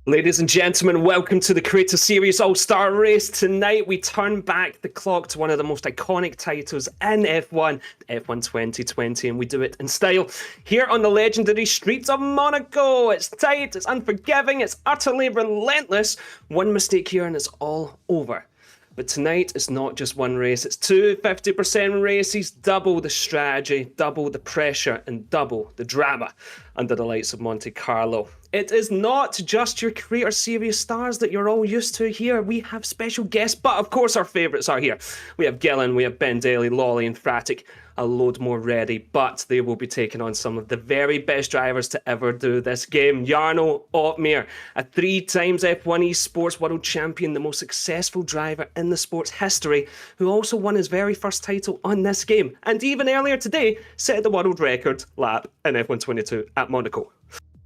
Ladies and gentlemen, welcome to the Creator Series All-Star Race. Tonight, we turn back the clock to one of the most iconic titles in F1, F1 2020, and we do it in style. Here on the legendary streets of Monaco, it's tight, it's unforgiving, it's utterly relentless. One mistake here and it's all over. But tonight, it's not just one race, it's two 50% races, double the strategy, double the pressure, and double the drama under the lights of Monte Carlo. It is not just your Creator Series stars that you're all used to here. We have special guests, but of course our favourites are here. We have Gillen, we have Ben Daly, Lolly, and Fratic. A load more ready, but they will be taking on some of the very best drivers to ever do this game. Jarno Opmeer, a 3 times F1 Esports World Champion, the most successful driver in the sport's history, who also won his very first title on this game, and even earlier today set the world record lap in F1 22 at Monaco.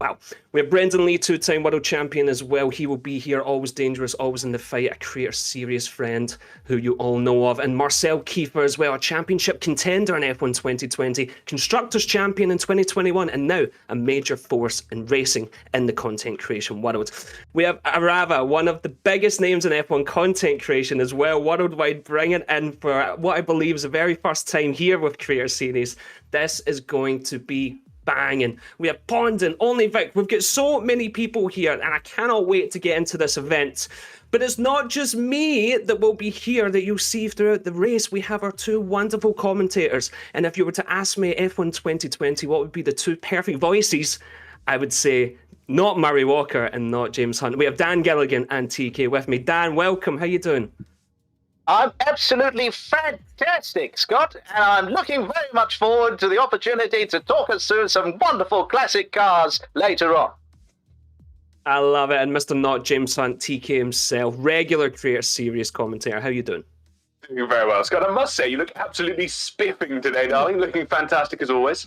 Wow. We have Brendan Lee, 2-time world champion as well. He will be here, always dangerous, always in the fight, a Creator Series friend who you all know of. And Marcel Kiefer as well, a championship contender in F1 2020, Constructors Champion in 2021, and now a major force in racing in the content creation world. We have Arava, one of the biggest names in F1 content creation as well, worldwide, bringing in for what I believe is the very first time here with Creator Series. This is going to be banging. We have Pond and Only Vic. We've got so many people here, and I cannot wait to get into this event. But it's not just me that will be here that you'll see throughout the race. We have our two wonderful commentators. And if you were to ask me F1 2020, what would be the two perfect voices? I would say not Murray Walker and not James Hunt. We have Dan Gilligan and TK with me. Dan, welcome. How you doing? I'm absolutely fantastic, Scott, and I'm looking very much forward to the opportunity to talk us through some wonderful classic cars later on. I love it. And Mr. Not James Hunt, TK himself, regular Creator Series commentator. How you doing? Doing very well, Scott. I must say, you look absolutely spiffing today, darling. Looking fantastic as always.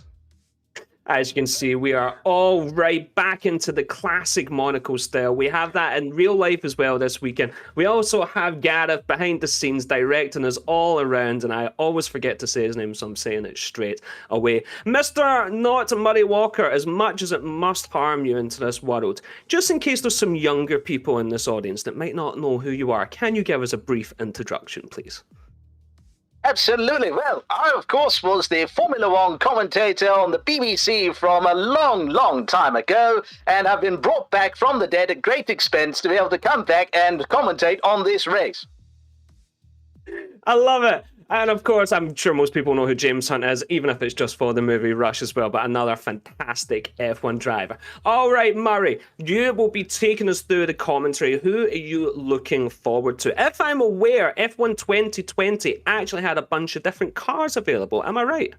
As you can see, we are all right back into the classic Monaco style. We have that in real life as well this weekend. We also have Gareth behind the scenes directing us all around, and I always forget to say his name, so I'm saying it straight away. Mr. Not Murray Walker, as much as it must harm you into this world, just in case there's some younger people in this audience that might not know who you are, can you give us a brief introduction, please? Absolutely. Well, I, of course, was the Formula One commentator on the BBC from a long, long time ago, and have been brought back from the dead at great expense to be able to come back and commentate on this race. I love it. And of course, I'm sure most people know who James Hunt is, even if it's just for the movie Rush as well, but another fantastic F1 driver. All right, Murray, you will be taking us through the commentary. Who are you looking forward to? If I'm aware, F1 2020 actually had a bunch of different cars available. Am I right?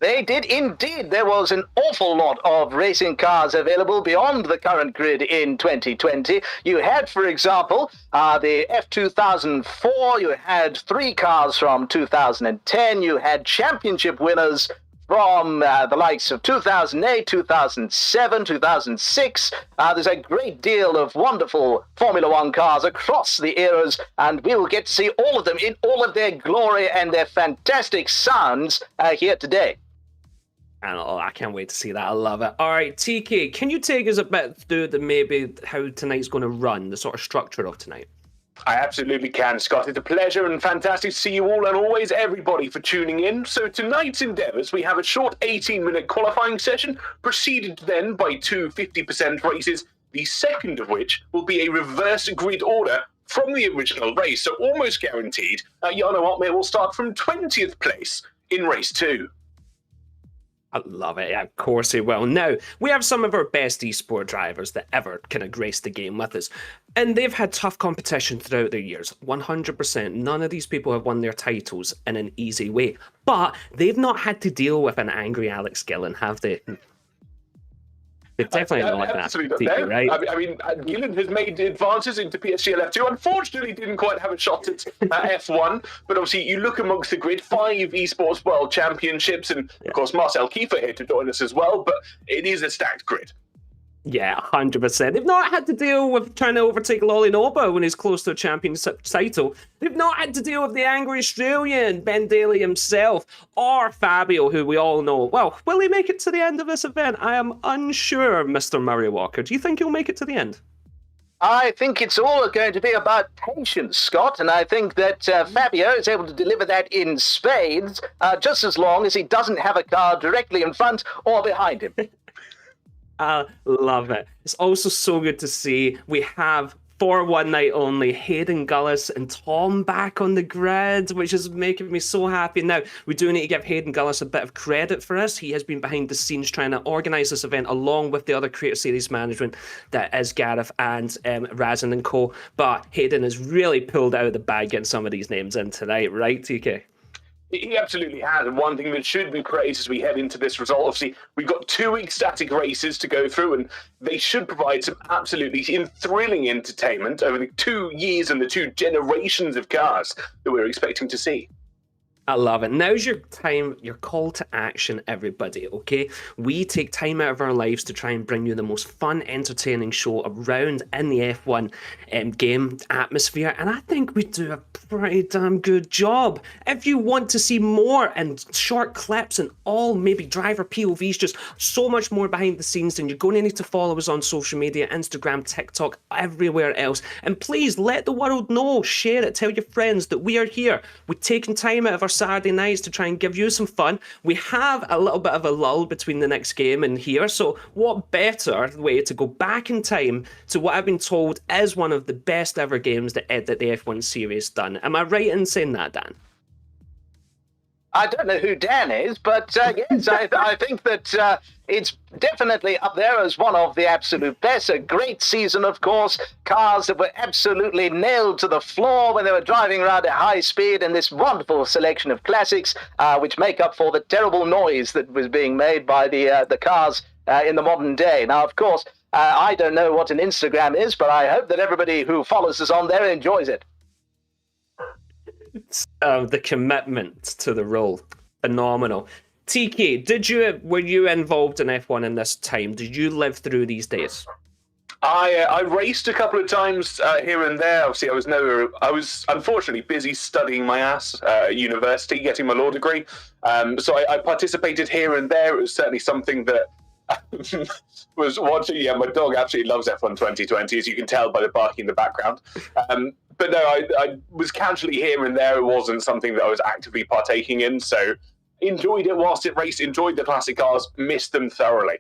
They did indeed. There was an awful lot of racing cars available beyond the current grid in 2020. You had, for example, the F2004. You had 3 cars from 2010. You had championship winners from the likes of 2008, 2007, 2006. There's a great deal of wonderful Formula One cars across the eras, and we will get to see all of them in all of their glory and their fantastic sounds here today. And oh, I can't wait to see that. I love it. All right, TK, can you take us a bit through maybe how tonight's going to run, the sort of structure of tonight? I absolutely can, Scott. It's a pleasure and fantastic to see you all and always everybody for tuning in. So tonight's endeavours, we have a short 18-minute qualifying session, preceded then by 2 50% races, the second of which will be a reverse grid order from the original race. So almost guaranteed, Jarno Opmeer will start from 20th place in race 2. I love it. Yeah, of course he will. Now, we have some of our best esport drivers that ever kind of graced the game with us. And they've had tough competition throughout their years. 100%. None of these people have won their titles in an easy way. But they've not had to deal with an angry Alex Gillen, have they? They've definitely not like that. Absolutely not. No. Right? I mean, Gillen has made advances into PSG F2. Unfortunately, didn't quite have a shot at F1. But obviously, you look amongst the grid, 5 esports world championships, and of course, Marcel Kiefer here to join us as well. But it is a stacked grid. Yeah, 100%. They've not had to deal with trying to overtake Lolly Noba when he's close to a championship title. They've not had to deal with the angry Australian, Ben Daly himself, or Fabio, who we all know. Well, will he make it to the end of this event? I am unsure, Mr. Murray Walker. Do you think he'll make it to the end? I think it's all going to be about patience, Scott, and I think that Fabio is able to deliver that in spades, just as long as he doesn't have a car directly in front or behind him. I love it. It's also so good to see we have, for one night only, Hayden Gullis and Tom back on the grid, which is making me so happy. Now, we do need to give Hayden Gullis a bit of credit for this. He has been behind the scenes trying to organise this event along with the other Creator Series management that is Gareth and Razin and co. But Hayden has really pulled out of the bag getting some of these names in tonight, right, TK? He absolutely has, and one thing that should be praised as we head into this result, obviously, we've got 2 ecstatic races to go through, and they should provide some absolutely thrilling entertainment over the 2 years and the 2 generations of cars that we're expecting to see. I love it. Now's your time, your call to action, everybody, okay? We take time out of our lives to try and bring you the most fun, entertaining show around in the F1 game atmosphere, and I think we do a pretty damn good job. If you want to see more and short clips and all maybe driver POVs, just so much more behind the scenes, then you're going to need to follow us on social media, Instagram, TikTok, everywhere else. And please let the world know, share it, tell your friends that we are here. We're taking time out of our Saturday nights to try and give you some fun. We have a little bit of a lull between the next game and here, so what better way to go back in time to what I've been told is one of the best ever games that the F1 series done. Am I right in saying that, Dan? I don't know who Dan is, but yes, I think that it's definitely up there as one of the absolute best. A great season, of course. Cars that were absolutely nailed to the floor when they were driving around at high speed, and this wonderful selection of classics, which make up for the terrible noise that was being made by the cars in the modern day. Now, of course, I don't know what an Instagram is, but I hope that everybody who follows us on there enjoys it. The commitment to the role, phenomenal. TK, were you involved in F1 in this time? Did you live through these days? I raced a couple of times here and there. Obviously, I was unfortunately busy studying my ass at university, getting my law degree. So I participated here and there. It was certainly something that was watching. Yeah, my dog absolutely loves F1 2020, as you can tell by the barking in the background. But no, I was casually here and there. It wasn't something that I was actively partaking in. So enjoyed it whilst it raced, enjoyed the classic cars, missed them thoroughly.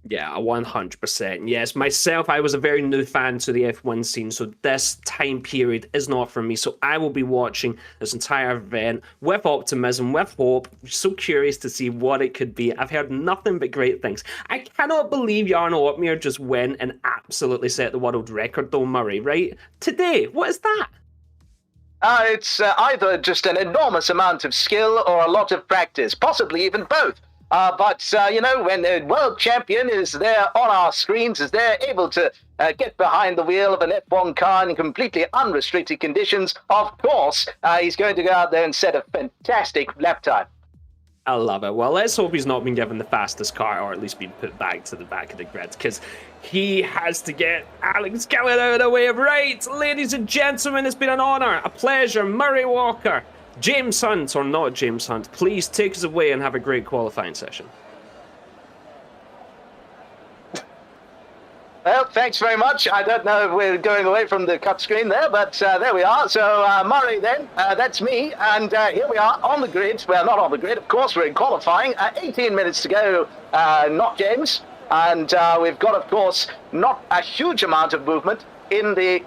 Yeah, 100%. Yes, myself, I was a very new fan to the F1 scene, so this time period is not for me. So I will be watching this entire event with optimism, with hope. So curious to see what it could be. I've heard nothing but great things. I cannot believe Jarno Opmeer just went and absolutely set the world record, though, Murray, right? Today, what is that? It's either just an enormous amount of skill or a lot of practice, possibly even both. But when the world champion is there on our screens, is there able to get behind the wheel of an F1 car in completely unrestricted conditions, of course, he's going to go out there and set a fantastic lap time. I love it. Well, let's hope he's not been given the fastest car, or at least been put back to the back of the grid, because he has to get Alex Gillett out of the way. Right, ladies and gentlemen, it's been an honour, a pleasure. Murray Walker, James Hunt, or not James Hunt, please take us away and have a great qualifying session. Well, thanks very much. I don't know if we're going away from the cut screen there, but there we are. So, Murray then, that's me, and here we are on the grid. Well, not on the grid, of course, we're in qualifying. 18 minutes to go, not James. And we've got, of course, not a huge amount of movement in the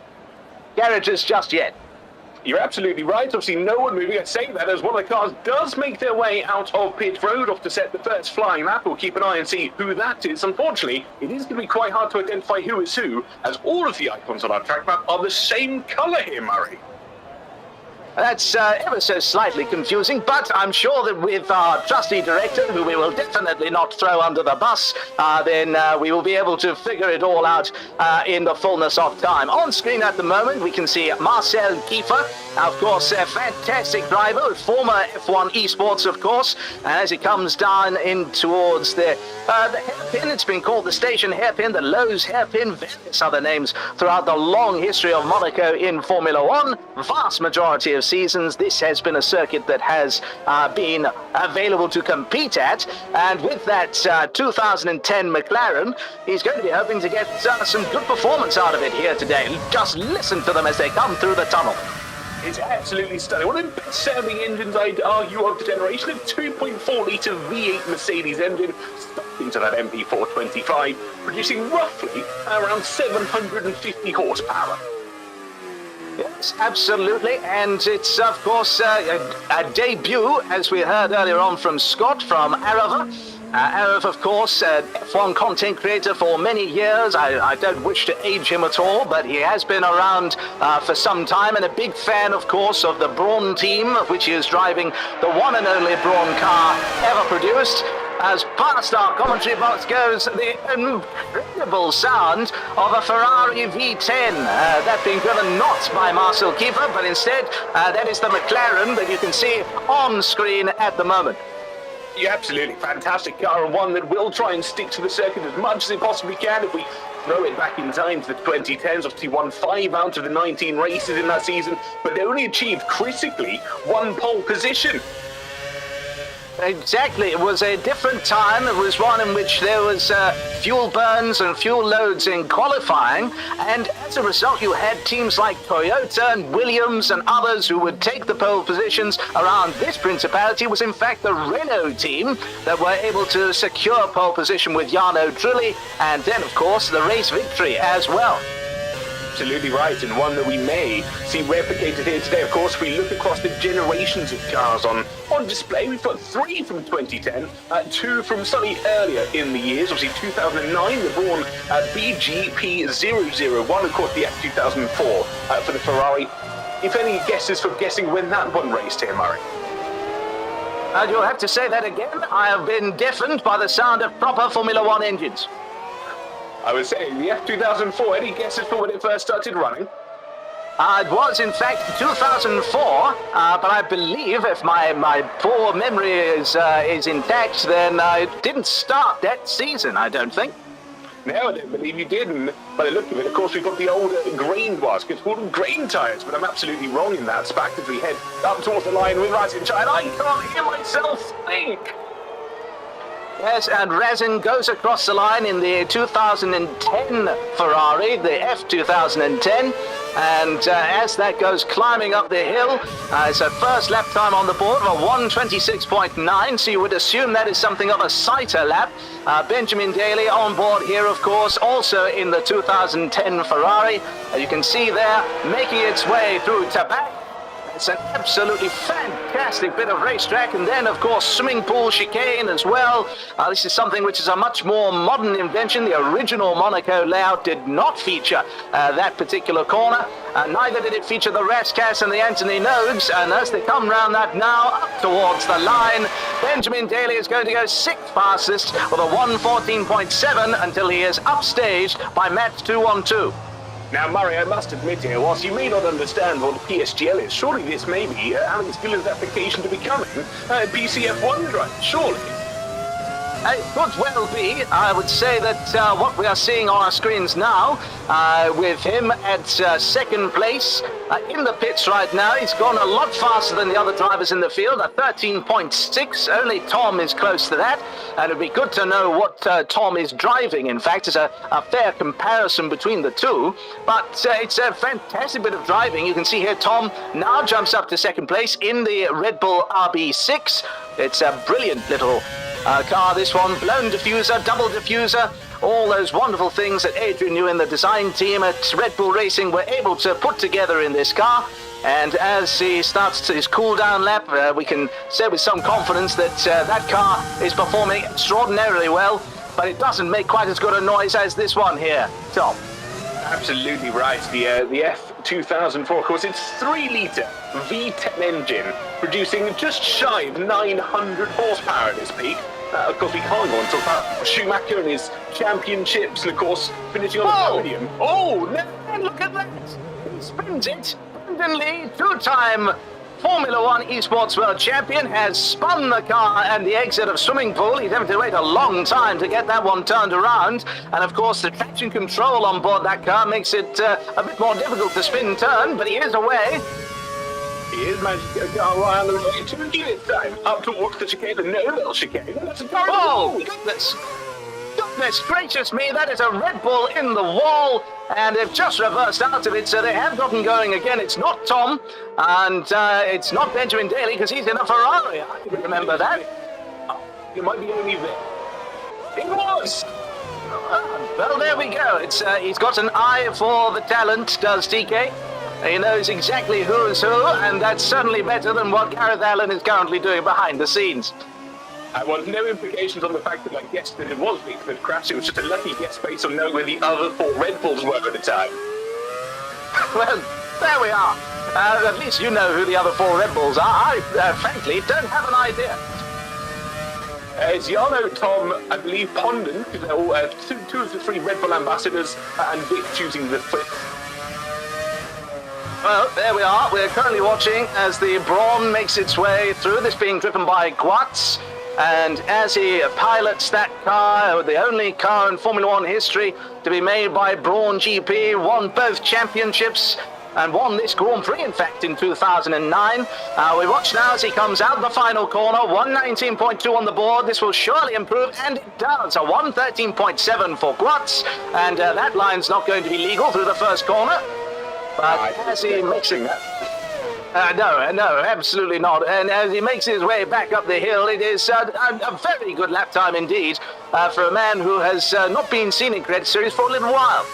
garages just yet. You're absolutely right. Obviously, no one moving. I say that as one of the cars does make their way out of pit road off to set the first flying lap. We'll keep an eye and see who that is. Unfortunately, it is going to be quite hard to identify who is who, as all of the icons on our track map are the same colour here, Murray. That's ever so slightly confusing, but I'm sure that with our trusty director, who we will definitely not throw under the bus, then we will be able to figure it all out in the fullness of time. On screen at the moment, we can see Marcel Kiefer, Of course, a fantastic driver, former F1 esports, of course. As he comes down in towards the hairpin, it's been called the station hairpin, the Lowe's hairpin, various other names throughout the long history of Monaco in Formula One. Vast majority of seasons, this has been a circuit that has been available to compete at. And with that 2010 McLaren, he's going to be hoping to get some good performance out of it here today. Just listen to them as they come through the tunnel. It's absolutely stunning. One of the best sounding engines, I'd argue, of the generation. A 2.4 litre V8 Mercedes engine stuck into that MP425, producing roughly around 750 horsepower. Yes, absolutely, and it's of course a debut, as we heard earlier on from Scott from Arava. Arif, of course, F1 content creator for many years. I don't wish to age him at all, but he has been around for some time, and a big fan, of course, of the Brawn team, which he is driving the one and only Brawn car ever produced. As past our commentary box goes, the incredible sound of a Ferrari V10, that being driven not by Marcel Kiefer, but instead that is the McLaren that you can see on screen at the moment. Yeah, absolutely fantastic car, and one that will try and stick to the circuit as much as it possibly can. If we throw it back in time to the 2010s, obviously won 5 out of the 19 races in that season, but they only achieved critically 1 pole position. Exactly, it was a different time. It was one in which there was fuel burns and fuel loads in qualifying, and as a result you had teams like Toyota and Williams and others who would take the pole positions. Around this principality was in fact the Renault team that were able to secure pole position with Jarno Trulli, and then of course the race victory as well. Absolutely right, and one that we may see replicated here today. Of course, we look across the generations of cars on display. We've got 3 from 2010, 2 from slightly earlier in the years. Obviously, 2009, the Brawn BGP001, of course, the F2004 for the Ferrari. If any guesses for guessing when that one raced here, Murray? You'll have to say that again. I have been deafened by the sound of proper Formula One engines. I was saying, the F2004, any guesses for when it first started running? It was, in fact, 2004, but I believe, if my poor memory is intact, then it didn't start that season, I don't think. No, I don't believe you did, and by the look of it, of course, we've got the old grain baskets, called them grain tyres, but I'm absolutely wrong in that. Back as we head up towards the line with Razin Chai, and I can't hear myself think. Yes, and Razin goes across the line in the 2010 Ferrari, the F2010, and as that goes climbing up the hill, it's a first lap time on the board of a 1:26.9, so you would assume that is something of a sighter lap. Benjamin Daly on board here, of course, also in the 2010 Ferrari. You can see there, making its way through Tabac. It's an absolutely fantastic bit of racetrack, and then of course swimming pool chicane as well. This is something which is a much more modern invention. The original Monaco layout did not feature that particular corner. Neither did it feature the Rascasse and the Anthony Nogues, and as they come round that now up towards the line, Benjamin Daly is going to go 6th fastest with a 1:14.7 until he is upstaged by Matt 212. Now, Murray, I must admit here, whilst you may not understand what PSGL is, surely this may be Alex Gillen's application to becoming a PCF1 driver, surely. It could well be. I would say that what we are seeing on our screens now, with him at second place in the pits right now, he's gone a lot faster than the other drivers in the field, a 13.6. Only Tom is close to that, and it'd be good to know what Tom is driving. In fact, it's a fair comparison between the two, but it's a fantastic bit of driving. You can see here Tom now jumps up to second place in the Red Bull RB6. It's a brilliant little car, this one. Blown diffuser, double diffuser, all those wonderful things that Adrian New and the design team at Red Bull Racing were able to put together in this car. And as he starts his cool-down lap, we can say with some confidence that that car is performing extraordinarily well, but it doesn't make quite as good a noise as this one here. Tom. Absolutely right. The F2004, of course, it's 3-litre V10 engine, producing just shy of 900 horsepower at its peak. Of course, we can't go and talk about Schumacher and his championships, and of course, finishing on the podium. Oh, no, look at that! He spins it Brandon Lee, two-time Formula One Esports World Champion, has spun the car and the exit of swimming pool. He's having to wait a long time to get that one turned around. And of course, the traction control on board that car makes it a bit more difficult to spin turn, but he is away. He is managed to get a car right on the way to this time. Up towards the chicane, the no chicane. That's a car. Oh, goodness. Goodness gracious me, that is a Red Bull in the wall, and they've just reversed out of it, so they have gotten going again. It's not Tom, and it's not Benjamin Daly, because he's in a Ferrari. I can remember that. It might be only there. It was! Well, there we go. It's he's got an eye for the talent, does TK. He knows exactly who is who, and that's certainly better than what Gareth Allen is currently doing behind the scenes. I want no implications on the fact that I guessed that it was Vic that crashed. It was just a lucky guess based on knowing where the other 4 Red Bulls were at the time. Well, there we are. At least you know who the other 4 Red Bulls are. I, frankly, don't have an idea. It's Jarno, Tom, I believe Pondon, because they're all 2 of the 3 Red Bull ambassadors, and Vic choosing the 5th. Well, there we are. We're currently watching as the Brawn makes its way through. This being driven by Guatz. And as he pilots that car, the only car in Formula One history to be made by Brawn GP, won both championships and won this Grand Prix, in fact, in 2009. We watch now as he comes out the final corner, 119.2 on the board. This will surely improve, and it does. A 113.7 for Guatz, and that line's not going to be legal through the first corner. But as he makes it... No, absolutely not. And as he makes his way back up the hill, it is a very good lap time indeed for a man who has not been seen in Credit Series for a little while.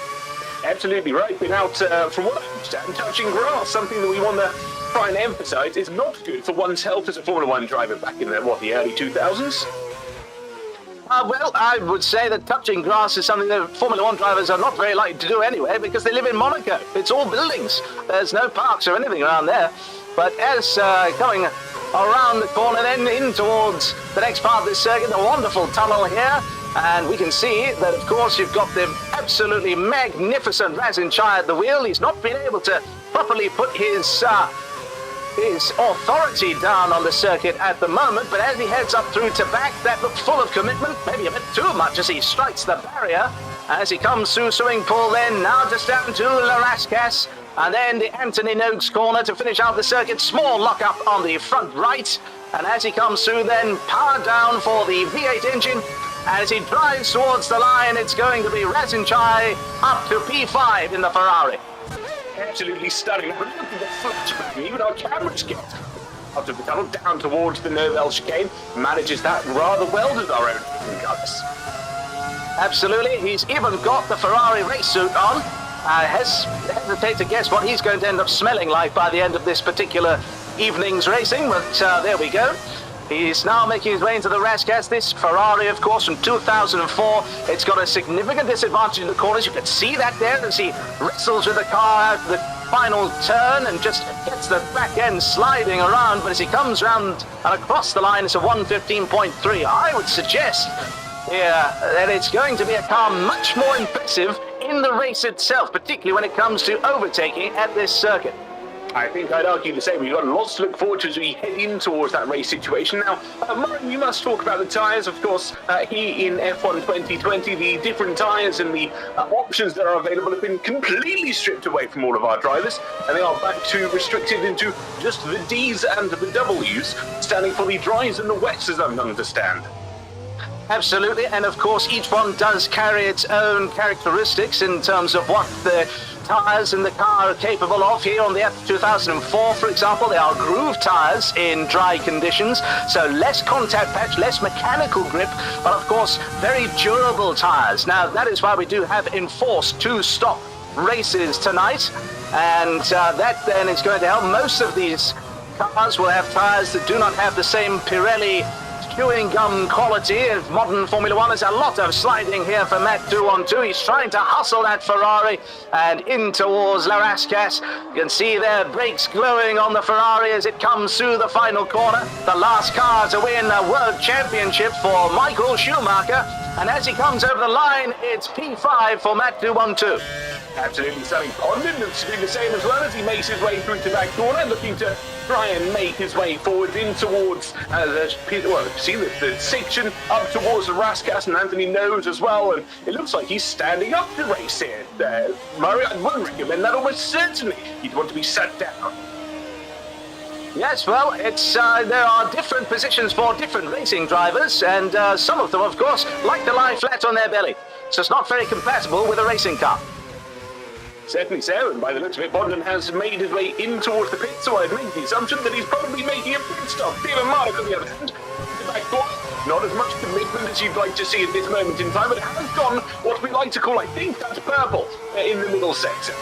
Absolutely right. Been out, from what I understand, touching grass, something that we want to try and emphasise is not good for one's health as a Formula One driver back in the early 2000s. Well, I would say that touching grass is something that Formula One drivers are not very likely to do anyway, because they live in Monaco. It's all buildings. There's no parks or anything around there. But as going around the corner, then in towards the next part of this circuit, a wonderful tunnel here, and we can see that, of course, you've got the absolutely magnificent Razin Chai at the wheel. He's not been able to properly put his authority down on the circuit at the moment, but as he heads up through to back, that looks full of commitment, maybe a bit too much as he strikes the barrier. As he comes through swimming pool, then now just down to Larascas, and then the Anthony Noakes corner to finish out the circuit. Small lock-up on the front right, and as he comes through, then power down for the V8 engine. As he drives towards the line, it's going to be Razin Chai up to P5 in the Ferrari. Absolutely stunning. But look at the flashback. Even our cameras get out of the tunnel down towards the Nobel chicane. Manages that rather well, does our own Gus. Absolutely. He's even got the Ferrari race suit on. Hesitate to guess what he's going to end up smelling like by the end of this particular evening's racing, but there we go. He's now making his way into the Rascas. This Ferrari, of course, from 2004. It's got a significant disadvantage in the corners. You can see that there as he wrestles with the car out the final turn and just gets the back end sliding around. But as he comes round and across the line, it's a 115.3. I would suggest that it's going to be a car much more impressive in the race itself, particularly when it comes to overtaking at this circuit. I think I'd argue the same. We've got lots to look forward to as we head in towards that race situation. Now, Martin, we must talk about the tyres. Of course, here in F1 2020, the different tyres and the options that are available have been completely stripped away from all of our drivers, and they are back to restricted into just the Ds and the Ws, standing for the dries and the wets, as I understand. Absolutely, and of course each one does carry its own characteristics in terms of what the tyres in the car are capable of. Here on the F2004, for example, they are groove tyres in dry conditions, so less contact patch, less mechanical grip, but of course very durable tyres. Now that is why we do have enforced 2-stop races tonight, and that then is going to help. Most of these cars will have tyres that do not have the same Pirelli chewing gum quality of modern Formula One. There's a lot of sliding here for Matt 212. He's trying to hustle that Ferrari and in towards Larascas. You can see their brakes glowing on the Ferrari as it comes through the final corner. The last car to win a world championship for Michael Schumacher. And as he comes over the line, it's P5 for Matt 212. Absolutely stunning. Condon looks to do the same as well as he makes his way through to that corner, looking to try and make his way forward in towards the section up towards the Raskas, and Anthony knows as well, and it looks like he's standing up to race here. Murray, I wouldn't recommend that almost certainly. You'd want to be sat down. Yes, well, there are different positions for different racing drivers, and some of them, of course, like to lie flat on their belly. So it's not very compatible with a racing car. Certainly so, and by the looks of it, Bondon has made his way in towards the pit, so I'd make the assumption that he's probably making a pit stop. David Mark, on the other hand, the back door, not as much commitment as you'd like to see at this moment in time, but it has gone what we like to call, I think that's purple, in the middle sector.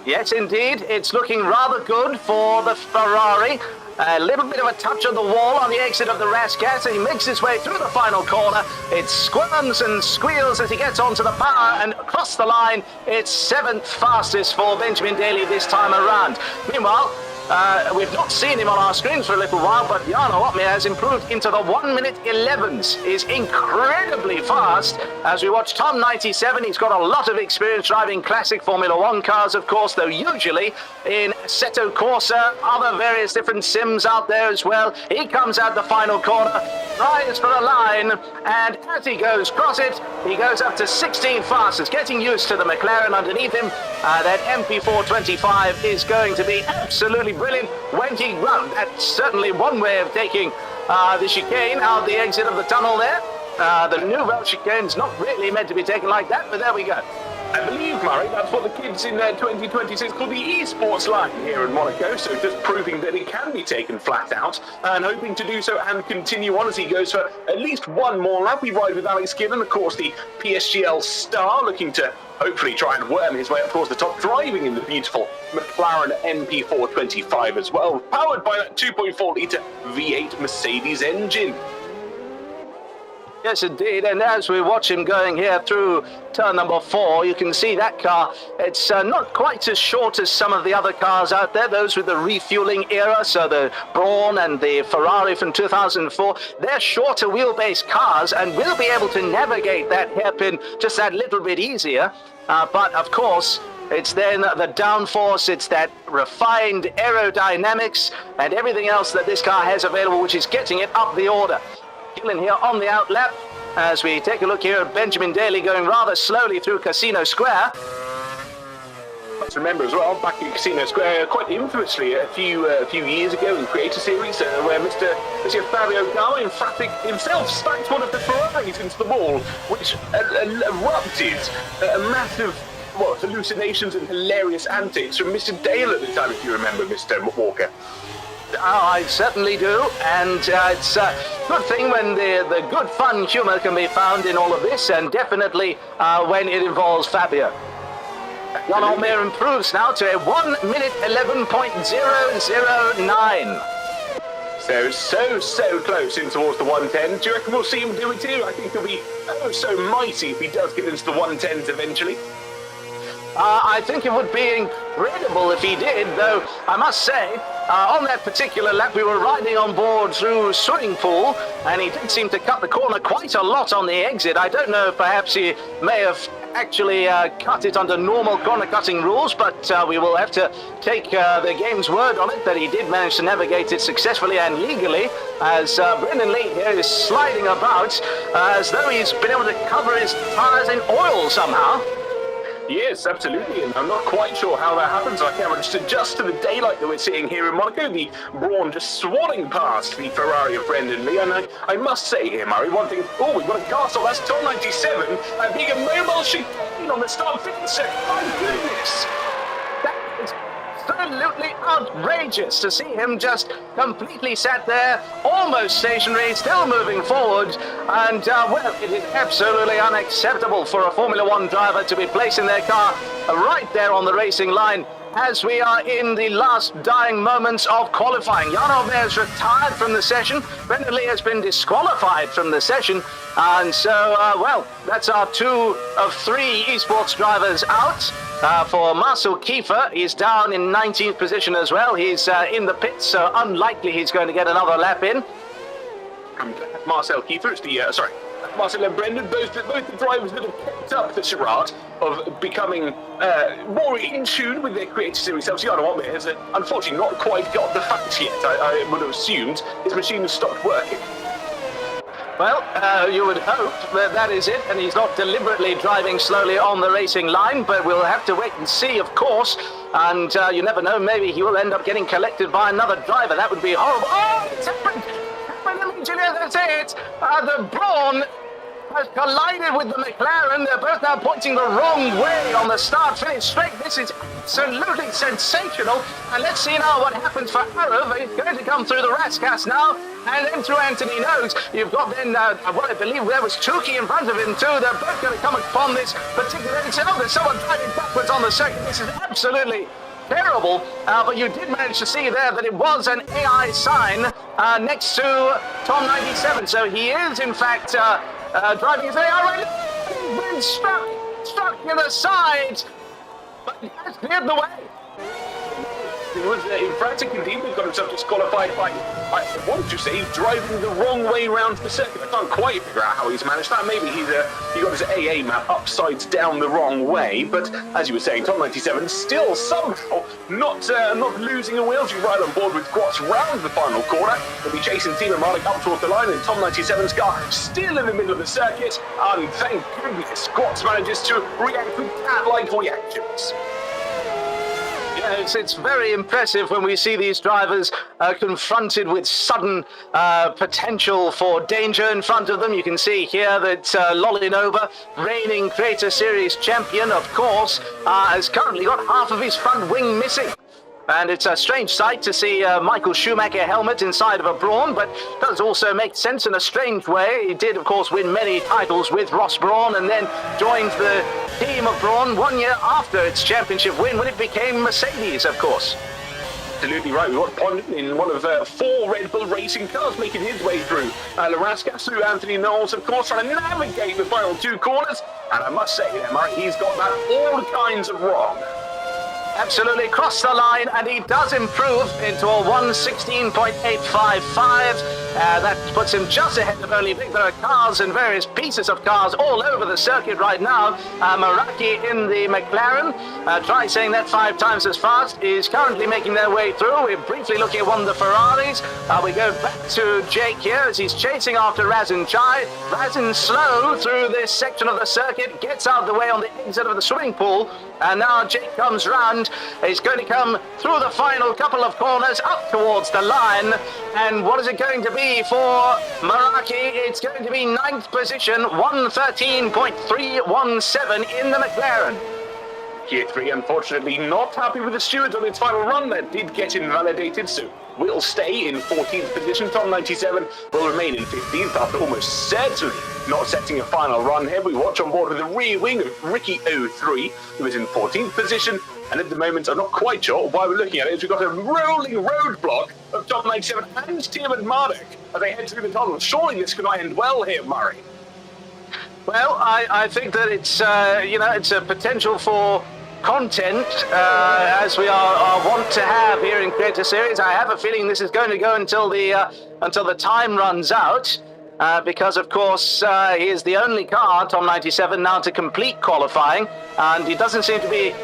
Yes, indeed. It's looking rather good for the Ferrari. A little bit of a touch on the wall on the exit of the Rascat, and he makes his way through the final corner. It squirms and squeals as he gets onto the power, and across the line, it's 7th fastest for Benjamin Daly this time around. Meanwhile, we've not seen him on our screens for a little while, but Jarno Opmeer has improved into the 1-minute 11s. Is incredibly fast. As we watch Tom 97, he's got a lot of experience driving classic Formula 1 cars, of course, though usually in Assetto Corsa, other various different sims out there as well. He comes out the final corner, tries for a line, and as he goes across it, he goes up to 16 fastest, getting used to the McLaren underneath him. That MP425 is going to be absolutely brilliant when he, well, that's certainly one way of taking the chicane out the exit of the tunnel there. The Nouvelle chicane's not really meant to be taken like that, but there we go. I believe, Murray, that's what the kids in 2026 call the esports line here in Monaco, so just proving that it can be taken flat out, and hoping to do so and continue on as he goes for at least one more lap. We ride with Alex Given, of course, the PSGL star, looking to hopefully try and worm his way up towards the top, driving in the beautiful McLaren MP425 as well, powered by that 2.4-litre V8 Mercedes engine. Yes, indeed, and as we watch him going here through turn number 4, you can see that car, it's not quite as short as some of the other cars out there, those with the refueling era, so the Braun and the Ferrari from 2004, they're shorter wheelbase cars and will be able to navigate that hairpin just that little bit easier, but of course, it's then the downforce, it's that refined aerodynamics and everything else that this car has available, which is getting it up the order. Gillen here on the outlap as we take a look here at Benjamin Daly going rather slowly through Casino Square. Let's remember as well, back in Casino Square, quite infamously a few years ago in Creator Series, where Mr. Fabio Gama, in fact, himself stacked one of the Ferraris into the wall, which erupted a massive hallucinations and hilarious antics from Mr. Dale at the time, if you remember, Mr. Walker. Oh, I certainly do, and it's a good thing when the good fun humour can be found in all of this, and definitely when it involves Fabio. Jan Almeer improves now to a 1-minute 11.009. So close in towards the 110. Do you reckon we'll see him do it too? I think he'll be so mighty if he does get into the 110s eventually. I think it would be incredible if he did, though I must say, on that particular lap we were riding on board through swimming pool, and he did seem to cut the corner quite a lot on the exit. I don't know if perhaps he may have actually cut it under normal corner cutting rules, but we will have to take the game's word on it that he did manage to navigate it successfully and legally, as Brendan Lee here is sliding about as though he's been able to cover his tires in oil somehow. Yes, absolutely, and I'm not quite sure how that happens. I can't just adjust to the daylight that we're seeing here in Monaco. The Braun just swatting past the Ferrari of Brendan Lee, and I must say here, Murray, one thing. Oh, we've got a castle. That's Tom 97, and being a mobile chicane on the start 50 second. My goodness, that is absolutely outrageous to see him just completely sat there, almost stationary, still moving forward, and well, it is absolutely unacceptable for a Formula 1 driver to be placing their car right there on the racing line as we are in the last dying moments of qualifying. Jan Almeer has retired from the session. Brendan Lee has been disqualified from the session. And so, well, that's our 2 of 3 esports drivers out. For Marcel Kiefer, he's down in 19th position as well. He's in the pits, so unlikely he's going to get another lap in. Marcel Kiefer, it's the, Marcel and Brendan, both the drivers that have kept up the charade of becoming more in tune with their Creator Series selves. Jarno Omme has unfortunately not quite got the facts yet. I would have assumed his machine has stopped working. Well, you would hope that that is it, and he's not deliberately driving slowly on the racing line, but we'll have to wait and see, of course. And you never know, maybe he will end up getting collected by another driver. That would be horrible. Oh, it's happened! That's it! The Brawn has collided with the McLaren. They're both now pointing the wrong way on the start-finish straight. This is absolutely sensational. And let's see now what happens for Arov. He's going to come through the Raskas now, and then through Anthony Noakes. You've got then, what I believe there was Tukey in front of him too. They're both going to come upon this particular exit. Oh, there's someone driving backwards on the circuit. This is absolutely terrible, but you did manage to see there that it was an AI sign next to Tom 97. So he is, in fact, driving his AI right now. He's been struck in the side, but he has cleared the way. It was frantic indeed. We've got himself disqualified by, I want to say, driving the wrong way round the circuit. I can't quite figure out how he's managed that. Maybe he got his AA map upsides down the wrong way. But as you were saying, Tom 97 still somehow not losing a wheel. He's right on board with Gwatz round the final corner. He'll be chasing Timo Marlik up towards the line, and Tom 97's car still in the middle of the circuit. And thank goodness Gwatz manages to react with cat-like reactions. It's very impressive when we see these drivers confronted with sudden potential for danger in front of them. You can see here that Lolinova, reigning Creator Series champion, of course, has currently got half of his front wing missing. And it's a strange sight to see Michael Schumacher helmet inside of a Brawn, but does also make sense in a strange way. He did, of course, win many titles with Ross Brawn, and then joined the team of Brawn 1 year after its championship win when it became Mercedes, of course. Absolutely right. We've got Pondon in one of 4 Red Bull racing cars making his way through. Laraskas through Anthony Knowles, of course, trying to navigate the final 2 corners. And I must say, Emma, he's got that all kinds of wrong. Absolutely crossed the line, and he does improve into a 1:16.855. That puts him just ahead of only Vic. There are cars and various pieces of cars all over the circuit right now. Meraki in the McLaren, try saying that 5 times as fast, is currently making their way through. We're briefly looking at one of the Ferraris. We go back to Jake here as he's chasing after Razin Chai. Razin slow through this section of the circuit, gets out of the way on the exit of the swimming pool, and now Jake comes round. He's going to come through the final couple of corners up towards the line. And what is it going to be for Meraki? It's going to be 9th position, 1:13.317 in the McLaren. Gear 3, unfortunately, not happy with the stewards on its final run. That did get invalidated, so will stay in 14th position. Tom 97 will remain in 15th after almost certainly not setting a final run here. We watch on board with the rear wing of Ricky 03, who is in 14th position. And at the moment, I'm not quite sure why we're looking at it. We've got a rolling roadblock of Tom 97 and Timo Marlik as they head through the tunnel. Surely this could not end well here, Murray. Well, I think that it's it's a potential for content as we are wont to have here in Creator Series. I have a feeling this is going to go until the time runs out, because of course he is the only car, Tom 97, now to complete qualifying, and he doesn't seem to be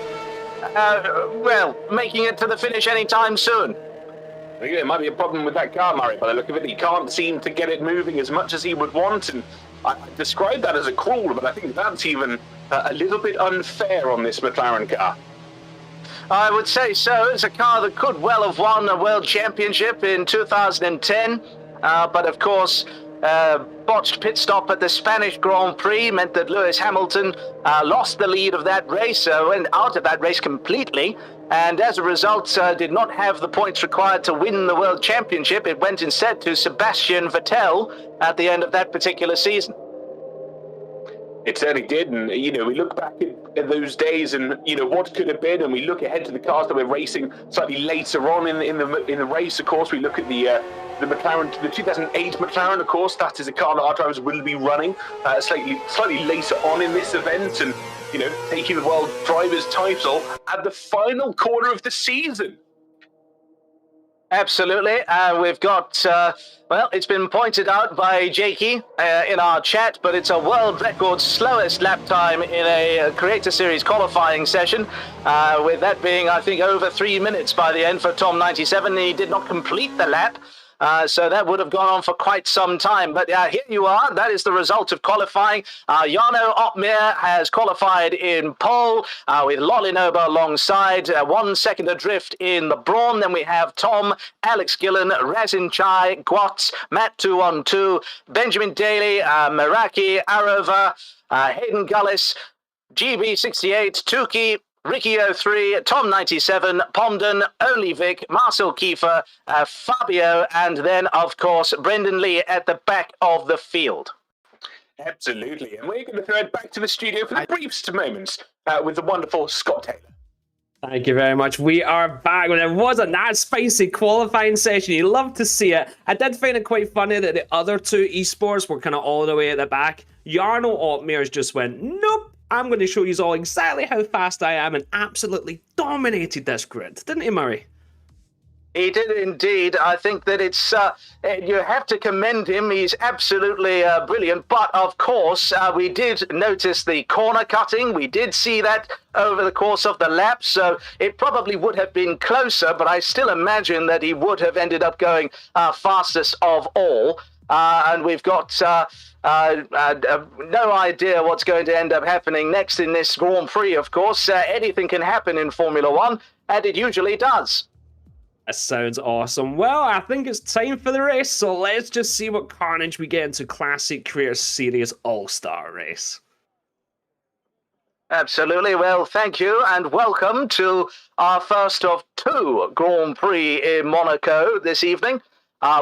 making it to the finish anytime soon. I think there might be a problem with that car, Murray. By the look of it, he can't seem to get it moving as much as he would want, and I describe that as a crawl, but I think that's even a little bit unfair on this McLaren car. I would say so. It's a car that could well have won a world championship in 2010, but of course, botched pit stop at the Spanish Grand Prix meant that Lewis Hamilton lost the lead of that race, went out of that race completely, and as a result did not have the points required to win the world championship. It went instead to Sebastian Vettel at the end of that particular season. It certainly did, and we look back at those days, and what could have been, and we look ahead to the cars that we're racing slightly later on in the race. Of course, we look at the McLaren, the 2008 McLaren. Of course, that is a car that our drivers will be running slightly later on in this event, and taking the World Drivers' title at the final corner of the season. Absolutely. We've got, well, it's been pointed out by Jakey in our chat, but it's a world record slowest lap time in a Creator Series qualifying session, with that being, I think, over 3 minutes by the end for Tom 97. He did not complete the lap. So that would have gone on for quite some time. But here you are. That is the result of qualifying. Jarno Opmeer has qualified in pole with Lolinoba alongside. 1 second adrift in the Brawn. Then we have Tom, Alex Gillen, Razin Chai, Gwatz, Matt 212, Benjamin Daly, Meraki, Arova, Hayden Gullis, GB68, Tuki, Ricky 03, Tom 97, Pomden, Only Vic, Marcel Kiefer, Fabio, and then, of course, Brendan Lee at the back of the field. Absolutely. And we're going to thread back to the studio for the briefest moments with the wonderful Scott Taylor. Thank you very much. We are back. When it wasn't that spicy qualifying session, you love to see it. I did find it quite funny that the other two esports were kind of all the way at the back. Jarno Opmeers just went, nope. I'm going to show you all exactly how fast I am, and absolutely dominated this grid. Didn't he, Murray? He did indeed. I think that it's, you have to commend him. He's absolutely brilliant. But, of course, we did notice the corner cutting. We did see that over the course of the lap. So it probably would have been closer, but I still imagine that he would have ended up going fastest of all. And we've got no idea what's going to end up happening next in this Grand Prix, of course. Anything can happen in Formula One, and it usually does. That sounds awesome. Well, I think it's time for the race, so let's just see what carnage we get into Classic Creator Series All-Star Race. Absolutely. Well, thank you, and welcome to our first of 2 Grand Prix in Monaco this evening.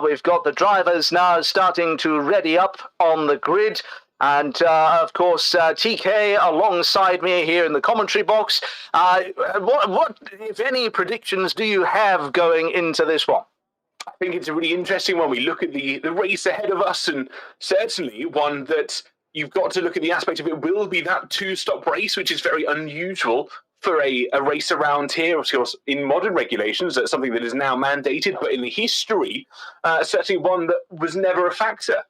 We've got the drivers now starting to ready up on the grid. And, of course, TK alongside me here in the commentary box. What, if any, predictions do you have going into this one? I think it's a really interesting one. We look at the race ahead of us, and certainly one that you've got to look at the aspect of it will be that 2-stop race, which is very unusual for a race around here. Of course, in modern regulations, that's something that is now mandated, but in the history, certainly one that was never a factor.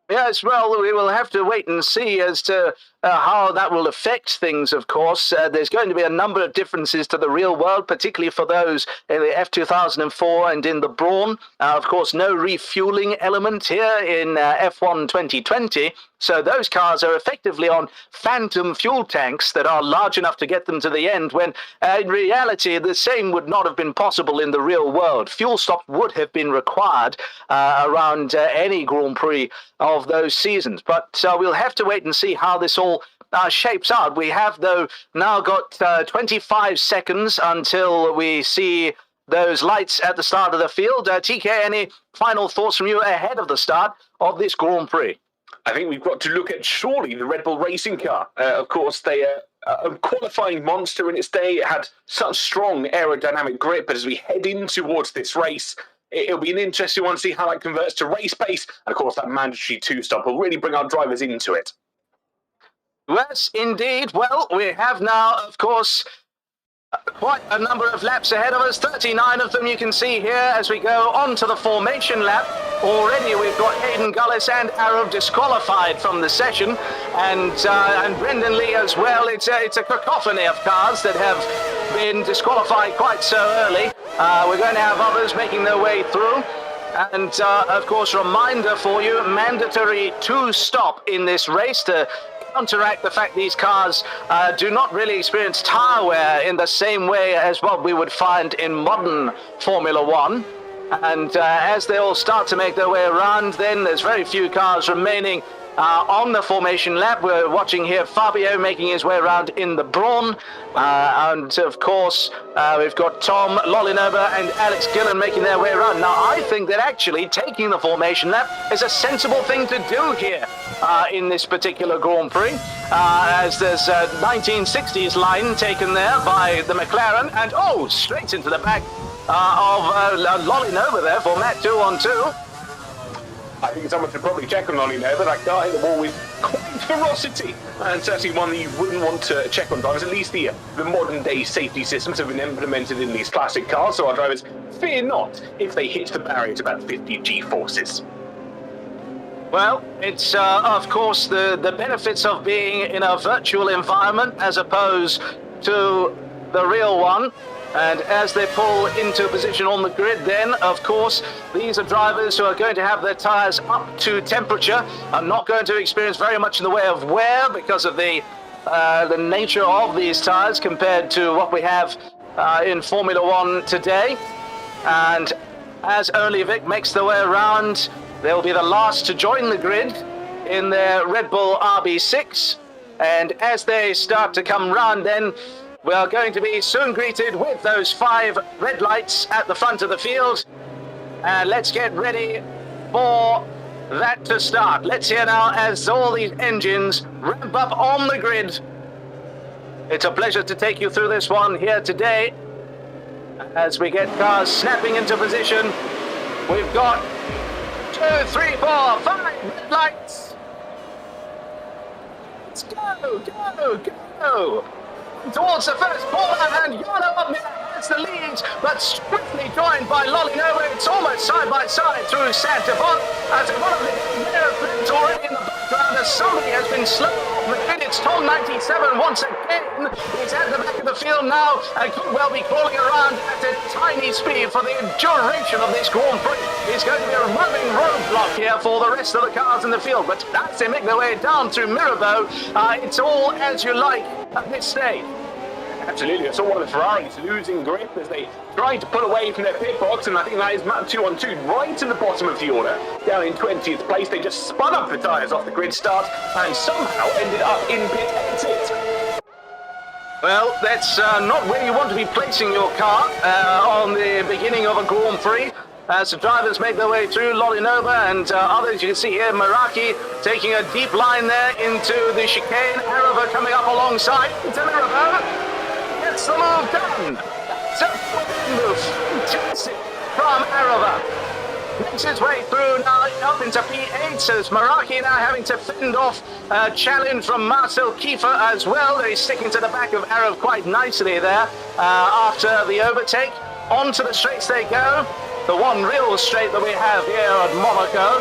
Yes, well, we will have to wait and see as to how that will affect things, of course. There's going to be a number of differences to the real world, particularly for those in the F2004 and in the Brawn. Of course, no refueling element here in F1 2020. So those cars are effectively on phantom fuel tanks that are large enough to get them to the end, when in reality the same would not have been possible in the real world. Fuel stops would have been required around any Grand Prix of those seasons. But we'll have to wait and see how this all shapes out. We have, though, now got 25 seconds until we see those lights at the start of the field. TK, any final thoughts from you ahead of the start of this Grand Prix? I think we've got to look at surely the Red Bull racing car. Of course, they are a qualifying monster in its day. It had such strong aerodynamic grip, but as we head in towards this race, it'll be an interesting one to see how that converts to race pace. And of course, that mandatory 2-stop will really bring our drivers into it. Yes, indeed. Well, we have now, of course, quite a number of laps ahead of us. 39 of them you can see here as we go on to the formation lap. Already we've got Hayden Gullis and Arrow disqualified from the session, and Brendan Lee as well. It's a cacophony of cars that have been disqualified quite so early. We're going to have others making their way through. And, of course, reminder for you, mandatory 2-stop in this race to counteract the fact these cars do not really experience tire wear in the same way as what we would find in modern Formula One. And as they all start to make their way around, then there's very few cars remaining on the formation lap. We're watching here Fabio making his way around in the Brawn. And, of course, we've got Tom, Lolinoba and Alex Gillen making their way around. Now, I think that actually taking the formation lap is a sensible thing to do here in this particular Grand Prix, as there's a 1960s line taken there by the McLaren, and, oh, straight into the back of Lolinoba there for Matt 2-on-2. I think someone should probably check on Lolinoba. That car hit the wall with quite ferocity, and certainly one that you wouldn't want to check on drivers. At least the modern day safety systems have been implemented in these classic cars, so our drivers fear not if they hit the barrier at about 50 G-forces. Well, it's, of course, the benefits of being in a virtual environment as opposed to the real one. And as they pull into position on the grid, then, of course, these are drivers who are going to have their tyres up to temperature, are not going to experience very much in the way of wear because of the nature of these tyres compared to what we have in Formula One today. And as Only Vic makes their way around, they'll be the last to join the grid in their Red Bull RB6. And as they start to come round, then we are going to be soon greeted with those 5 red lights at the front of the field. And let's get ready for that to start. Let's hear now as all these engines ramp up on the grid. It's a pleasure to take you through this one here today. As we get cars snapping into position, we've got 2, 3, 4, 5 red lights. Let's go, go, go. Towards the first corner, and Yano up there has the lead, but swiftly joined by Lolinova. It's almost side by side through Santa Fon. As one of the flips already in the background as somebody has been slow off the grid. It's Tom 97 once again. He's at the back of the field now and could well be crawling around at a tiny speed for the duration of this Grand Prix. It's going to be a running roadblock here for the rest of the cars in the field, but as they make their way down through Mirabeau, it's all as you like at this stage. Absolutely, I saw one of the Ferraris losing grip as they tried to pull away from their pit box, and I think that is map 2 on 2 right in the bottom of the order. Down in 20th place, they just spun up the tyres off the grid start and somehow ended up in pit exit. Well, that's not where you want to be placing your car on the beginning of a Grand Prix. As the drivers make their way through, Lolinova and others, you can see here Meraki taking a deep line there into the chicane. Arava coming up alongside. It's Arava. Gets the move done. So move. Fantastic from Arava. Makes his way through now up into P8. So it's Meraki now having to fend off a challenge from Marcel Kiefer as well. He's sticking to the back of Arav quite nicely there after the overtake. Onto the straights they go. The one real straight that we have here at Monaco.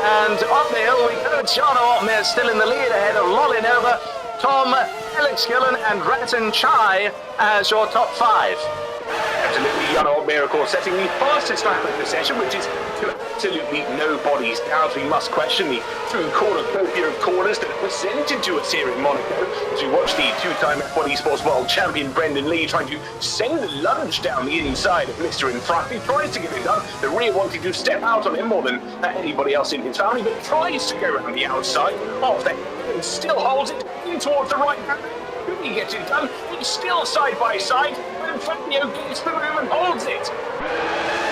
And up the hill we go. Giano Otmir still in the lead ahead of Lolinova, Tom, Alex Gillen and Razin Chai as your top 5. Absolutely, Giano Otmir, of course, setting the fastest lap of the session, which is to absolutely nobody's doubt. We must question the through-corner copia of corners that are presented to us here in Monaco as we watch the 2-time F1 Esports World Champion Brendan Lee trying to send the lunge down the inside of Mr. in front. He tries to get it done, the rear wanting to step out on him more than anybody else in his family, but tries to go around the outside of that and still holds it in towards the right hand. He gets it done. He's still side by side, and Fabio gets the move and holds it.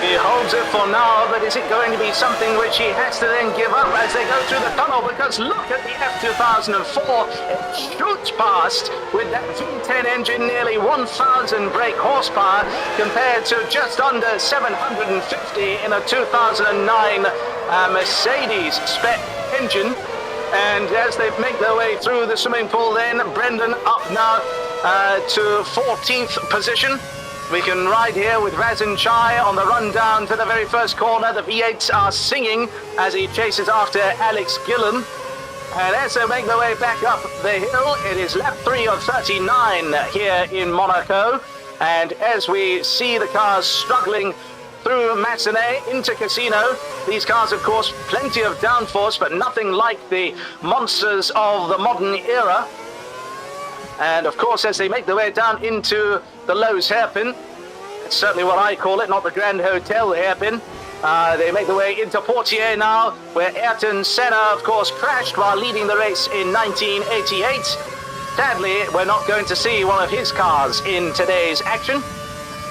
He holds it for now, but is it going to be something which he has to then give up as they go through the tunnel? Because look at the F2004, it shoots past with that V10 engine, nearly 1,000 brake horsepower compared to just under 750 in a 2009 Mercedes spec engine. And as they make their way through the swimming pool then, Brendan up now to 14th position. We can ride here with Razin Chai on the run down to the very first corner. The V8s are singing as he chases after Alex Gillen. And as they make their way back up the hill, it is lap 3 of 39 here in Monaco. And as we see the cars struggling through Massenet into Casino. These cars, of course, plenty of downforce, but nothing like the monsters of the modern era. And of course, as they make their way down into the Lowe's hairpin, it's certainly what I call it, not the Grand Hotel hairpin. They make their way into Portier now, where Ayrton Senna, of course, crashed while leading the race in 1988. Sadly, we're not going to see one of his cars in today's action.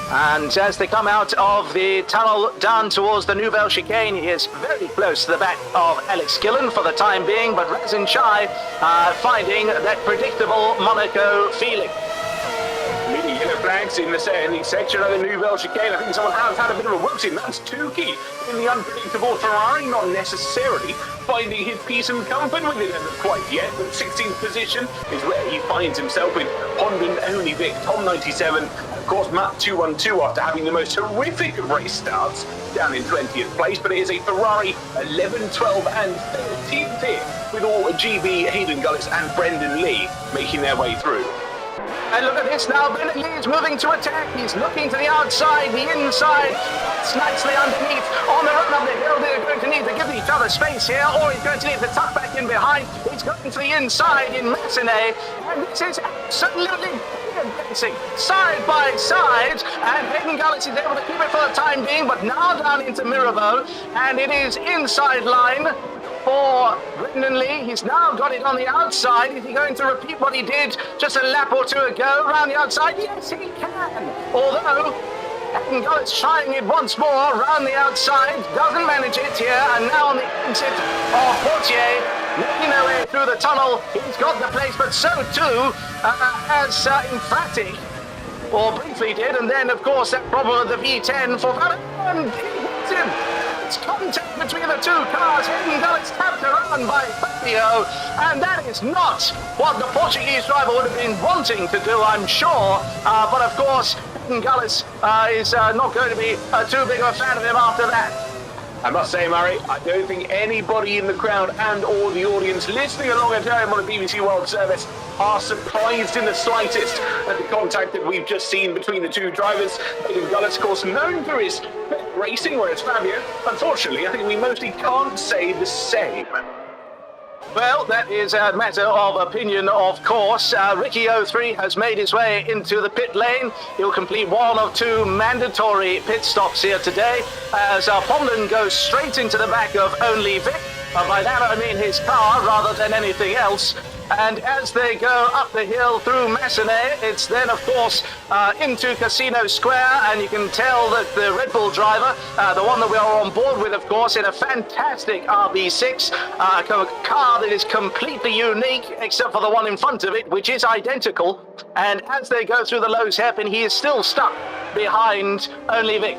And as they come out of the tunnel down towards the Nouvelle Chicane, he is very close to the back of Alex Gillen for the time being, but Razin Chai finding that predictable Monaco feeling. Yellow flags in the section of the Nouvelle Chicane. I think someone has had a bit of a whoopsie, and that's Tukey in the unpredictable Ferrari, not necessarily finding his peace and comfort with it quite yet, but 16th position is where he finds himself with Honda only Vic, Tom 97, and of course Matt 212 after having the most horrific of race starts down in 20th place, but it is a Ferrari 11, 12 and 13th here with all GB, Hayden Gullis and Brendan Lee making their way through. And look at this now, Brendan Lee is moving to attack. He's looking to the outside, the inside. It's nicely underneath. On the run up the hill, they're going to need to give each other space here, or he's going to need to tuck back in behind. He's going to the inside in Massenet, and this is absolutely racing side by side. And Hayden Gullis is able to keep it for the time being, but now down into Mirabeau, and it is inside line for Brendan Lee. He's now got it on the outside. Is he going to repeat what he did just a lap or two ago around the outside? Yes, he can. Although, Hayden Gullis trying it once more around the outside. Doesn't manage it here. And now on the exit of Portier, making their way through the tunnel. He's got the place, but so too has Infrati, or briefly did. And then, of course, that problem of the V10 for Valentine. He hits him. It's contact between the two cars. Hayden Gullis tapped around by Fabio, and that is not what the Portuguese driver would have been wanting to do, I'm sure. But of course, Hayden Gullis is not going to be too big of a fan of him after that. I must say, Murray, I don't think anybody in the crowd and or the audience listening along at home on the BBC World Service are surprised in the slightest at the contact that we've just seen between the two drivers. Hayden Gullis, of course, known for his racing, whereas Fabio, unfortunately, I think we mostly can't say the same. Well, that is a matter of opinion, of course. Ricky 03 has made his way into the pit lane. He'll complete one of two mandatory pit stops here today, as Pomlin goes straight into the back of Only Vic. By that I mean his car rather than anything else. And as they go up the hill through Massenet, it's then, of course, into Casino Square, and you can tell that the Red Bull driver, the one that we are on board with, of course, in a fantastic RB6, a car that is completely unique, except for the one in front of it, which is identical. And as they go through the Lowe's hairpin, he is still stuck behind Only Vic.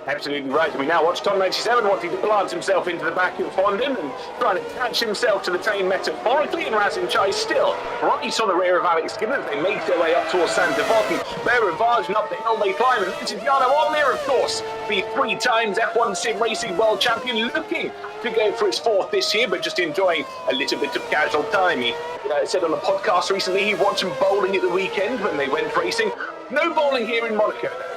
Absolutely right. We now watch Tom 97 wanting to plant himself into the back of Fondon and trying to attach himself to the train metaphorically, and Razin Chai still right on the rear of Alex Gibbon as they make their way up towards Santa Volta. They're Rivage, and up the hill they climb, and this is Jarno Omnier, of course, the 3 times F1 Sim Racing World Champion, looking to go for his 4th this year, but just enjoying a little bit of casual time. He said on a podcast recently he watched some bowling at the weekend when they went racing. No bowling here in Monaco, though.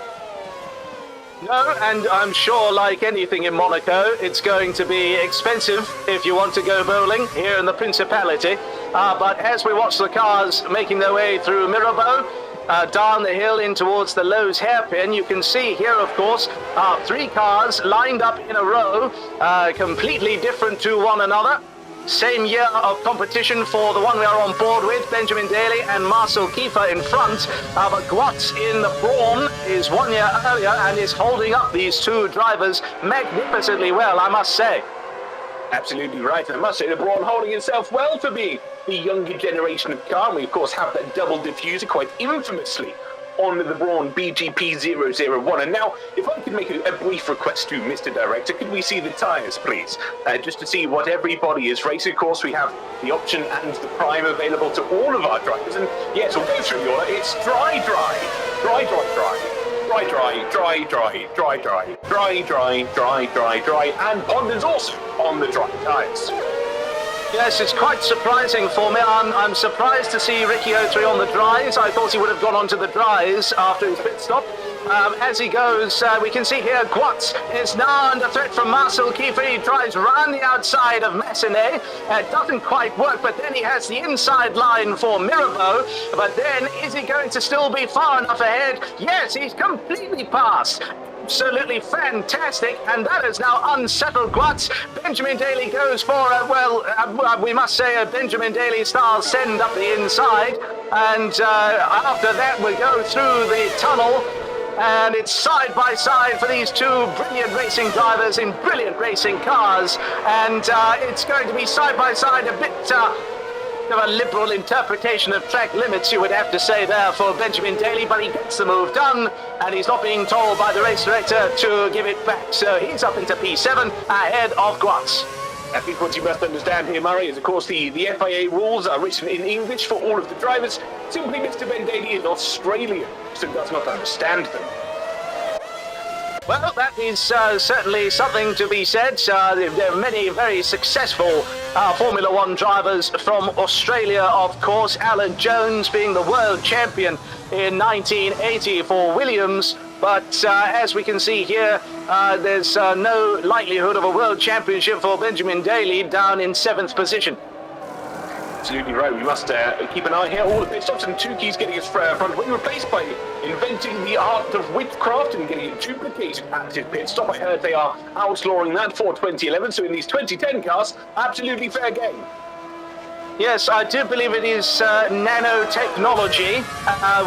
No, and I'm sure, like anything in Monaco, it's going to be expensive if you want to go bowling here in the Principality. But as we watch the cars making their way through Mirabeau, down the hill in towards the Lowe's hairpin, you can see here, of course, 3 cars lined up in a row, completely different to one another. Same year of competition for the one we are on board with, Benjamin Daly and Marcel Kiefer in front, but Guatz in the Brawn is 1 year earlier and is holding up these two drivers magnificently well, I must say. Absolutely right, and I must say the Brawn holding itself well for being the younger generation of car. And we of course have that double diffuser quite infamously on the Brawn BGP001. And now, if I could make a brief request to Mr. Director, could we see the tyres, please? Just to see what everybody is racing. Of course, we have the option and the prime available to all of our drivers. And yes, we'll go through the order. It's dry, dry, dry, dry, dry, dry, dry, dry, dry, dry, dry, dry, dry, dry, dry, dry, and Pondon's also on the dry tyres. Yes, it's quite surprising for me. I'm surprised to see Ricky 03 on the dries. I thought he would have gone on to the dries after his pit stop. As he goes, we can see here Guatz is now under threat from Marcel Kiefer. He tries round the outside of Massenet. It doesn't quite work, but then he has the inside line for Mirabeau. But then, is he going to still be far enough ahead? Yes, he's completely passed. Absolutely fantastic, and that has now unsettled Guatz. Benjamin Daly goes for we must say a Benjamin Daly style send up the inside, and after that we go through the tunnel, and it's side by side for these two brilliant racing drivers in brilliant racing cars, and it's going to be side by side a bit bit of a liberal interpretation of track limits, you would have to say there, for Benjamin Daly, but he gets the move done, and he's not being told by the race director to give it back. So he's up into P7 ahead of Guats. I think what you must understand here, Murray, is of course the FIA rules are written in English for all of the drivers. Simply Mr. Ben Daly is Australian, so does not understand them. Well, that is certainly something to be said. There are many very successful Formula One drivers from Australia, of course. Alan Jones being the world champion in 1980 for Williams. But as we can see here, there's no likelihood of a world championship for Benjamin Daly, down in 7th position. Absolutely right. We must keep an eye here. All the pit stops, and Tukey's getting his front wing replaced by inventing the art of witchcraft and getting it duplicated at his pit stop. I heard they are outlawing that for 2011. So in these 2010 cars, absolutely fair game. Yes, I do believe it is nanotechnology,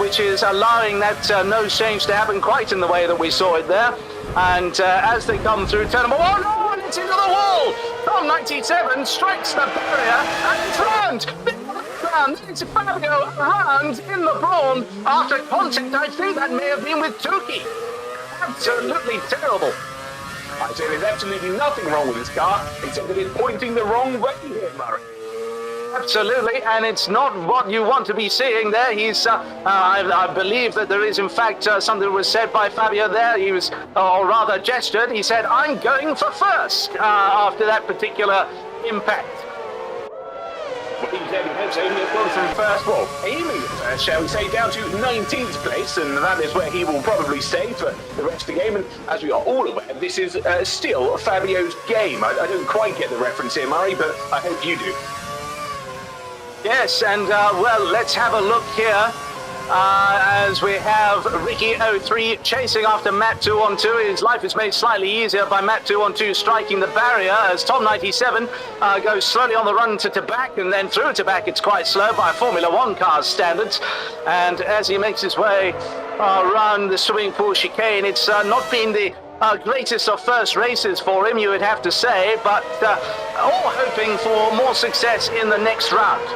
which is allowing that nose change to happen quite in the way that we saw it there. And as they come through turn number 1, oh, and it's into the wall! From 97 strikes the barrier and it's round! It's Fabio around in the Brawn after contact. I think that may have been with Tukey. Absolutely terrible. I say there's absolutely nothing wrong with this car, except that it's pointing the wrong way here, Murray. Absolutely, and it's not what you want to be seeing there. He's, I believe that there is, in fact, something that was said by Fabio there. He was, or rather gestured, he said, I'm going for first, after that particular impact. Well, he's only gone from first, well, aiming at first, shall we say, down to 19th place, and that is where he will probably stay for the rest of the game. And as we are all aware, this is still Fabio's game. I don't quite get the reference here, Murray, but I hope you do. Yes, and well, let's have a look here as we have Ricky 03 chasing after Matt 212. His life is made slightly easier by Matt 212 striking the barrier as Tom 97 goes slowly on the run to Tabac, and then through Tabac it's quite slow by Formula One cars standards. And as he makes his way around the swimming pool chicane, it's not been the greatest of first races for him, you would have to say, but all hoping for more success in the next round.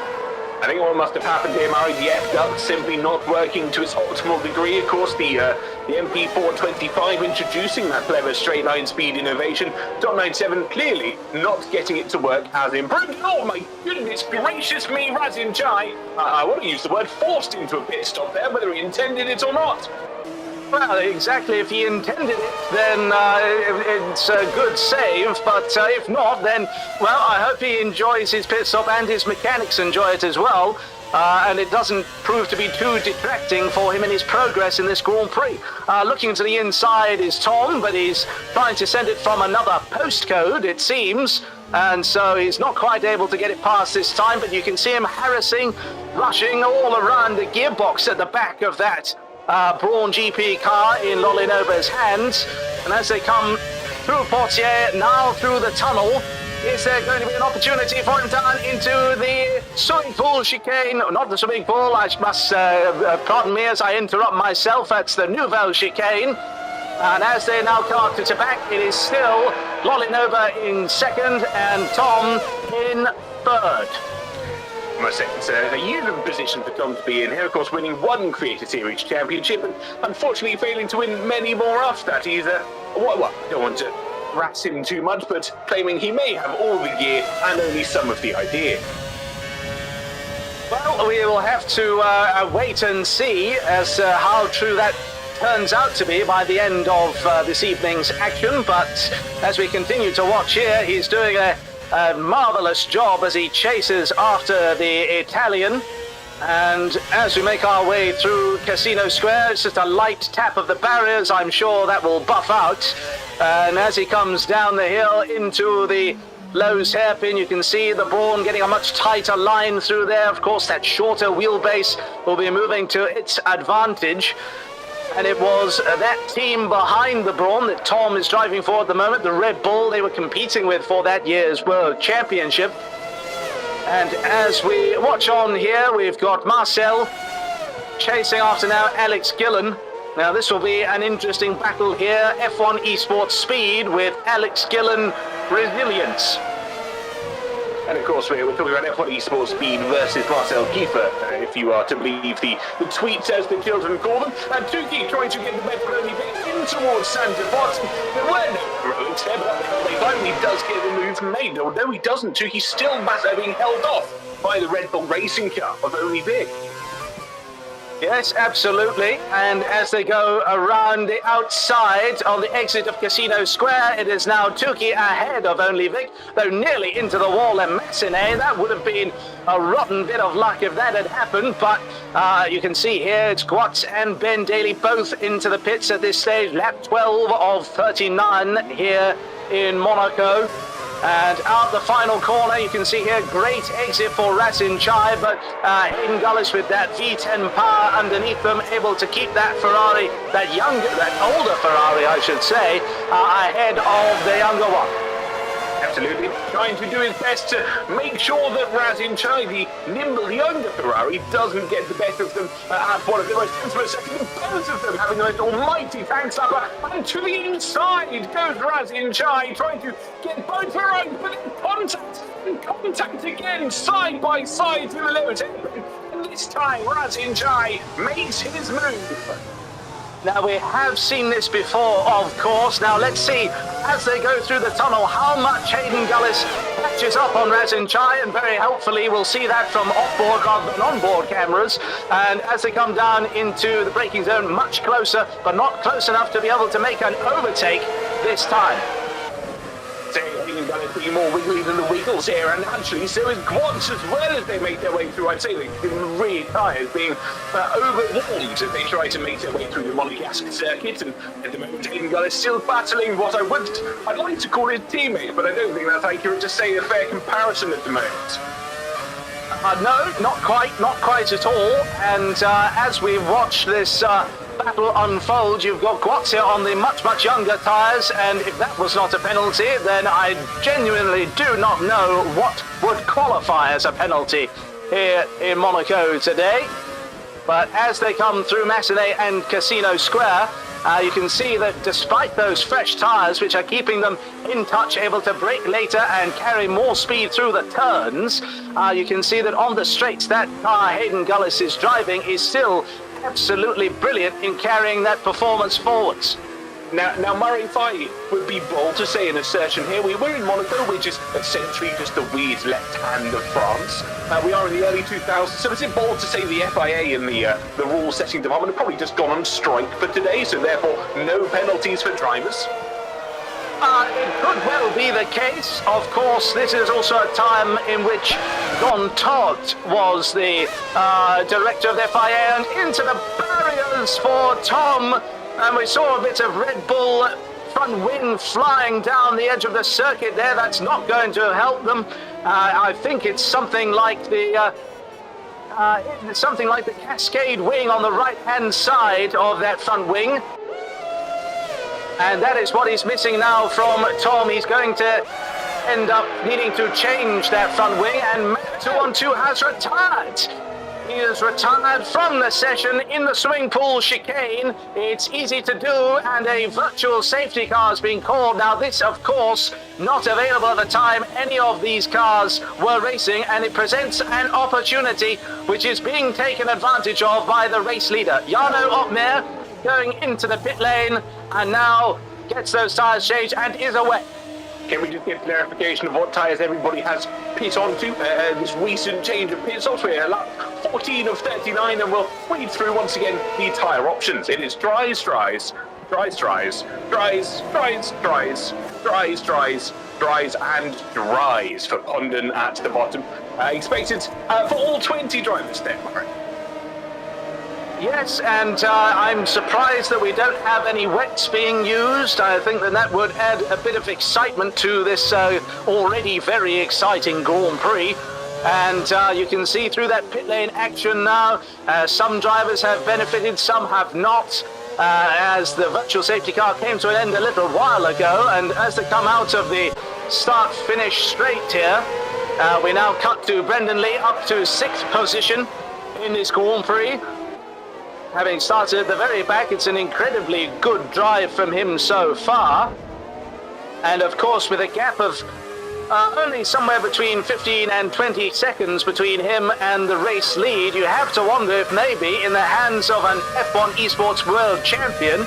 I think what must have happened here, Murray, the F-duct simply not working to its optimal degree. Of course, the MP425 introducing that clever straight line speed innovation. Top 97 clearly not getting it to work as improved. Oh my goodness gracious me, Razin Chai. I want to use the word forced into a pit stop there, whether he intended it or not. Well, exactly. If he intended it, then it's a good save. But if not, then, well, I hope he enjoys his pit stop and his mechanics enjoy it as well. And it doesn't prove to be too detracting for him in his progress in this Grand Prix. Looking to the inside is Tom, but he's trying to send it from another postcode, it seems. And so he's not quite able to get it past this time, but you can see him harassing, rushing all around the gearbox at the back of that Brawn GP car in Lolinova's hands. And as they come through Portier, now through the tunnel, is there going to be an opportunity for him down into the swimming pool chicane? Not the swimming pool, I must, pardon me as I interrupt myself, that's the Nouvelle chicane. And as they now come up to Tabac, it is still Lolinova in second and Tom in third. I must say, it's a unique position for Tom to be in here, of course, winning one Creator Series championship and unfortunately failing to win many more after that. He's well, I don't want to harass him too much, but claiming he may have all the gear and only some of the idea. Well, we will have to wait and see as how true that turns out to be by the end of this evening's action. But as we continue to watch here, he's doing a marvellous job as he chases after the Italian. And as we make our way through Casino Square, it's just a light tap of the barriers. I'm sure that will buff out. And as he comes down the hill into the Lowe's hairpin, you can see the Brawn getting a much tighter line through there. Of course, that shorter wheelbase will be moving to its advantage. And it was that team behind the Brawn that Tom is driving for at the moment, the Red Bull they were competing with for that year's World Championship. And as we watch on here, we've got Marcel chasing after now Alex Gillen. Now this will be an interesting battle here. F1 Esports Speed with Alex Gillen Resilience. And of course, we're talking about F1 Esports Speed versus Marcel Kiefer, if you are to believe the tweets, as the children call them. And Tuki trying to get the better early bit in towards Santa Bot. There were no heroics there, but he finally does get the move made. No, he doesn't. Tuki's still being held off by the Red Bull racing car of Only Vic. Yes, absolutely. And as they go around the outside on the exit of Casino Square, it is now Tuki ahead of Only Vic, though nearly into the wall and Massenet. That would have been a rotten bit of luck if that had happened, but you can see here it's Gwatz and Ben Daly both into the pits at this stage. Lap 12 of 39 here in Monaco. And out the final corner, you can see here, great exit for Rasin Chai, but Hayden Gullis with that V10 power underneath them, able to keep that Ferrari, that older Ferrari, I should say, ahead of the younger one. Absolutely. Trying to do his best to make sure that Rasin Chai, the nimble younger Ferrari, doesn't get the best of them at one of the most infamous seconds. Both of them having the most almighty tank slapper. And to the inside goes Rasin Chai, trying to get both Ferraris, but in contact again, side by side through the limit. And this time, Rasin Chai makes his move. Now, we have seen this before, of course. Now, let's see, as they go through the tunnel, how much Hayden Gullis catches up on Rasin Chai, and very helpfully, we'll see that from off-board rather than on-board cameras. And as they come down into the braking zone, much closer, but not close enough to be able to make an overtake this time. Being more wiggly than the Wiggles here, and actually so is Gwatz as well as they make their way through. I'd say the rear tyres being overwarmed as they try to make their way through the Monegasque circuit, and at the moment Hayden Gullis is still battling what I'd like to call his teammate, but I don't think that's accurate to say a fair comparison at the moment. No, not quite at all. And as we watch this battle unfold, you've got Gwatz here on the much younger tyres, and if that was not a penalty, then I genuinely do not know what would qualify as a penalty here in Monaco today. But as they come through Massenet and Casino Square, you can see that despite those fresh tyres, which are keeping them in touch, able to brake later and carry more speed through the turns, you can see that on the straights, that car Hayden Gullis is driving is still absolutely brilliant in carrying that performance forwards. Now, Murray, if I would be bold to say an assertion here, we're in Monaco, which is essentially just the weird left hand of France. We are in the early 2000s, so is it bold to say the FIA and the rule setting department have probably just gone on strike for today, so therefore no penalties for drivers? It could well be the case. Of course, this is also a time in which Don Todd was the director of the FIA, and into the barriers for Tom. And we saw a bit of Red Bull front wing flying down the edge of the circuit there. That's not going to help them. I think it's something like the Cascade wing on the right-hand side of that front wing. And that is what he's missing now from Tom. He's going to end up needing to change that front wing, and Matt 212 has retired. He is retired from the session in the swimming pool chicane. It's easy to do, and a virtual safety car is being called. Now, this, of course, not available at the time any of these cars were racing, and it presents an opportunity which is being taken advantage of by the race leader. Jarno Opmeer going into the pit lane, and now gets those tyres changed and is away. Can we just get clarification of what tyres everybody has pit onto? This recent change of pit software, 14 of 39, and we'll read through once again the tyre options. It is dries, and dries for Condon at the bottom. Expected for all 20 drivers there, Murray. Yes, and I'm surprised that we don't have any wets being used. I think that would add a bit of excitement to this already very exciting Grand Prix. And you can see through that pit lane action now, some drivers have benefited, some have not. As the virtual safety car came to an end a little while ago, and as they come out of the start-finish straight here, we now cut to Brendan Lee up to 6th position in this Grand Prix. Having started at the very back, it's an incredibly good drive from him so far. And of course, with a gap of only somewhere between 15 and 20 seconds between him and the race lead. You have to wonder if maybe in the hands of an F1 Esports World Champion,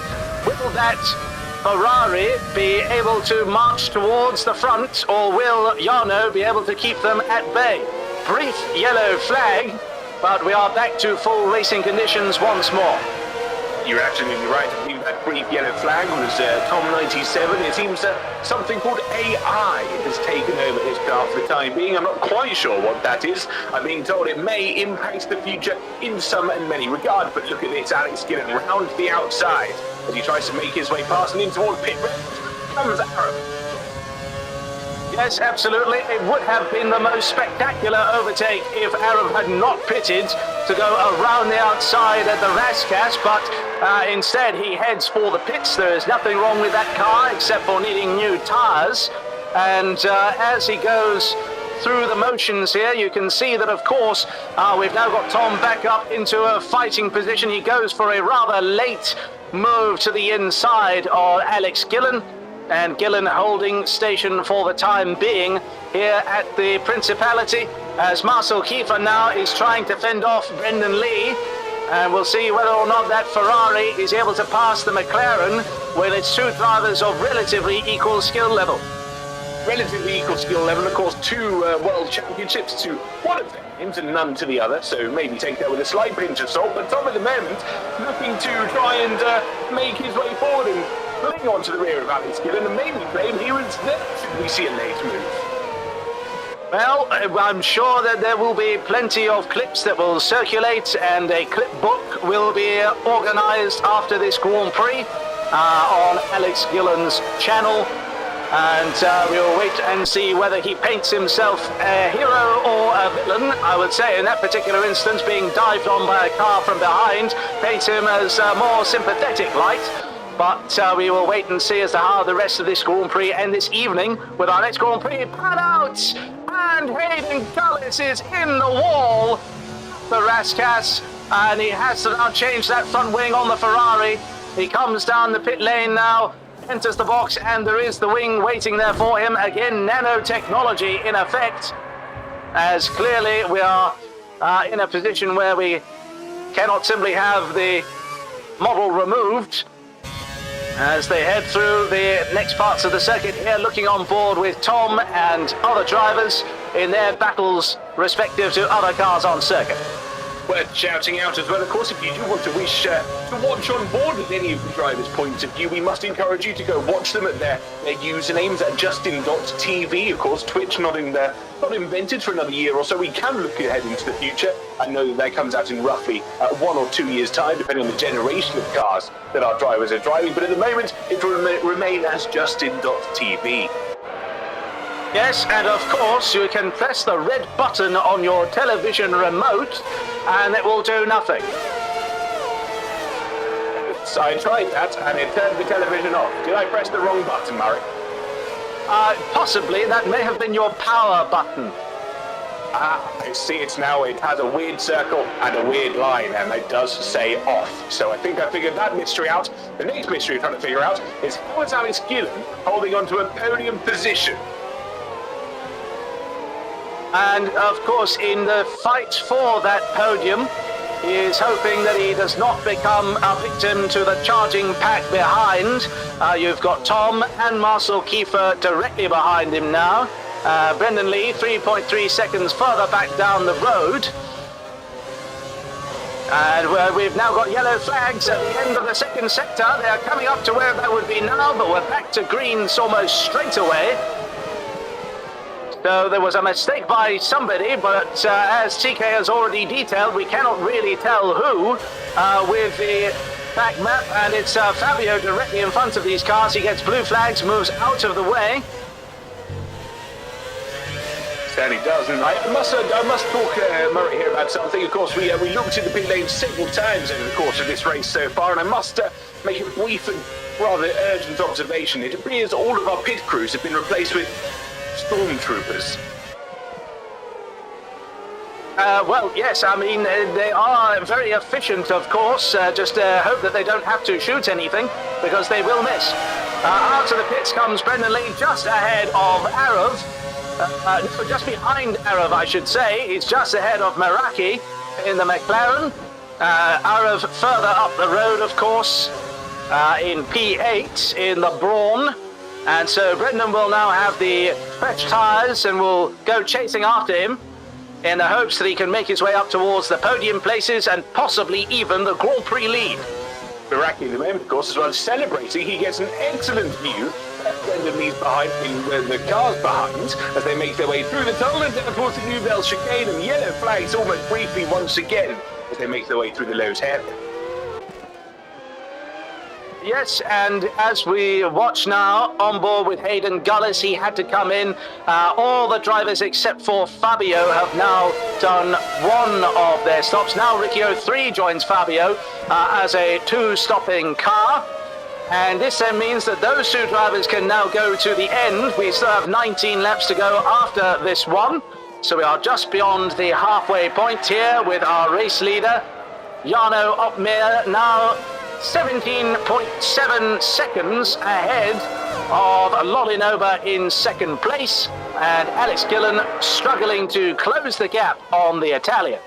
will that Ferrari be able to march towards the front, or will Jarno be able to keep them at bay? Brief yellow flag, but we are back to full racing conditions once more. You're absolutely right. I believe that brief yellow flag was Tom 97. It seems that something called AI has taken over his car for the time being. I'm not quite sure what that is. I'm being told it may impact the future in some and many regards. But look at this, Alex Gillen round the outside as he tries to make his way past and in toward pit road. Comes Arab. Yes, absolutely. It would have been the most spectacular overtake if Arab had not pitted to go around the outside at the Raskas, but instead he heads for the pits. There is nothing wrong with that car except for needing new tyres. And as he goes through the motions here, you can see that, of course, we've now got Tom back up into a fighting position. He goes for a rather late move to the inside of Alex Gillen. And Gillen holding station for the time being here at the Principality, as Marcel Kiefer now is trying to fend off Brendan Lee. And we'll see whether or not that Ferrari is able to pass the McLaren with its two drivers of relatively equal skill level. Relatively equal skill level, of course, two world championships to one of them, and none to the other, so maybe take that with a slight pinch of salt. But Tom at the moment looking to try and make his way forward and pulling onto the rear of Alex Gillen, and maybe claim he was there should we see a late move. Well, I'm sure that there will be plenty of clips that will circulate, and a clip book will be organised after this Grand Prix on Alex Gillen's channel. And we'll wait and see whether he paints himself a hero or a villain. I would say in that particular instance, being dived on by a car from behind paints him as a more sympathetic light. But we will wait and see as to how the rest of this Grand Prix and this evening with our next Grand Prix pan out. And Hayden Cullis is in the wall, the Raskas, and he has to now change that front wing on the Ferrari. He comes down the pit lane now, enters the box, and there is the wing waiting there for him. Again, nanotechnology in effect, as clearly we are in a position where we cannot simply have the model removed. As they head through the next parts of the circuit here, looking on board with Tom and other drivers in their battles respective to other cars on circuit. Worth shouting out as well, of course, if you do want to wish to watch on board at any of the drivers' points of view, we must encourage you to go watch them at their usernames at justin.tv. Of course, Twitch not invented for another year or so. We can look ahead into the future. I know that comes out in roughly 1 or 2 years' time, depending on the generation of cars that our drivers are driving. But at the moment, it will remain as justin.tv. Yes, and of course you can press the red button on your television remote and it will do nothing. So I tried that and it turned the television off. Did I press the wrong button, Murray? Possibly. That may have been your power button. I see it now. It has a weird circle and a weird line, and it does say off. So I think I figured that mystery out. The next mystery I'm trying to figure out is how is Alex Gillen holding onto a podium position? And of course, in the fight for that podium, he is hoping that he does not become a victim to the charging pack behind. You've got Tom and Marcel Kiefer directly behind him now. Brendan Lee 3.3 seconds further back down the road. And we've now got yellow flags at the end of the second sector. They are coming up to where that would be now, but we're back to greens almost straight away. So there was a mistake by somebody, but as TK has already detailed, we cannot really tell who with the back map, and it's Fabio directly in front of these cars. He gets blue flags, moves out of the way. Certainly does, and I must talk, Murray, here about something. Of course, we looked at the pit lane several times over the course of this race so far, and I must make a brief and rather urgent observation. It appears all of our pit crews have been replaced with stormtroopers. Well, yes, I mean, they are very efficient, of course. Just hope that they don't have to shoot anything, because they will miss. Out of the pits comes Brendan Lee, just ahead of Arav. No, just behind Arav, I should say. He's just ahead of Meraki in the McLaren. Arav further up the road, of course, in P8 in the Brawn. And so Brendan will now have the fresh tyres and will go chasing after him in the hopes that he can make his way up towards the podium places and possibly even the Grand Prix lead. Meraki at the moment, of course, as well as celebrating, he gets an excellent view. Brendan leaves behind in the cars behind as they make their way through the tunnel and down towards the Nouvelle chicane, and yellow flags almost briefly once again as they make their way through the Lowe's hairpin. Yes, and as we watch now, on board with Hayden Gullis, he had to come in. All the drivers except for Fabio have now done one of their stops. Now Riccio 3 joins Fabio as a two-stopping car. And this then means that those two drivers can now go to the end. We still have 19 laps to go after this one. So we are just beyond the halfway point here with our race leader, Jarno Opmeer, now 17.7 seconds ahead of Lolinova in second place, and Alex Gillen struggling to close the gap on the Italian.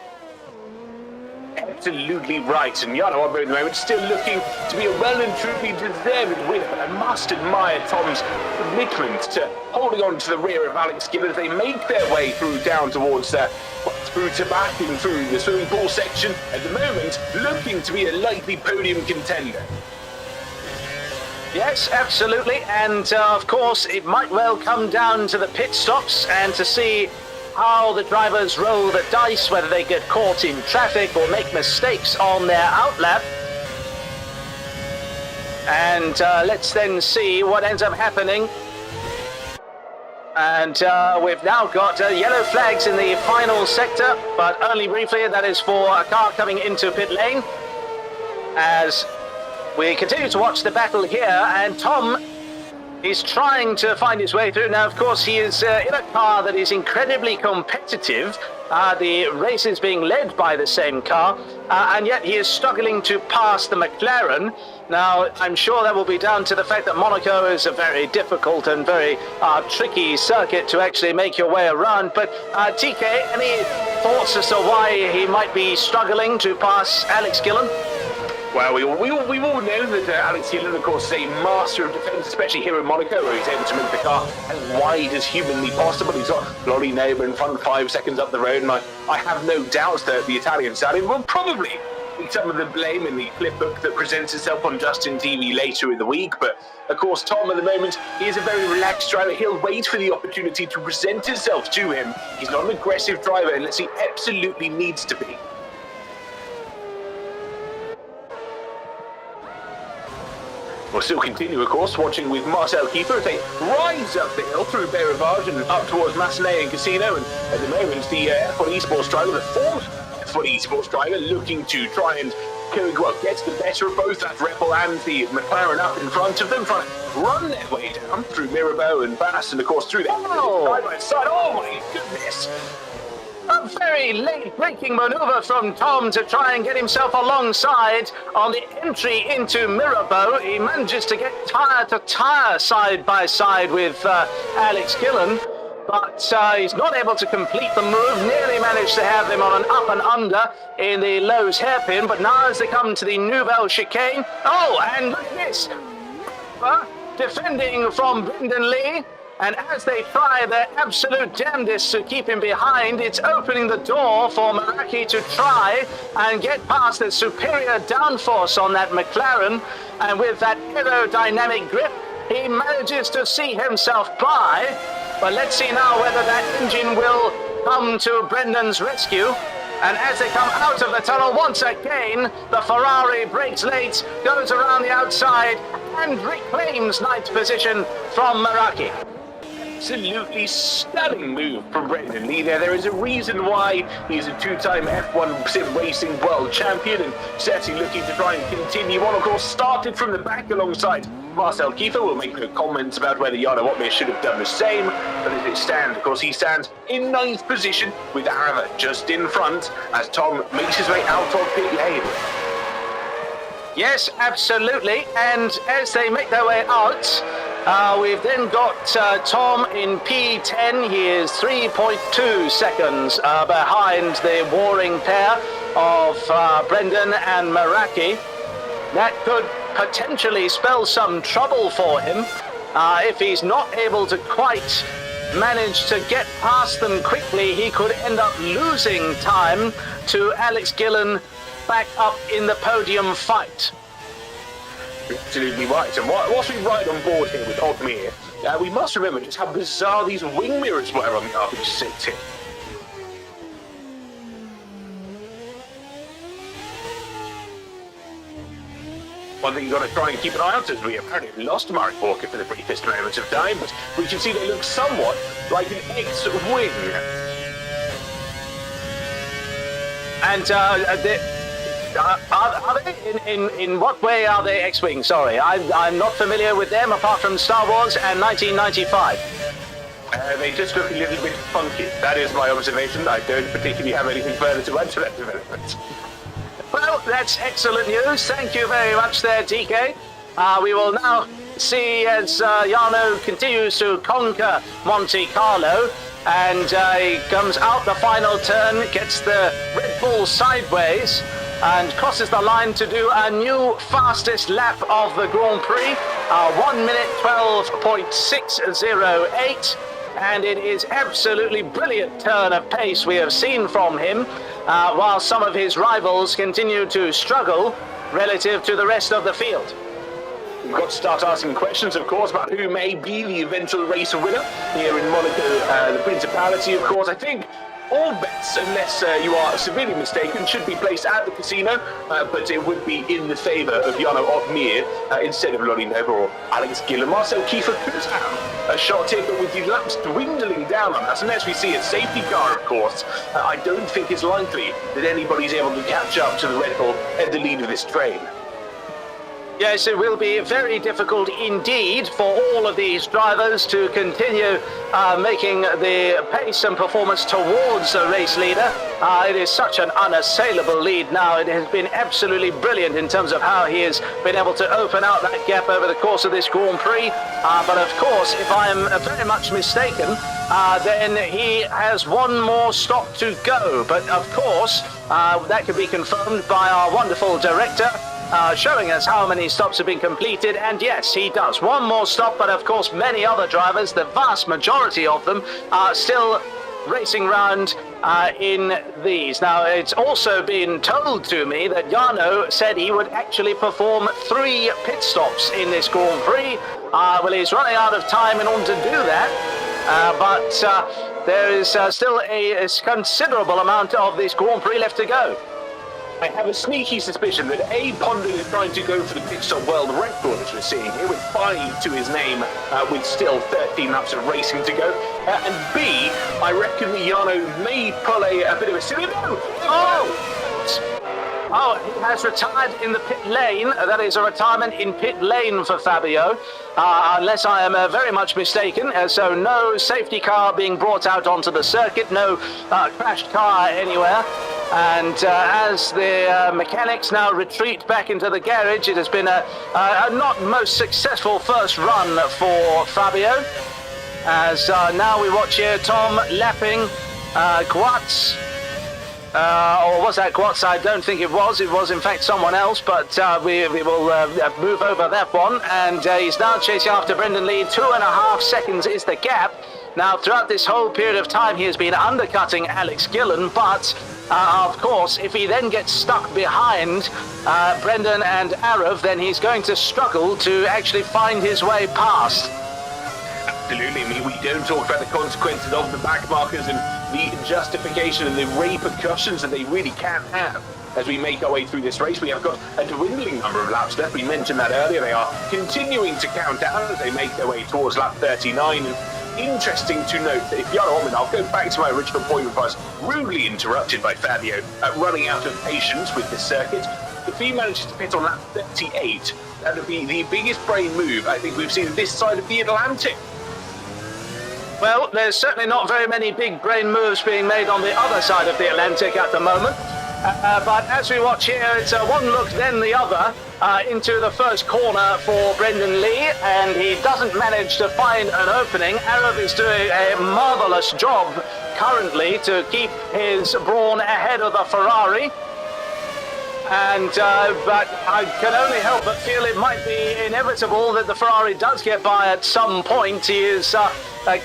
Absolutely right, and Jarno at the moment still looking to be a well and truly deserved winner, but I must admire Tom's commitment to holding on to the rear of Alex Gillen as they make their way through down towards through to back and through the swimming pool section. At the moment, looking to be a likely podium contender. Yes, absolutely, and of course it might well come down to the pit stops and to see how the drivers roll the dice, whether they get caught in traffic or make mistakes on their outlap. And let's then see what ends up happening. And we've now got yellow flags in the final sector, but only briefly. That is for a car coming into pit lane. As we continue to watch the battle here, and Tom is trying to find his way through. Now, of course, he is in a car that is incredibly competitive. The race is being led by the same car, and yet he is struggling to pass the McLaren. Now, I'm sure that will be down to the fact that Monaco is a very difficult and very tricky circuit to actually make your way around. But TK, any thoughts as to why he might be struggling to pass Alex Gillen? Well, we all know that Alex Gillen, of course, is a master of defence, especially here in Monaco, where he's able to make the car as wide as humanly possible. He's got Lolinova in front 5 seconds up the road, and I have no doubts that the Italian side will probably take some of the blame in the clip book that presents itself on Justin TV later in the week. But, of course, Tom, at the moment, he is a very relaxed driver. He'll wait for the opportunity to present himself to him. He's not an aggressive driver, unless he absolutely needs to be. We'll still continue, of course, watching with Marcel Kiefer as they rise up the hill through Bay Rivage and up towards Massenet and Casino. And at the moment, the F1 Esports driver, the former F1 Esports driver, looking to try and get the better of both that Red Bull and the McLaren up in front of them, trying to run their way down through Mirabeau and Bass, and of course through there. Side by side. Oh my goodness! A very late-breaking manoeuvre from Tom to try and get himself alongside on the entry into Mirabeau. He manages to get tyre to tyre side by side with Alex Gillen, but he's not able to complete the move. Nearly managed to have him on an up and under in the Lowe's hairpin, but now as they come to the Nouvelle chicane, and look at this! Defending from Brendan Lee. And as they try their absolute damnedest to keep him behind, it's opening the door for Meraki to try and get past the superior downforce on that McLaren. And with that aerodynamic grip, he manages to see himself by. But let's see now whether that engine will come to Brendan's rescue. And as they come out of the tunnel once again, the Ferrari brakes late, goes around the outside, and reclaims ninth position from Meraki. Absolutely stunning move from Brendan Lee there. There is a reason why he's a two-time F1 sim racing world champion, and certainly looking to try and continue on. Of course, started from the back alongside Marcel Kiefer. Will make no comments about whether Jarno Opmeer should have done the same, but as it stands, of course, he stands in ninth position with Arava just in front as Tom makes his way out of pit lane. Yes, absolutely. And as they make their way out, We've then got Tom in P10. He is 3.2 seconds behind the warring pair of Brendan and Meraki. That could potentially spell some trouble for him if he's not able to quite manage to get past them quickly. He could end up losing time to Alex Gillen back up in the podium fight. Absolutely right. And whilst we ride on board here with Ogmere, we must remember just how bizarre these wing mirrors were on the RB6 here. One thing you've got to try and keep an eye out is we apparently lost Mark Walker for the briefest moments of time, but we can see they look somewhat like an X-wing. And are they in what way are they X-Wing? Sorry, I'm not familiar with them apart from Star Wars and 1995. They just look a little bit funky. That is my observation. I don't particularly have anything further to add to that development. Well, that's excellent news. Thank you very much there, DK. We will now see as Jarno continues to conquer Monte Carlo, and he comes out the final turn, gets the Red Bull sideways, and crosses the line to do a new fastest lap of the Grand Prix, 1 minute 12.608, and it is absolutely brilliant turn of pace we have seen from him, while some of his rivals continue to struggle relative to the rest of the field. We've got to start asking questions, of course, about who may be the eventual race winner here in Monaco, the Principality, of course. I think all bets, unless you are severely mistaken, should be placed at the casino, but it would be in the favour of Jarno Ogmere instead of Lonnie Nova or Alex Gillen. Marcel Kiefer could have a shot here, but with the laps dwindling down on us, unless we see a safety car, of course, I don't think it's likely that anybody's able to catch up to the Red Bull at the lead of this train. Yes, it will be very difficult indeed for all of these drivers to continue making the pace and performance towards the race leader. It is such an unassailable lead now. It has been absolutely brilliant in terms of how he has been able to open out that gap over the course of this Grand Prix. But of course, if I am very much mistaken, then he has one more stop to go. But of course, that could be confirmed by our wonderful director, showing us how many stops have been completed, and yes, he does. One more stop, but of course many other drivers, the vast majority of them, are still racing round in these. Now, it's also been told to me that Jarno said he would actually perform 3 pit stops in this Grand Prix. Well, he's running out of time in order to do that, but there is still a considerable amount of this Grand Prix left to go. I have a sneaky suspicion that A. Pondon is trying to go for the pit stop world record, as we're seeing here, with 5 to his name, with still 13 laps of racing to go. And B, I reckon that Jarno may pull a bit of a silly no. Oh, he has retired in the pit lane. That is a retirement in pit lane for Fabio, unless I am very much mistaken. So no safety car being brought out onto the circuit, no crashed car anywhere. And as the mechanics now retreat back into the garage, it has been a not most successful first run for Fabio. As now we watch here Tom lapping Guatz. Or was that Guatz? I don't think it was. It was in fact someone else, but we will move over that one. And he's now chasing after Brendan Lee. 2.5 seconds is the gap. Now, throughout this whole period of time, he has been undercutting Alex Gillen, but of course, if he then gets stuck behind Brendan and Arav, then he's going to struggle to actually find his way past. Absolutely. I mean, we don't talk about the consequences of the back markers and the justification and the repercussions that they really can have. As we make our way through this race, we have got a dwindling number of laps left. We mentioned that earlier. They are continuing to count down as they make their way towards lap 39. And interesting to note that if Jarno Ogmere, I'll go back to my original point where I was rudely interrupted by Fabio running out of patience with this circuit. If he manages to pit on lap 38, that would be the biggest brain move I think we've seen this side of the Atlantic. Well, there's certainly not very many big brain moves being made on the other side of the Atlantic at the moment. But as we watch here, it's one look then the other into the first corner for Brendan Lee, and he doesn't manage to find an opening. Arab is doing a marvellous job currently to keep his brawn ahead of the Ferrari. And but I can only help but feel it might be inevitable that the Ferrari does get by at some point. He is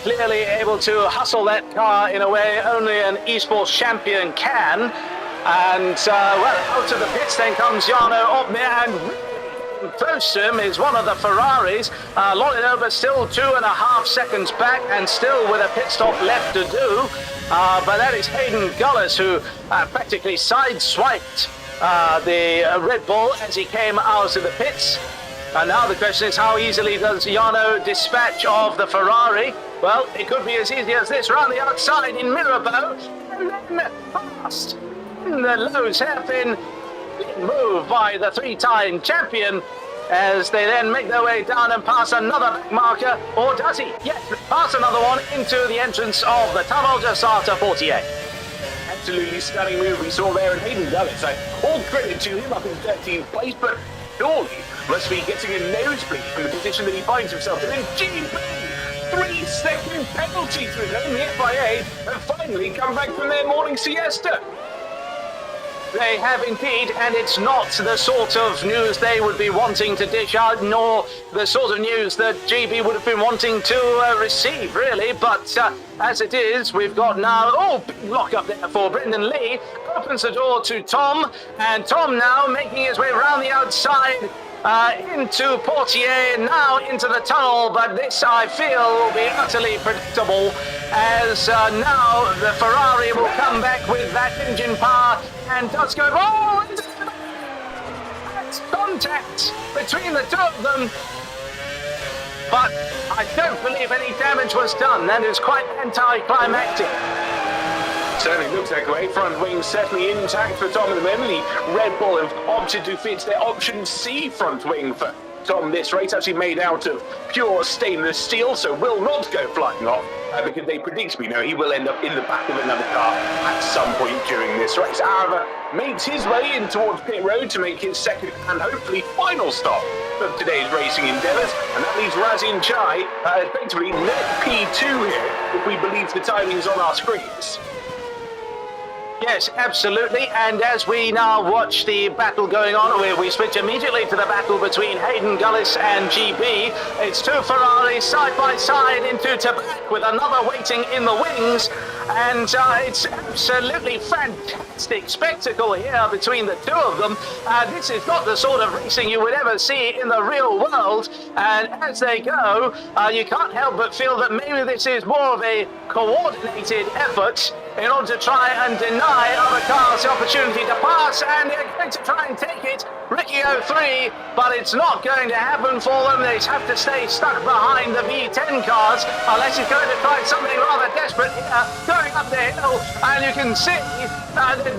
clearly able to hustle that car in a way only an esports champion can. And well, out of the pits then comes Jarno Opmeer, and really close to him is one of the Ferraris. Lorinova still 2.5 seconds back and still with a pit stop left to do. But that is Hayden Gullis, who practically sideswiped the Red Bull as he came out of the pits. And now the question is, how easily does Jarno dispatch of the Ferrari? Well, it could be as easy as this, round the outside in Mirabeau, and then past. The lows have been moved by the three-time champion as they then make their way down and pass another back marker. Or does he? Yes, pass another one into the entrance of the tunnel just after 48. Absolutely stunning move we saw there in Hayden Gullis. All credit to him up in 13th place, but surely must be getting a nosebleed from the position that he finds himself in. GB, 3-second penalty through them. The FIA have finally come back from their morning siesta. They have indeed, and it's not the sort of news they would be wanting to dish out, nor the sort of news that GB would have been wanting to receive, really. But as it is, we've got now, big lock up there for Brendan Lee, opens the door to Tom, and Tom now making his way around the outside into Portier, now into the tunnel, but this I feel will be utterly predictable as now the Ferrari will come back with that engine power and does go, that's contact between the two of them, but I don't believe any damage was done. That is quite anticlimactic. Certainly looks that way. Front wing certainly intact for Tom at the moment. The Red Bull have opted to fit their option C front wing for Tom this race, actually made out of pure stainless steel, so will not go flying off because they predict he will end up in the back of another car at some point during this race. However, makes his way in towards pit road to make his second and hopefully final stop of today's racing endeavours, and that leaves Razin Chai effectively net P2 here, if we believe the timings on our screens. Yes, absolutely. And as we now watch the battle going on, we switch immediately to the battle between Hayden Gullis and GB. It's two Ferraris side by side into Tabac with another waiting in the wings. And it's absolutely fantastic spectacle here between the two of them. This is not the sort of racing you would ever see in the real world. And as they go, you can't help but feel that maybe this is more of a coordinated effort in order to try and deny other cars the opportunity to pass, and they're going to try and take it. Ricky 03, but it's not going to happen for them. They have to stay stuck behind the V10 cars unless he's going to try something rather desperate here, going up the hill, and you can see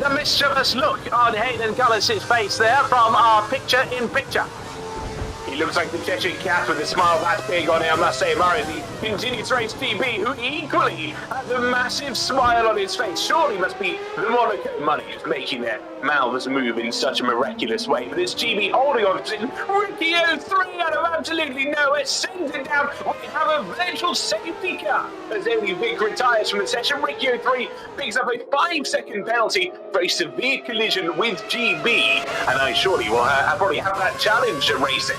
the mischievous look on Hayden Gullis' face there from our picture-in-picture. He looks like the Cheshire Cat with a smile that big on it, I must say, Murray. He continues to race GB, who equally has a massive smile on his face. Surely must be the Monaco money who's making their mouths move in such a miraculous way. But it's GB holding on to Ricky 03 out of absolutely nowhere, sends it down. We have a virtual safety car as Eddie Vick retires from the session. Ricky 03 picks up a 5-second penalty for a severe collision with GB, and I surely will probably have that challenge at racing.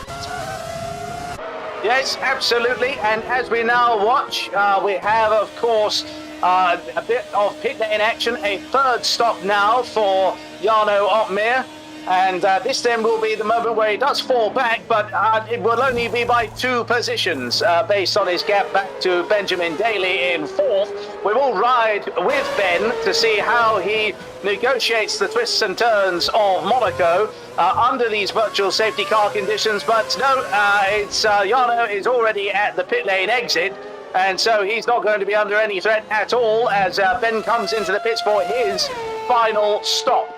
Yes, absolutely. And as we now watch, we have, of course, a bit of pit lane action. A third stop now for Jarno Opmeer. And this then will be the moment where he does fall back, but it will only be by 2 positions based on his gap back to Benjamin Daly in 4th. We will ride with Ben to see how he negotiates the twists and turns of Monaco under these virtual safety car conditions. But no, it's Jarno is already at the pit lane exit, and so he's not going to be under any threat at all as Ben comes into the pits for his final stop.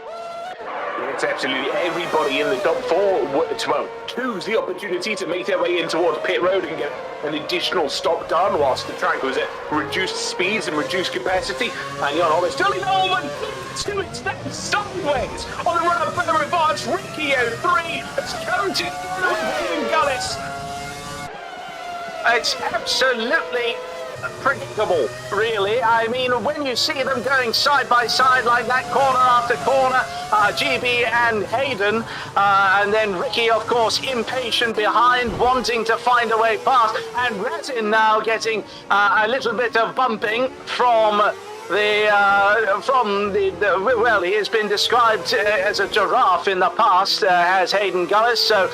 it's absolutely everybody in the top four well, choose the opportunity to make their way in towards pit road and get an additional stop done whilst the track was at reduced speeds and reduced capacity. And Jan Hollis still in Owen, to its then sideways on the run up for the reverse. Ricky 03 has come to Hayden Gullis. It's absolutely predictable, really. I mean, when you see them going side by side like that, corner after corner, GB and Hayden, and then Ricky, of course, impatient behind, wanting to find a way past, and Razin now getting a little bit of bumping from well, he has been described as a giraffe in the past, as Hayden Gullis, so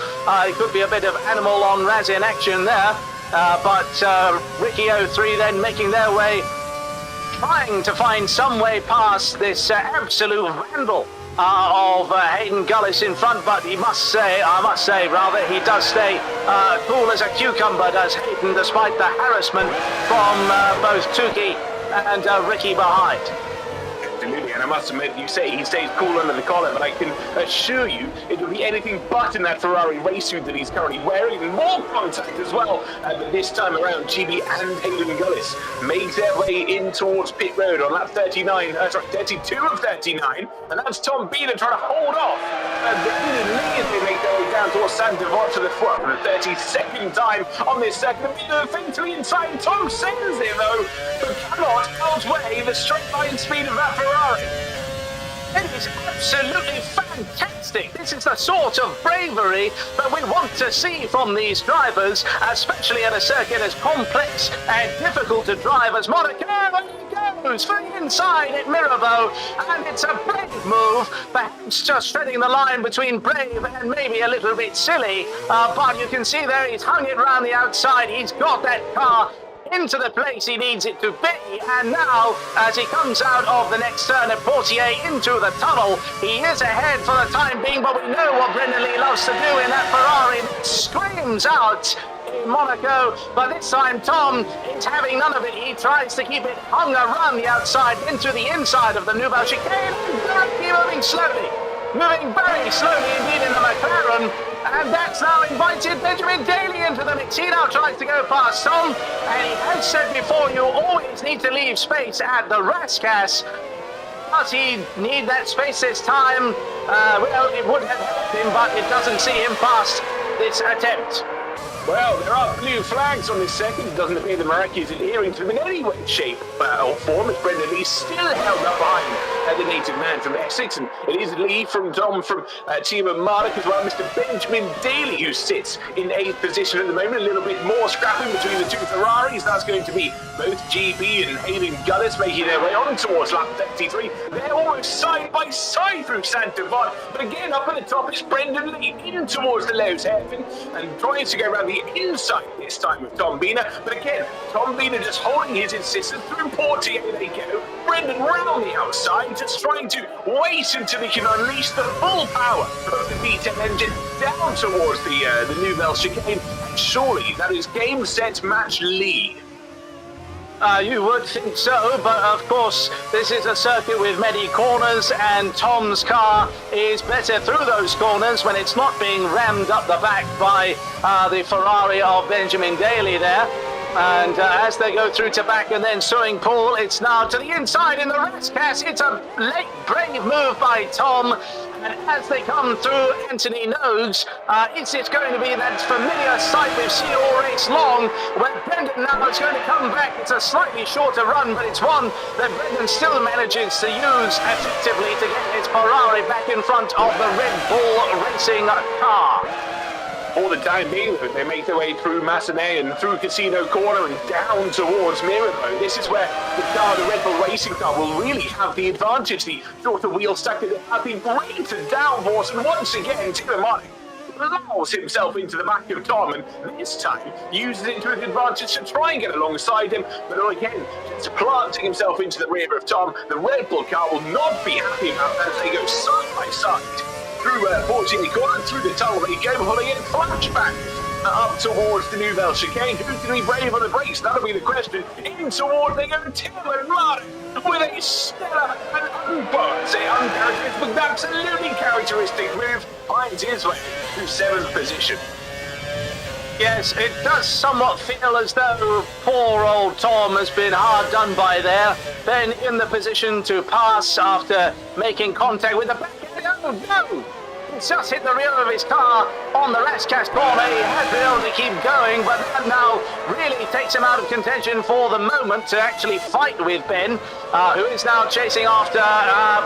it could be a bit of animal on Razin action there. But Ricky 03 then making their way, trying to find some way past this absolute vandal of Hayden Gullis in front. But I must say, he does stay cool as a cucumber, does Hayden, despite the harassment from both Tuki and Ricky behind. Absolutely, and I must admit, you say he stays cool under the collar, but I can assure you it will be anything but in that Ferrari race suit that he's currently wearing. More contact as well, but this time around, GB and Hayden Gullis make their way in towards pit road on lap 32 of 39, and that's Tom Bieler trying to hold off. They make their way down towards San Devot to the front for the 32nd time on this second. Bieler faintly inside. Tom sends it though, but cannot outweigh the straight line speed of that Ferrari. It is absolutely fantastic. This is the sort of bravery that we want to see from these drivers, especially at a circuit as complex and difficult to drive as Monaco. There he goes for the inside at Mirabeau, and it's a brave move, perhaps just treading the line between brave and maybe a little bit silly, but you can see there he's hung it around the outside. He's got that car into the place he needs it to be, and now as he comes out of the next turn at Portier into the tunnel, he is ahead for the time being, but we know what Brendan Lee loves to do in that Ferrari. It screams out in Monaco, but this time Tom is having none of it. He tries to keep it hung around the outside into the inside of the Nouvelle Chicane, moving very slowly indeed in the McLaren. And that's now invited Benjamin Daly into the mix. He now tries to go past Tom, and he has said before, you always need to leave space at the Rascasse. Does he need that space this time? Well, it would have helped him, but it doesn't see him past this attempt. Well, there are blue flags on this second. It doesn't appear the Meraki is adhering to them in any way, shape, or form, as Brendan Lee still held up behind the native man from Essex, and it is Lee from Tom from Team of Marduk as well, Mr. Benjamin Daly, who sits in 8th position at the moment. A little bit more scrapping between the two Ferraris. That's going to be both GB and Hayden Gullis making their way on towards lap 33. They're almost side by side through Saint Devon, but again up at the top is Brendan Lee in towards the Lowe's hairpin and trying to go around the inside this time with Tom Biener, but again Tom Biener just holding his insistence through Portier. They go Brendan round the outside, just trying to wait until he can unleash the full power of the V10 engine down towards the Nouvelle Chicane, and surely that is game set match lead. You would think so, but of course this is a circuit with many corners, and Tom's car is better through those corners when it's not being rammed up the back by the Ferrari of Benjamin Daly there. And as they go through to back and then swimming pool, it's now to the inside in the Rascasse. It's a late brave move by Tom, and as they come through, Anthony knows it's going to be that familiar sight we've seen all race long, where Brendan now is going to come back. It's a slightly shorter run, but it's one that Brendan still manages to use effectively to get his Ferrari back in front of the Red Bull Racing car. For the time being, they make their way through Massenet and through Casino Corner and down towards Mirabeau. This is where the Red Bull Racing car will really have the advantage. The shorter wheel stack that have the greater downforce, and once again, Tilemani allows himself into the back of Tom, and this time uses it to his advantage to try and get alongside him, but again, just planting himself into the rear of Tom. The Red Bull car will not be happy about that as they go side by side through Portier Corner, through the tunnel they go, pulling in flashback up towards the Nouvelle Chicane. Who's going to be brave on the brakes? That'll be the question. In toward they go Tim and Rada with a stellar and uncharacteristic, but absolutely characteristic move, finds his way to 7th position. Yes, it does somewhat feel as though poor old Tom has been hard done by there. Then in the position to pass after making contact with the back end. Oh no! He's just hit the rear of his car on the Rascasse corner. He has been able to keep going, but that now really takes him out of contention for the moment to actually fight with Ben, who is now chasing after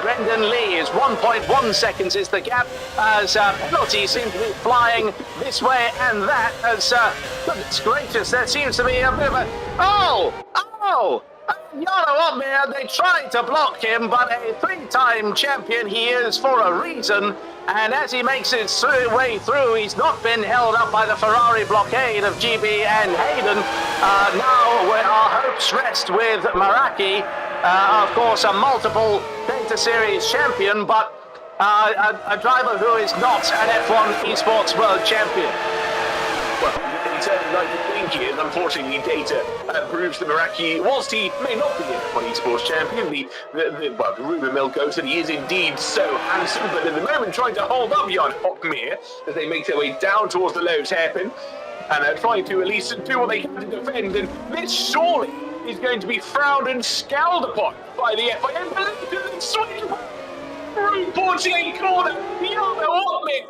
Brendan Lee. 1.1 seconds is the gap as penalties seem to be flying this way and that. As goodness gracious, there seems to be a bit of a Jarno Opmeer, they tried to block him, but a 3-time champion he is for a reason. And as he makes his way through, he's not been held up by the Ferrari blockade of GB and Hayden. Now our hopes rest with Meraki, of course, a multiple Data Series champion, but a driver who is not an F1 Esports World Champion. Well, he certainly like to think he is. Unfortunately, data proves that Meraki, whilst he may not be an F1 Esports champion, the rumour mill goes that he is indeed so handsome, but at the moment trying to hold up Jan Hockmeer as they make their way down towards the Lowe's hairpin and trying to at least do what they can to defend. And this surely is going to be frowned and scowled upon by the FIA. But swing through 48 corner, Jan Hockmeer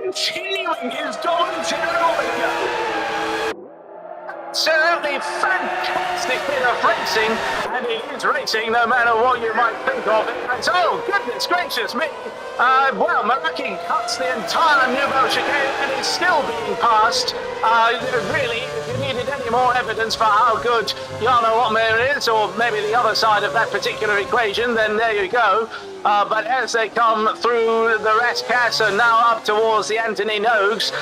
continuing his dominance in the absolutely fantastic bit of racing, and it is racing no matter what you might think of it. And oh, goodness gracious me! Well, Meraki cuts the entire Nouvelle Chicane and is still being passed. Really, if you needed any more evidence for how good Jarno Opmeer is, or maybe the other side of that particular equation, then there you go. But as they come through the Rascasse and now up towards the Anthony Nogues,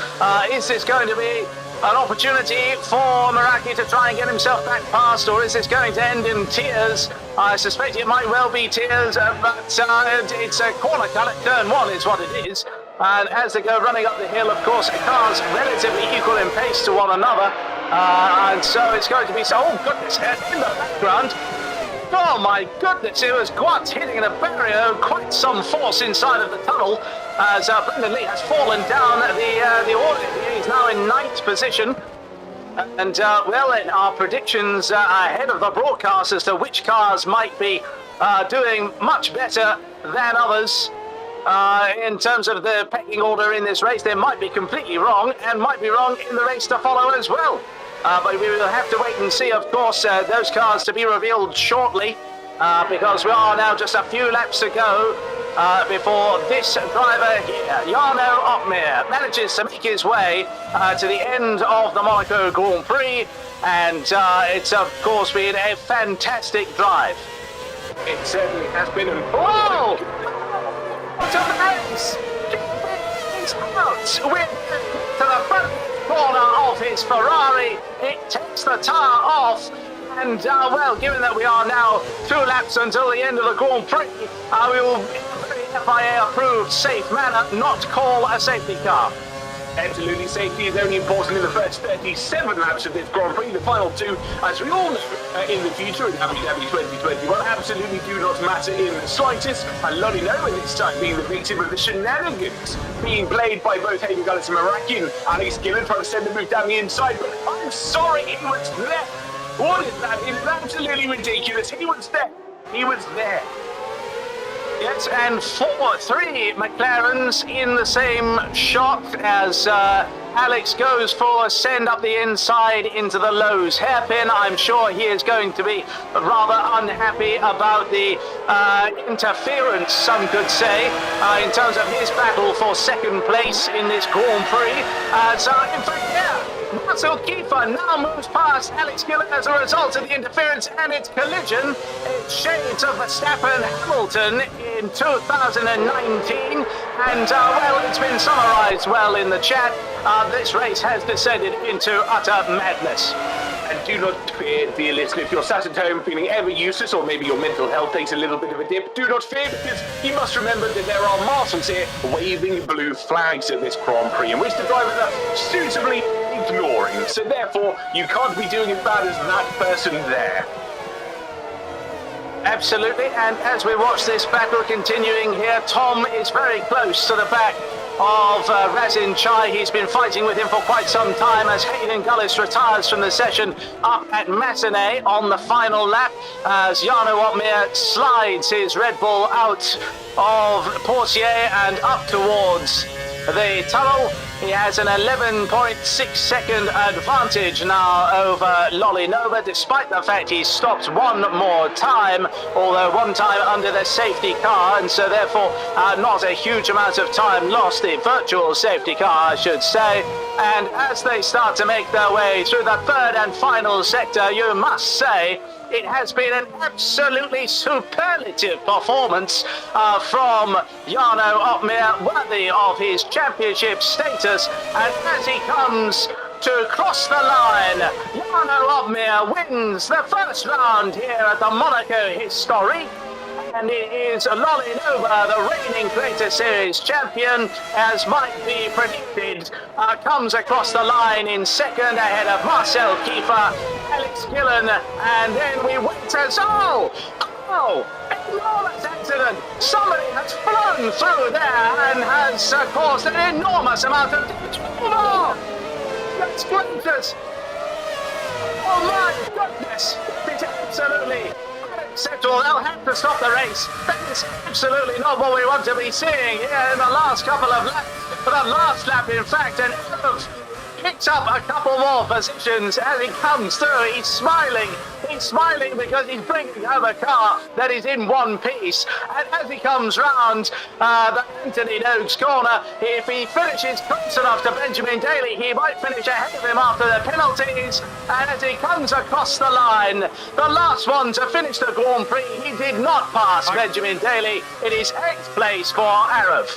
is this going to be an opportunity for Meraki to try and get himself back past, or is this going to end in tears? I suspect it might well be tears, but it's a corner cut at turn 1 is what it is. And as they go running up the hill, of course, cars relatively equal in pace to one another. And so it's going to be oh goodness, in the background. Oh my goodness, it was Guat hitting the barrier, quite some force inside of the tunnel, as Brendan Lee has fallen down the order. He's now in 9th position. And well then, our predictions ahead of the broadcast as to which cars might be doing much better than others in terms of the pecking order in this race. They might be completely wrong, and might be wrong in the race to follow as well. But we will have to wait and see, of course, those cars to be revealed shortly, because we are now just a few laps to go before this driver here, Jarno Opmeer, manages to make his way to the end of the Monaco Grand Prix, and it's, of course, been a fantastic drive. It certainly has been. Whoa! What a race! It's out with to the front corner of his Ferrari. It takes the tyre off, and well, given that we are now 2 laps until the end of the Grand Prix, we will, in a very FIA approved safe manner, not call a safety car. Absolutely, safety is only important in the first 37 laps of this Grand Prix. The final 2, as we all know, in the future in Abu Dhabi 2021, absolutely do not matter in the slightest. And Lottie Noah this time being the victim of the shenanigans being played by both Hayden Gullis and Meraki, and Alex Gillen trying to send the move down the inside. But I'm sorry, he was there. What is that? It is absolutely ridiculous. He was there. He was there. Yes, and 3 McLarens in the same shot as Alex goes for a send up the inside into the Lowe's hairpin. I'm sure he is going to be rather unhappy about the interference, some could say, in terms of his battle for second place in this Grand Prix. So, in fact, yeah, Marcel Kiefer now moves past Alex Gillen as a result of the interference and its collision. It's shades of Verstappen Hamilton in 2019, and well, it's been summarized well in the chat. This race has descended into utter madness. And do not fear, dear listener, if you're sat at home feeling ever useless, or maybe your mental health takes a little bit of a dip, do not fear, because you must remember that there are marshals here waving blue flags at this Grand Prix, in which the drivers are suitably ignoring. So therefore, you can't be doing as bad as that person there. Absolutely, and as we watch this battle continuing here, Tom is very close to the back of Razin Chai. He's been fighting with him for quite some time as Hayden Gullis retires from the session up at Massenet on the final lap as Jarno Opmeer slides his Red Bull out of Portier and up towards the tunnel. He has an 11.6 second advantage now over Lolly Nova, despite the fact he stopped one more time, although one time under the safety car, and so therefore not a huge amount of time lost, the virtual safety car, I should say. And as they start to make their way through the third and final sector, you must say it has been an absolutely superlative performance from Jarno Opmeer, worthy of his championship status. And as he comes to cross the line, Jarno Opmeer wins the first round here at the Monaco Historique. And it is Lolly Nova, the reigning Creator Series champion, as might be predicted, comes across the line in second ahead of Marcel Kiefer, Alex Gillen, and then we wait as enormous accident. Somebody has flown through there and has caused an enormous amount of damage. Oh, that's gracious. Oh my goodness, it's absolutely acceptable. They'll have to stop the race. That is absolutely not what we want to be seeing here in the last couple of laps. For the last lap, in fact, and picks up a couple more positions as he comes through. He's smiling. He's smiling because he's bringing home a car that is in one piece. And as he comes round the Anthony Noakes corner, if he finishes close enough to Benjamin Daly, he might finish ahead of him after the penalties. And as he comes across the line, the last one to finish the Grand Prix, he did not pass Benjamin Daly. It is 8th place for Arav.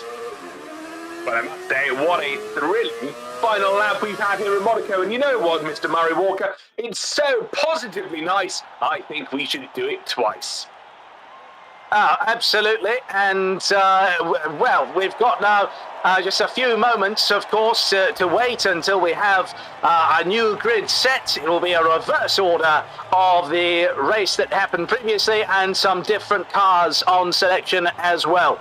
But I must say, what a thrilling final lap we've had here in Monaco. And you know what, Mr. Murray Walker? It's so positively nice. I think we should do it twice. Absolutely. And, well, we've got now just a few moments, of course, to wait until we have a new grid set. It will be a reverse order of the race that happened previously and some different cars on selection as well.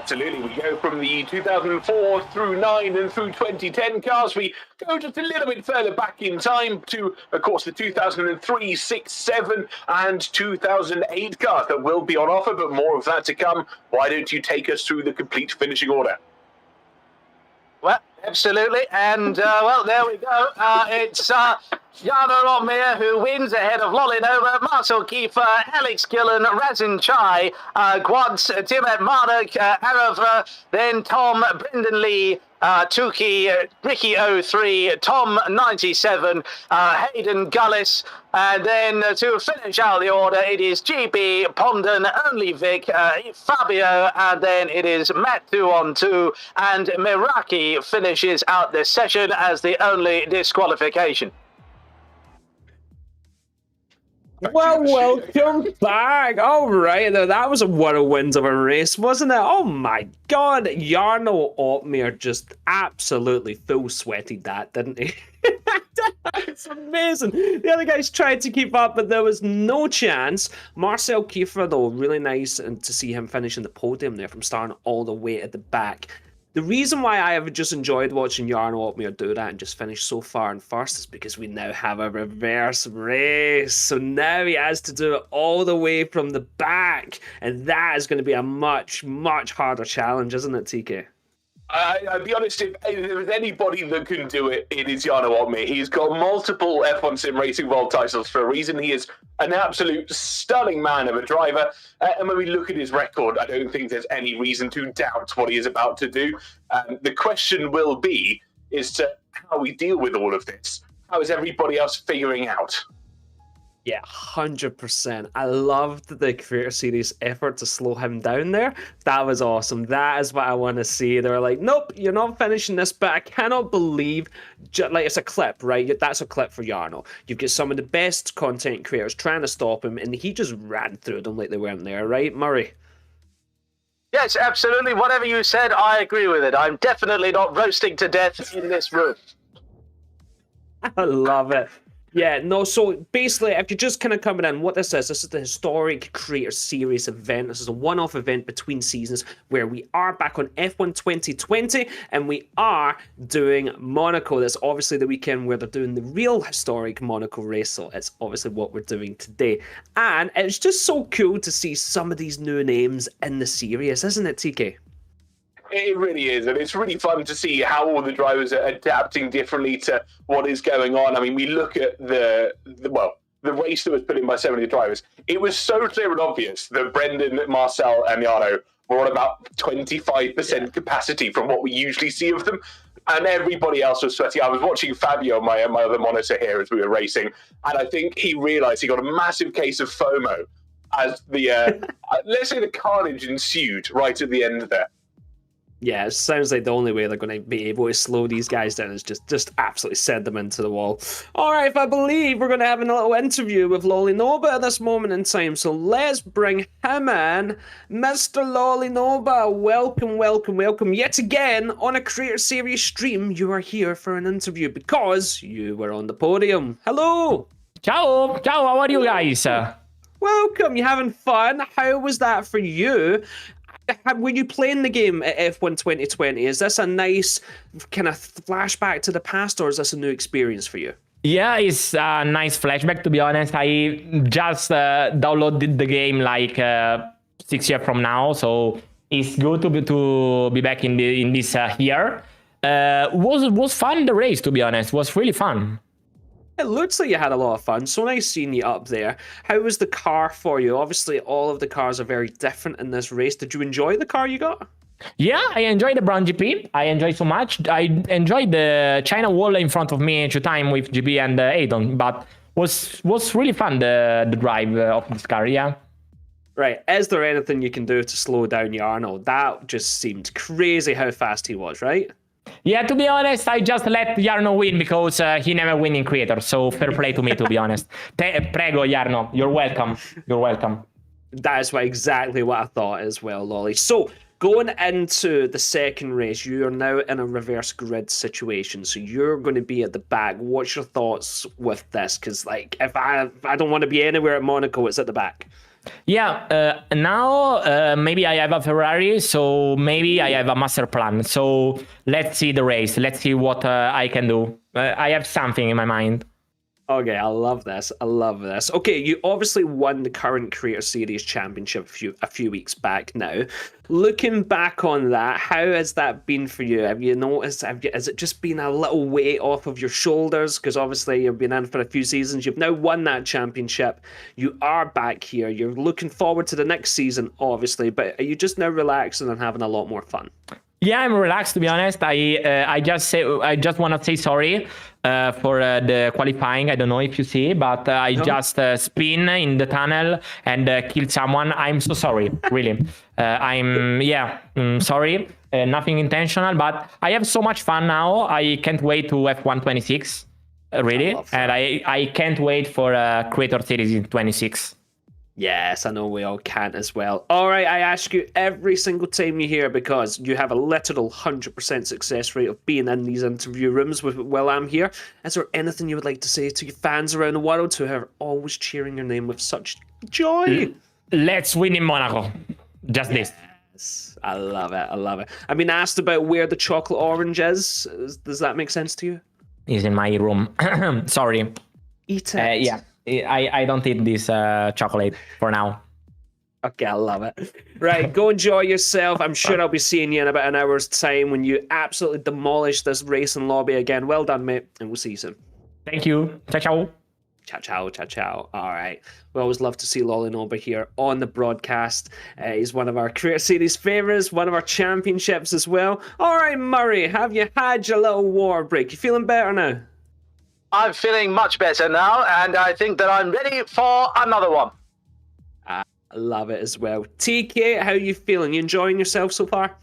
Absolutely, we go from the 2004 through 9 and through 2010 cars. We go just a little bit further back in time to, of course, the 2003, 6, 7 and 2008 cars that will be on offer, but more of that to come. Why don't you take us through the complete finishing order? Well, absolutely, and, well, there we go. It's Jarno Opmeer who wins ahead of Lolly Nova, Marcel Kiefer, Alex Gillen, Razin Chai, Quads, Timet Marduk, Arav, then Tom, Brendan Lee, Tuki, Ricky 03, Tom 97, Hayden Gullis, and then to finish out the order, it is GB, Pondon, Only Vic, Fabio, and then it is Matt 2-on-2, and Miraki finishes out this session as the only disqualification. Well, welcome back. All right, now that was a whirlwind of a race, wasn't it? Oh my God, Jarno Opmeer just absolutely full sweated that, didn't he? It's amazing. The other guys tried to keep up, but there was no chance. Marcel Kiefer, though, really nice and to see him finishing the podium there from starting all the way at the back. The reason why I have just enjoyed watching Jarno Opmeer do that and just finish so far in first is because we now have a reverse race. So now he has to do it all the way from the back. And that is going to be a much, much harder challenge, isn't it, TK? I'll be honest, if there's anybody that can do it, it is Jarno Opmeer. He's got multiple F1 Sim Racing World titles for a reason. He is an absolute stunning man of a driver. And when we look at his record, I don't think there's any reason to doubt what he is about to do. The question will be is to how we deal with all of this. How is everybody else figuring out? Yeah, 100%. I loved the Creator Series effort to slow him down there. That was awesome. That is what I want to see. They were like, nope, you're not finishing this, but I cannot believe, like, it's a clip, right? That's a clip for Jarno. You've got some of the best content creators trying to stop him, and he just ran through them like they weren't there, right, Murray? Yes, absolutely. Whatever you said, I agree with it. I'm definitely not roasting to death in this room. I love it. Yeah, no, so basically, if you're just kind of coming in, what this is the Historic Creator Series event. This is a one-off event between seasons where we are back on F1 2020 and we are doing Monaco. That's obviously the weekend where they're doing the real historic Monaco race, so it's obviously what we're doing today. And it's just so cool to see some of these new names in the series, isn't it, TK? It really is, and it's really fun to see how all the drivers are adapting differently to what is going on. I mean, we look at the race that was put in by so many drivers. It was so clear and obvious that Brendan, Marcel, and Jarno were on about 25% capacity from what we usually see of them, and everybody else was sweating. I was watching Fabio on my other monitor here as we were racing, and I think he realised he got a massive case of FOMO as the let's say the carnage ensued right at the end there. Yeah, it sounds like the only way they're going to be able to slow these guys down is just absolutely send them into the wall. All right, I believe we're going to have a little interview with Lolly Noba at this moment in time, so let's bring him in. Mr. Lolly Noba, welcome, welcome, welcome. Yet again, on a Creator Series stream, you are here for an interview because you were on the podium. Hello! Ciao, how are you guys? Welcome, you having fun? How was that for you? Were you playing the game at F1 2020? Is this a nice kind of flashback to the past, or is this a new experience for you? Yeah, it's a nice flashback, to be honest. I just downloaded the game like 6 years from now, so it's good to be back in this year. Was fun, the race, to be honest. Was really fun. It looks like you had a lot of fun. So nice seeing you up there. How was the car for you? Obviously, all of the cars are very different in this race. Did you enjoy the car you got? Yeah, I enjoyed the Brown GP. I enjoyed so much. I enjoyed the China wall in front of me 2 times with GB and Aydon, but was really fun, the drive of this car, yeah. Right, is there anything you can do to slow down Jarno? That just seemed crazy how fast he was, right? Yeah, to be honest, I just let Jarno win because he never win in Creator, so fair play to me, to be honest. Prego, Jarno, you're welcome. You're welcome. That is exactly what I thought as well, Lolly. So, going into the second race, you are now in a reverse grid situation, so you're going to be at the back. What's your thoughts with this? Because, like, if I don't want to be anywhere at Monaco, it's at the back. Yeah, now maybe I have a Ferrari, so maybe I have a master plan. So let's see the race. Let's see what I can do. I have something in my mind. Okay, I love this. I love this. Okay, you obviously won the current Creator Series Championship a few weeks back now. Looking back on that, how has that been for you? Have you noticed, has it just been a little weight off of your shoulders? Because obviously you've been in for a few seasons. You've now won that championship. You are back here. You're looking forward to the next season, obviously. But are you just now relaxing and having a lot more fun? Yeah, I'm relaxed, to be honest. I just want to say sorry for the qualifying. I don't know if you see, but I just spin in the tunnel and killed someone. I'm so sorry, really. I'm sorry. Nothing intentional, but I have so much fun now. I can't wait to F1 26, really. And I can't wait for Creator Series in 26. Yes, I know we all can't as well. All right, I ask you every single time you hear, because you have a literal 100% success rate of being in these interview rooms while I'm here. Is there anything you would like to say to your fans around the world who are always cheering your name with such joy? Let's win in Monaco. Just this. Yes, I love it. I love it. I've been asked about where the chocolate orange is. Does that make sense to you? It's in my room. Sorry. Eat it. Yeah. I don't eat this chocolate for now. Okay, I love it. Right, go enjoy yourself. I'm sure I'll be seeing you in about an hour's time when you absolutely demolish this racing lobby again. Well done, mate, and we'll see you soon. Thank you. Ciao, ciao. Ciao, ciao, ciao, ciao. All right. We always love to see Lolly Noba here on the broadcast. He's one of our Creator Series favourites, one of our championships as well. All right, Murray, have you had your little war break? You feeling better now? I'm feeling much better now, and I think that I'm ready for another one. I love it as well. TK, how are you feeling? You enjoying yourself so far?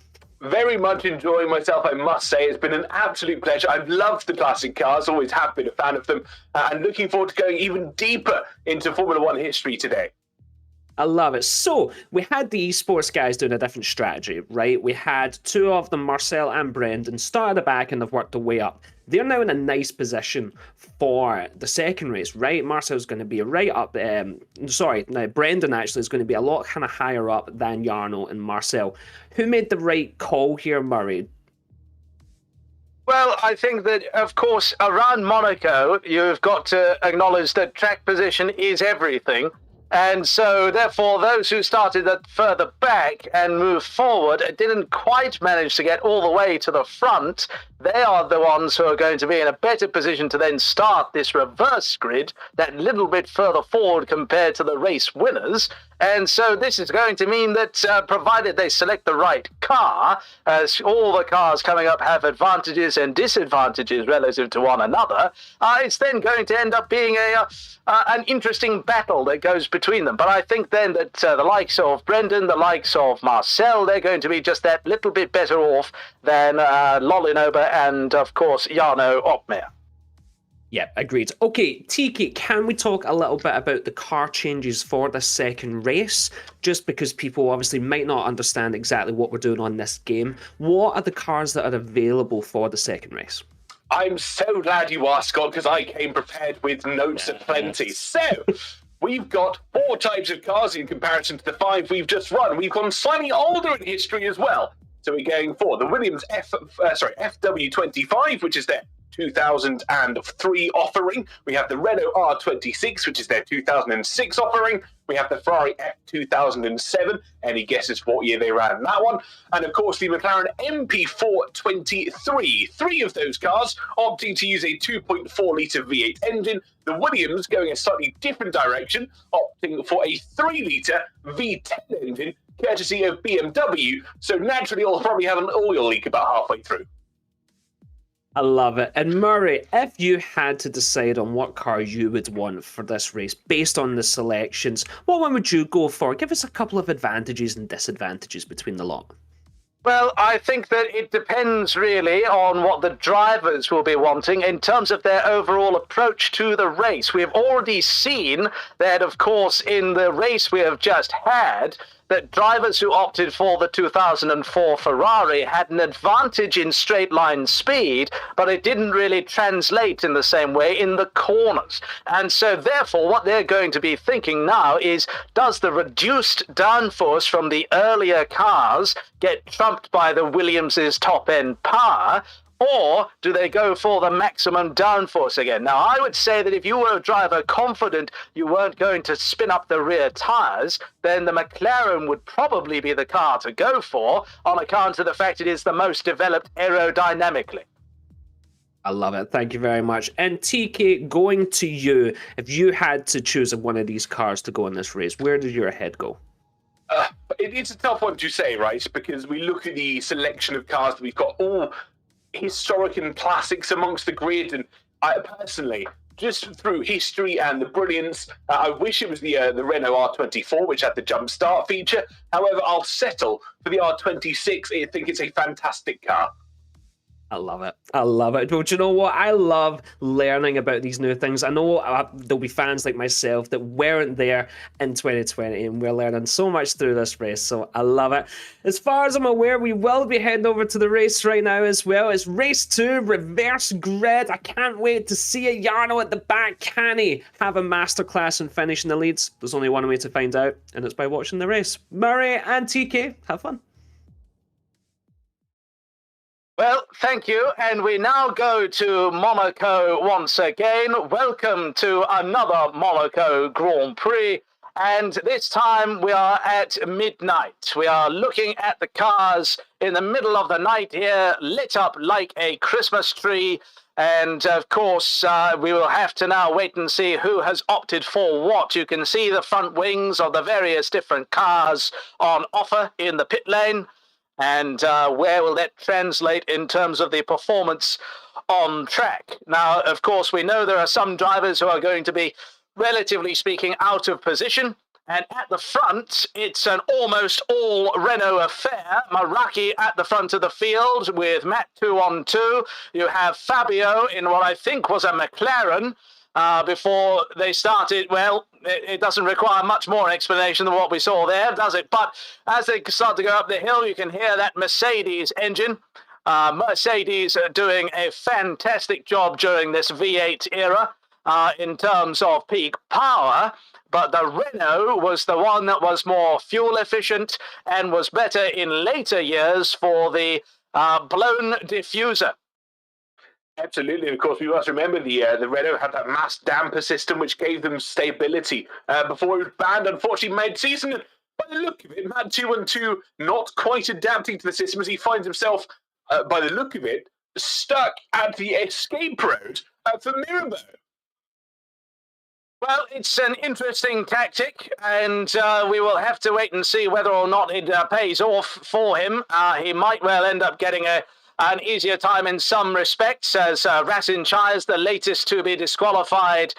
Very much enjoying myself, I must say. It's been an absolute pleasure. I've loved the classic cars, always have been a fan of them, and looking forward to going even deeper into Formula One history today. I love it. So we had the esports guys doing a different strategy, right? We had two of them, Marcel and Brendan, start at the back and they've worked their way up. They're now in a nice position for the second race, right? Marcel's going to be right up. Now Brendan actually is going to be a lot kind of higher up than Jarno and Marcel. Who made the right call here, Murray? Well, I think that, of course, around Monaco, you've got to acknowledge that track position is everything. And so, therefore, those who started at further back and moved forward didn't quite manage to get all the way to the front. They are the ones who are going to be in a better position to then start this reverse grid that little bit further forward compared to the race winners. And so this is going to mean that provided they select the right car, as all the cars coming up have advantages and disadvantages relative to one another, it's then going to end up being an interesting battle that goes between them. But I think then that the likes of Brendan, the likes of Marcel, they're going to be just that little bit better off than Lolinober and, of course, Jarno Opmeer. Yeah, agreed. Okay, Tiki, can we talk a little bit about the car changes for the second race? Just because people obviously might not understand exactly what we're doing on this game. What are the cars that are available for the second race? I'm so glad you asked, Scott, because I came prepared with notes aplenty. So, we've got 4 types of cars in comparison to the 5 we've just run. We've gone slightly older in history as well. So we're going for the Williams FW25, which is their 2003 offering. We have the Renault R26, which is their 2006 offering. We have the Ferrari F2007. Any guesses what year they ran that one? And of course, the McLaren MP423. 3 of those cars opting to use a 2.4-litre V8 engine. The Williams going a slightly different direction, opting for a 3-litre V10 engine, courtesy of BMW. So naturally, it'll probably have an oil leak about halfway through. I love it. And Murray, if you had to decide on what car you would want for this race based on the selections, what one would you go for? Give us a couple of advantages and disadvantages between the lot. Well, I think that it depends really on what the drivers will be wanting in terms of their overall approach to the race. We've already seen that, of course, in the race we have just had, that drivers who opted for the 2004 Ferrari had an advantage in straight line speed, but it didn't really translate in the same way in the corners. And so therefore what they're going to be thinking now is, does the reduced downforce from the earlier cars get trumped by the Williams's top-end power? Or do they go for the maximum downforce again? Now, I would say that if you were a driver confident you weren't going to spin up the rear tyres, then the McLaren would probably be the car to go for on account of the fact it is the most developed aerodynamically. I love it. Thank you very much. And TK, going to you, if you had to choose one of these cars to go in this race, where did your head go? It's a tough one to say, right? Because we look at the selection of cars that we've got, all historic and classics amongst the grid, and I personally, just through history and the brilliance, I wish it was the Renault R24, which had the jump start feature. However, I'll settle for the R26. I think it's a fantastic car. I love it. I love it. Well, do you know what? I love learning about these new things. I know there'll be fans like myself that weren't there in 2020, and we're learning so much through this race, so I love it. As far as I'm aware, we will be heading over to the race right now as well. It's race 2, reverse grid. I can't wait to see it. Jarno at the back. Can he have a masterclass in finishing the leads? There's only one way to find out, and it's by watching the race. Murray and TK, have fun. Well, thank you, and we now go to Monaco once again. Welcome to another Monaco Grand Prix, and this time we are at midnight. We are looking at the cars in the middle of the night here, lit up like a Christmas tree, and of course we will have to now wait and see who has opted for what. You can see the front wings of the various different cars on offer in the pit lane. And where will that translate in terms of the performance on track? Now, of course, we know there are some drivers who are going to be, relatively speaking, out of position. And at the front, it's an almost all Renault affair. Maraki at the front of the field with Matt 2 on 2. You have Fabio in what I think was a McLaren. before they started. Well, it doesn't require much more explanation than what we saw there, does it? But as they start to go up the hill, you can hear that Mercedes engine. Mercedes are doing a fantastic job during this V8 era in terms of peak power, but the Renault was the one that was more fuel efficient and was better in later years for the blown diffuser. Absolutely, of course, we must remember the Renault had that mass damper system which gave them stability before it was banned, unfortunately, mid-season. By the look of it, Matt 212 not quite adapting to the system as he finds himself, by the look of it, stuck at the escape road for Mirabeau. Well, it's an interesting tactic, and we will have to wait and see whether or not it pays off for him. He might well end up getting an easier time in some respects, as Razin Chai is the latest to be disqualified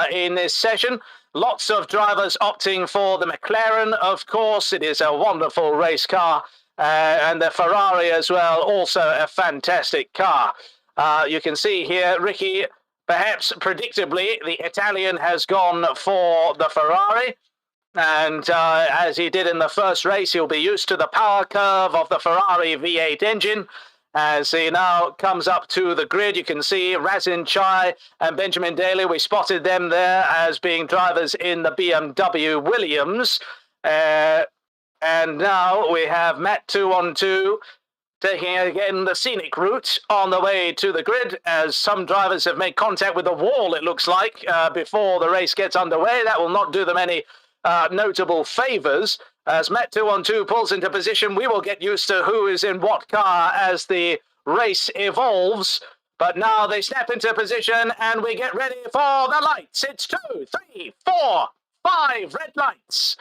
in this session. Lots of drivers opting for the McLaren, of course. It is a wonderful race car, and the Ferrari as well, also a fantastic car. You can see here, Ricky, perhaps predictably, the Italian has gone for the Ferrari. And as he did in the first race, he'll be used to the power curve of the Ferrari V8 engine. As he now comes up to the grid, you can see Razin Chai and Benjamin Daly. We spotted them there as being drivers in the BMW Williams. And now we have Matt 212 taking again the scenic route on the way to the grid, as some drivers have made contact with the wall, it looks like, before the race gets underway. That will not do them any notable favours. As Matt 212 pulls into position, we will get used to who is in what car as the race evolves. But now they snap into position and we get ready for the lights. It's 2, 3, 4, 5 red lights.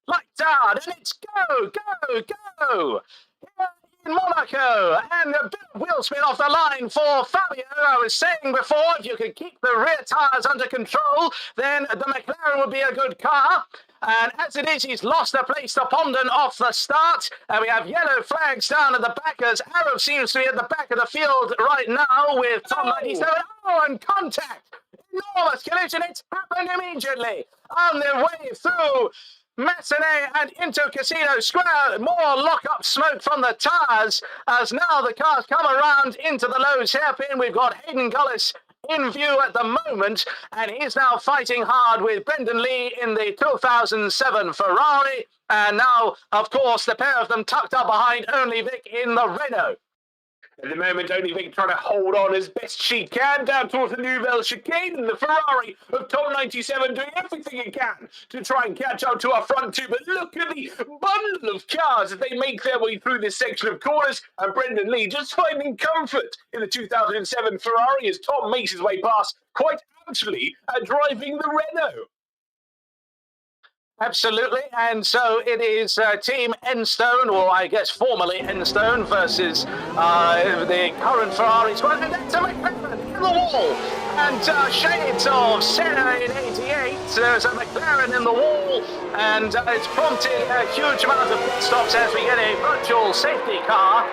Lights out, and it's go, go, go. Here in Monaco, and a bit of wheel spin off the line for Fabio. I was saying before, if you could keep the rear tyres under control, then the McLaren would be a good car. And as it is, he's lost the place to Pondon off the start. And we have yellow flags down at the back as Arab seems to be at the back of the field right now with Tom 97. Oh, and contact! Enormous collision. It's happened immediately on their way through Massenet and into Casino Square. More lock-up smoke from the tyres as now the cars come around into the Lowe's hairpin. We've got Hayden Gullis in view at the moment, and he's now fighting hard with Brendan Lee in the 2007 Ferrari, and now, of course, the pair of them tucked up behind Only Vic in the Renault. At the moment, Only Vic trying to hold on as best she can down towards the Nouvelle Chicane, and the Ferrari of Tom 97 doing everything it can to try and catch up to our front two. But look at the bundle of cars as they make their way through this section of corners, and Brendan Lee just finding comfort in the 2007 Ferrari as Tom makes his way past, quite actually driving the Renault. Absolutely, and so it is Team Enstone, or I guess formerly Enstone, versus the current Ferrari squad, and that's a McLaren in the wall, and shades of Senna in '88. There's a McLaren in the wall, and it's prompted a huge amount of pit stops as we get a virtual safety car.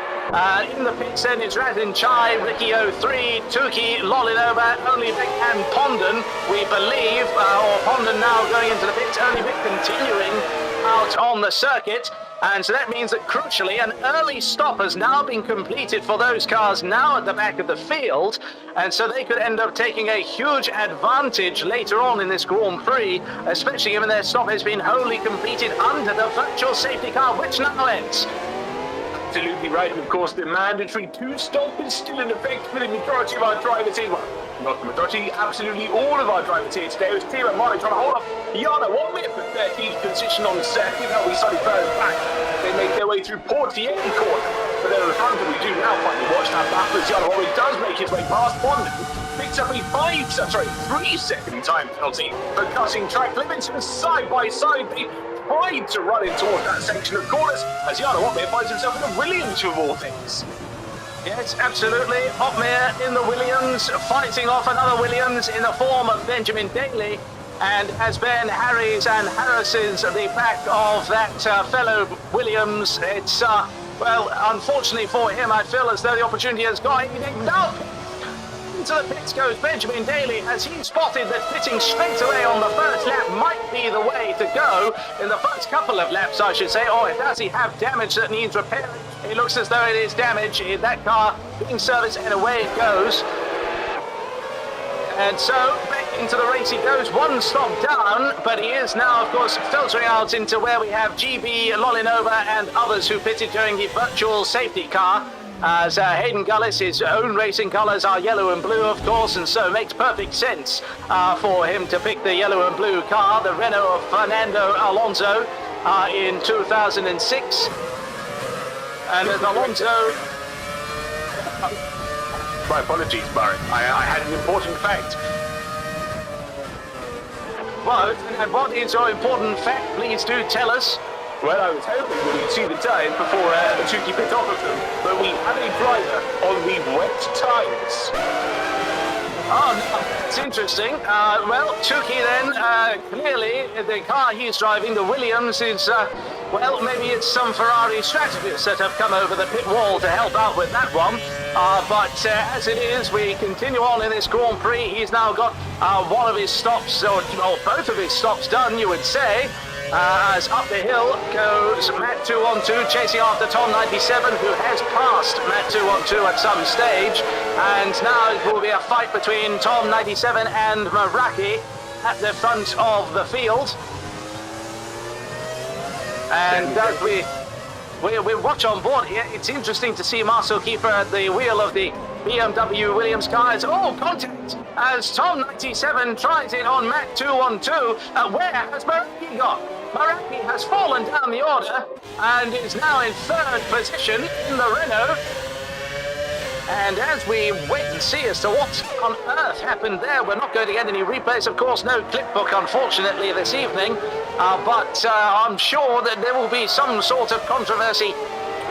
In the pits then is Razin Chai, Ricky 03, Tuki, Lolinova, Only Vic and Pondon, we believe, or Pondon now going into the pits, Only Vic continuing out on the circuit. And so that means that crucially an early stop has now been completed for those cars now at the back of the field, and so they could end up taking a huge advantage later on in this Grand Prix, especially given their stop has been wholly completed under the virtual safety car, which now ends. Absolutely right, and of course the mandatory two-stop is still in effect for the majority of our drivers here. Well, not the majority, absolutely all of our drivers here today. It was Team Amari trying to hold off Yana Watmere for 13th position on the circuit. That'll be slightly further back. They make their way through Portier corner, but then at the front, we do now finally watch that battle as Yana Watmere does make his way past Pondon. Picks up a 3-second time penalty for cutting track limits, and side by side they tried to run in towards that section of corners as Yana Watmere finds himself in the Williams of all things. Yes, absolutely. Watmere in the Williams, fighting off another Williams in the form of Benjamin Daly. And as Ben Harris and Harris's at the back of that fellow Williams, it's, well, unfortunately for him, I feel as though the opportunity has gone. Now into the pits goes Benjamin Daly as he spotted that pitting straight away on the first lap might be the way to go. In the first couple of laps, I should say. Or does he have damage that needs repairing? It looks as though it is damage in that car being serviced, and away it goes. And so back into the race he goes, one stop down, but he is now, of course, filtering out into where we have GB, Lolinova and others who pitted during the virtual safety car. As Hayden Gullis, his own racing colours are yellow and blue, of course, and so it makes perfect sense for him to pick the yellow and blue car, the Renault of Fernando Alonso in 2006. And as Alonso... My apologies, Murray. I had an important fact. Well, and what is your important fact? Please do tell us. Well, I was hoping we would see the tyres before Tuki pit off of them, but we had a driver on the wet tyres. Oh, no, it's interesting. Well, Tuki then, clearly, the car he's driving, the Williams, is, well, maybe it's some Ferrari strategists that have come over the pit wall to help out with that one. But as it is, we continue on in this Grand Prix. He's now got one of his stops, or both of his stops done, you would say. As up the hill goes Matt 212, chasing after Tom 97, who has passed Matt 212 at some stage. And now it will be a fight between Tom 97 and Meraki at the front of the field. And as we watch on board here, it's interesting to see Marcel Kiefer at the wheel of the BMW Williams car. Oh, contact as Tom 97 tries it on Matt 212. Where has Meraki got? Meraki has fallen down the order and is now in third position in the Renault. And as we wait and see as to what on earth happened there, we're not going to get any replays, of course, no clip book, unfortunately, this evening. But I'm sure that there will be some sort of controversy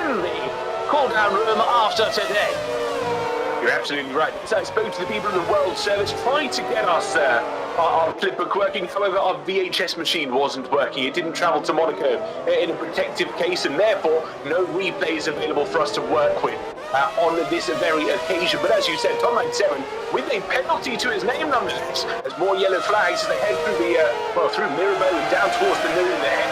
in the cool-down room after today. You're absolutely right. So I spoke to the people in the World Service, trying to get us our clip book working. However, our VHS machine wasn't working. It didn't travel to Monaco in a protective case, and therefore no replays available for us to work with on this very occasion. But as you said, Tom 97 with a penalty to his name nonetheless. There's more yellow flags as they head through the through Mirabeau and down towards the middle there.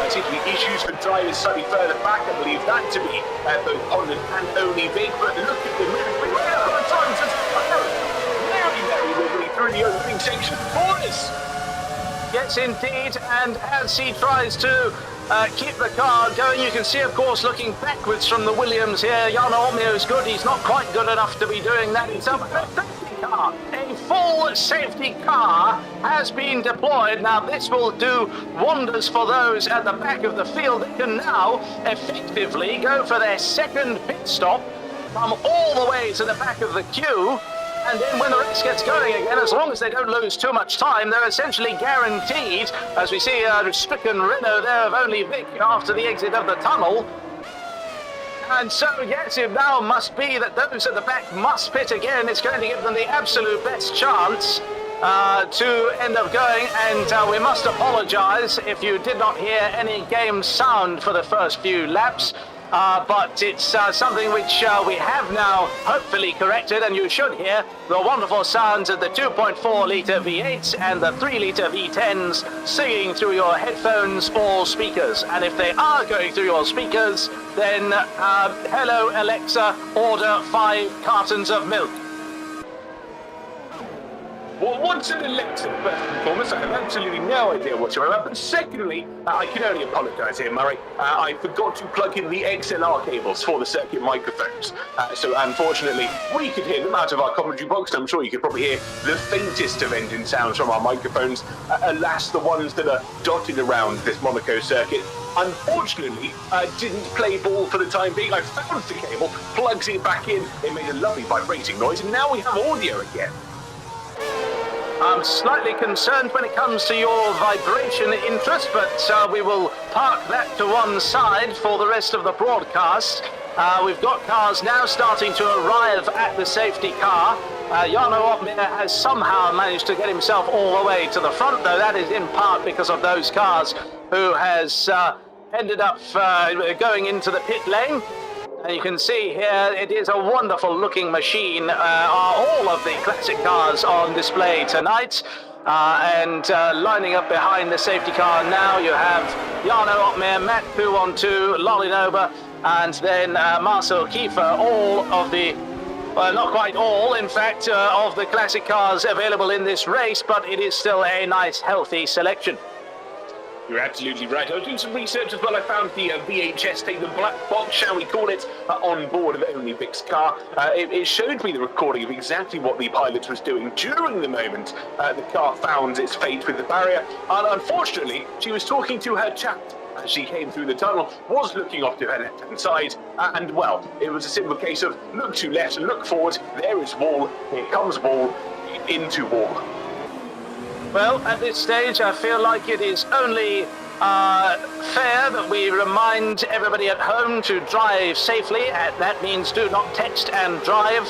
I seem to be issues for drivers slightly further back. I believe that to be both Holland and Only Big. But look at the movement. Very through the opening section for us. Yes, indeed. And as he tries to keep the car going, you can see, of course, looking backwards from the Williams here, Jan Olmio is good. He's not quite good enough to be doing that himself. A full safety car has been deployed. Now, this will do wonders for those at the back of the field. They can now effectively go for their second pit stop, come all the way to the back of the queue, and then when the race gets going again, as long as they don't lose too much time, they're essentially guaranteed, as we see a stricken Renault there of Only Vic after the exit of the tunnel. And so, yes, it now must be that those at the back must pit again. It's going to give them the absolute best chance to end up going. And we must apologise if you did not hear any game sound for the first few laps. But it's something which we have now hopefully corrected, and you should hear the wonderful sounds of the 2.4 litre V8s and the 3 litre V10s singing through your headphones or speakers. And if they are going through your speakers, then hello Alexa, order 5 cartons of milk. Well, what's an Alexa, first and foremost? I have absolutely no idea whatsoever. But secondly, I can only apologise here, Murray. I forgot to plug in the XLR cables for the circuit microphones. So unfortunately, we could hear them out of our commentary box. I'm sure you could probably hear the faintest of engine sounds from our microphones. Alas, the ones that are dotted around this Monaco circuit, unfortunately, didn't play ball for the time being. I found the cable, plugs it back in. It made a lovely vibrating noise, and now we have audio again. I'm slightly concerned when it comes to your vibration interest, but we will park that to one side for the rest of the broadcast. We've got cars now starting to arrive at the safety car. Jarno Opmeer has somehow managed to get himself all the way to the front, though that is in part because of those cars who has ended up going into the pit lane. And you can see here, it is a wonderful looking machine. All of the classic cars on display tonight. Lining up behind the safety car now, you have Jarno Opmeer, Matt 212, Lolly Noba, and then Marcel Kiefer, all of the, well, not quite all, in fact, of the classic cars available in this race, but it is still a nice, healthy selection. You're absolutely right. I was doing some research as well. I found the VHS tape, the black box, shall we call it, on board of Only Vic's car. It showed me the recording of exactly what the pilot was doing during the moment the car found its fate with the barrier. And unfortunately, she was talking to her chat as she came through the tunnel, was looking off to her left-hand side, and, well, it was a simple case of look to left, look forward, there is wall, here comes wall, into wall. Well, at this stage, I feel like it is only fair that we remind everybody at home to drive safely. That means do not text and drive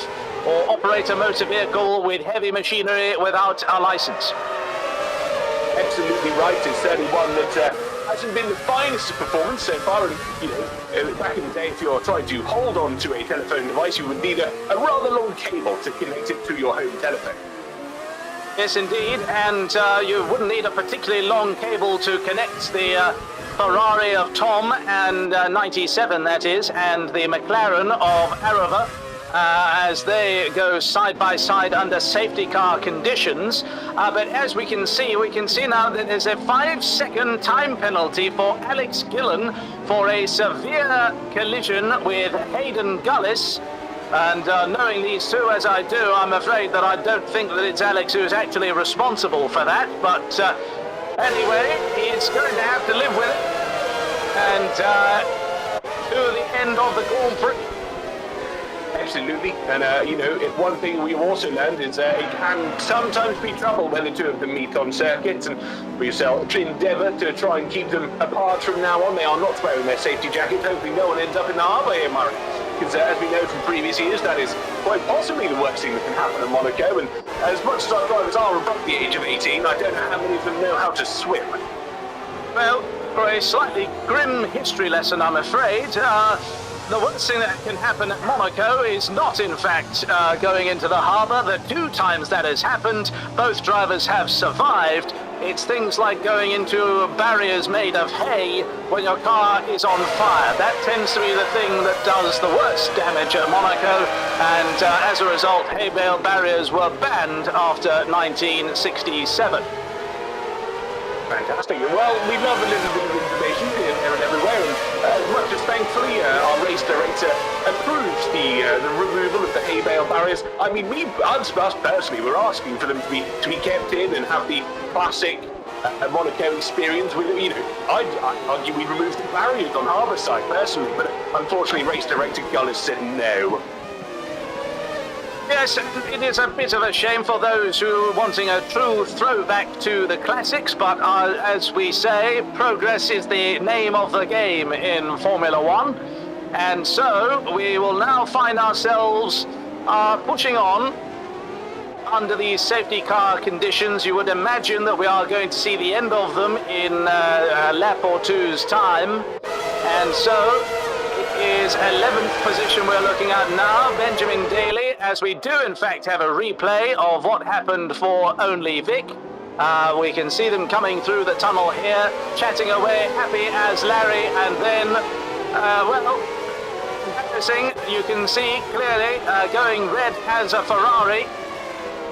or operate a motor vehicle with heavy machinery without a license. Absolutely right. It's certainly one that hasn't been the finest of performance so far. And, you know, back in the day, if you're trying to hold on to a telephone device, you would need a rather long cable to connect it to your home telephone. Yes, indeed, and you wouldn't need a particularly long cable to connect the Ferrari of Tom, and 97 that is, and the McLaren of Arava, as they go side by side under safety car conditions. But as we can see now that there's a 5-second time penalty for Alex Gillen for a severe collision with Hayden Gullis. And knowing these two as I do, I'm afraid that I don't think that it's Alex who's actually responsible for that. But anyway, he's going to have to live with it. And to the end of the Grand Prix. Absolutely. And, you know, one thing we've also learned is it can sometimes be trouble when the two of them meet on circuits. And we shall endeavour to try and keep them apart from now on. They are not wearing their safety jackets. Hopefully no one ends up in the harbour here, Murray. Because as we know from previous years, that is quite possibly the worst thing that can happen in Monaco. And as much as our drivers are above the age of 18, I don't know how many of them know how to swim. Well, for a slightly grim history lesson, I'm afraid, the worst thing that can happen at Monaco is not, in fact, going into the harbour. The 2 times that has happened, both drivers have survived. It's things like going into barriers made of hay when your car is on fire. That tends to be the thing that does the worst damage at Monaco, and as a result, hay bale barriers were banned after 1967. Fantastic. Well, we love a little bit of information here and everywhere, and as much as thankfully our race director approves the removal of the hay bale barriers, I mean, us personally, we're asking for them to be kept in and have the classic Monaco experience with it. You know, I'd argue we removed the barriers on harbour side personally, but unfortunately race director Gullis said no. Yes, it is a bit of a shame for those who are wanting a true throwback to the classics, but as we say, progress is the name of the game in Formula One. And so we will now find ourselves pushing on under these safety car conditions. You would imagine that we are going to see the end of them in a lap or two's time. And so is 11th position we're looking at now, Benjamin Daly, as we do in fact have a replay of what happened for Only Vic. We can see them coming through the tunnel here, chatting away, happy as Larry, and then, well, embarrassing, you can see clearly going red as a Ferrari,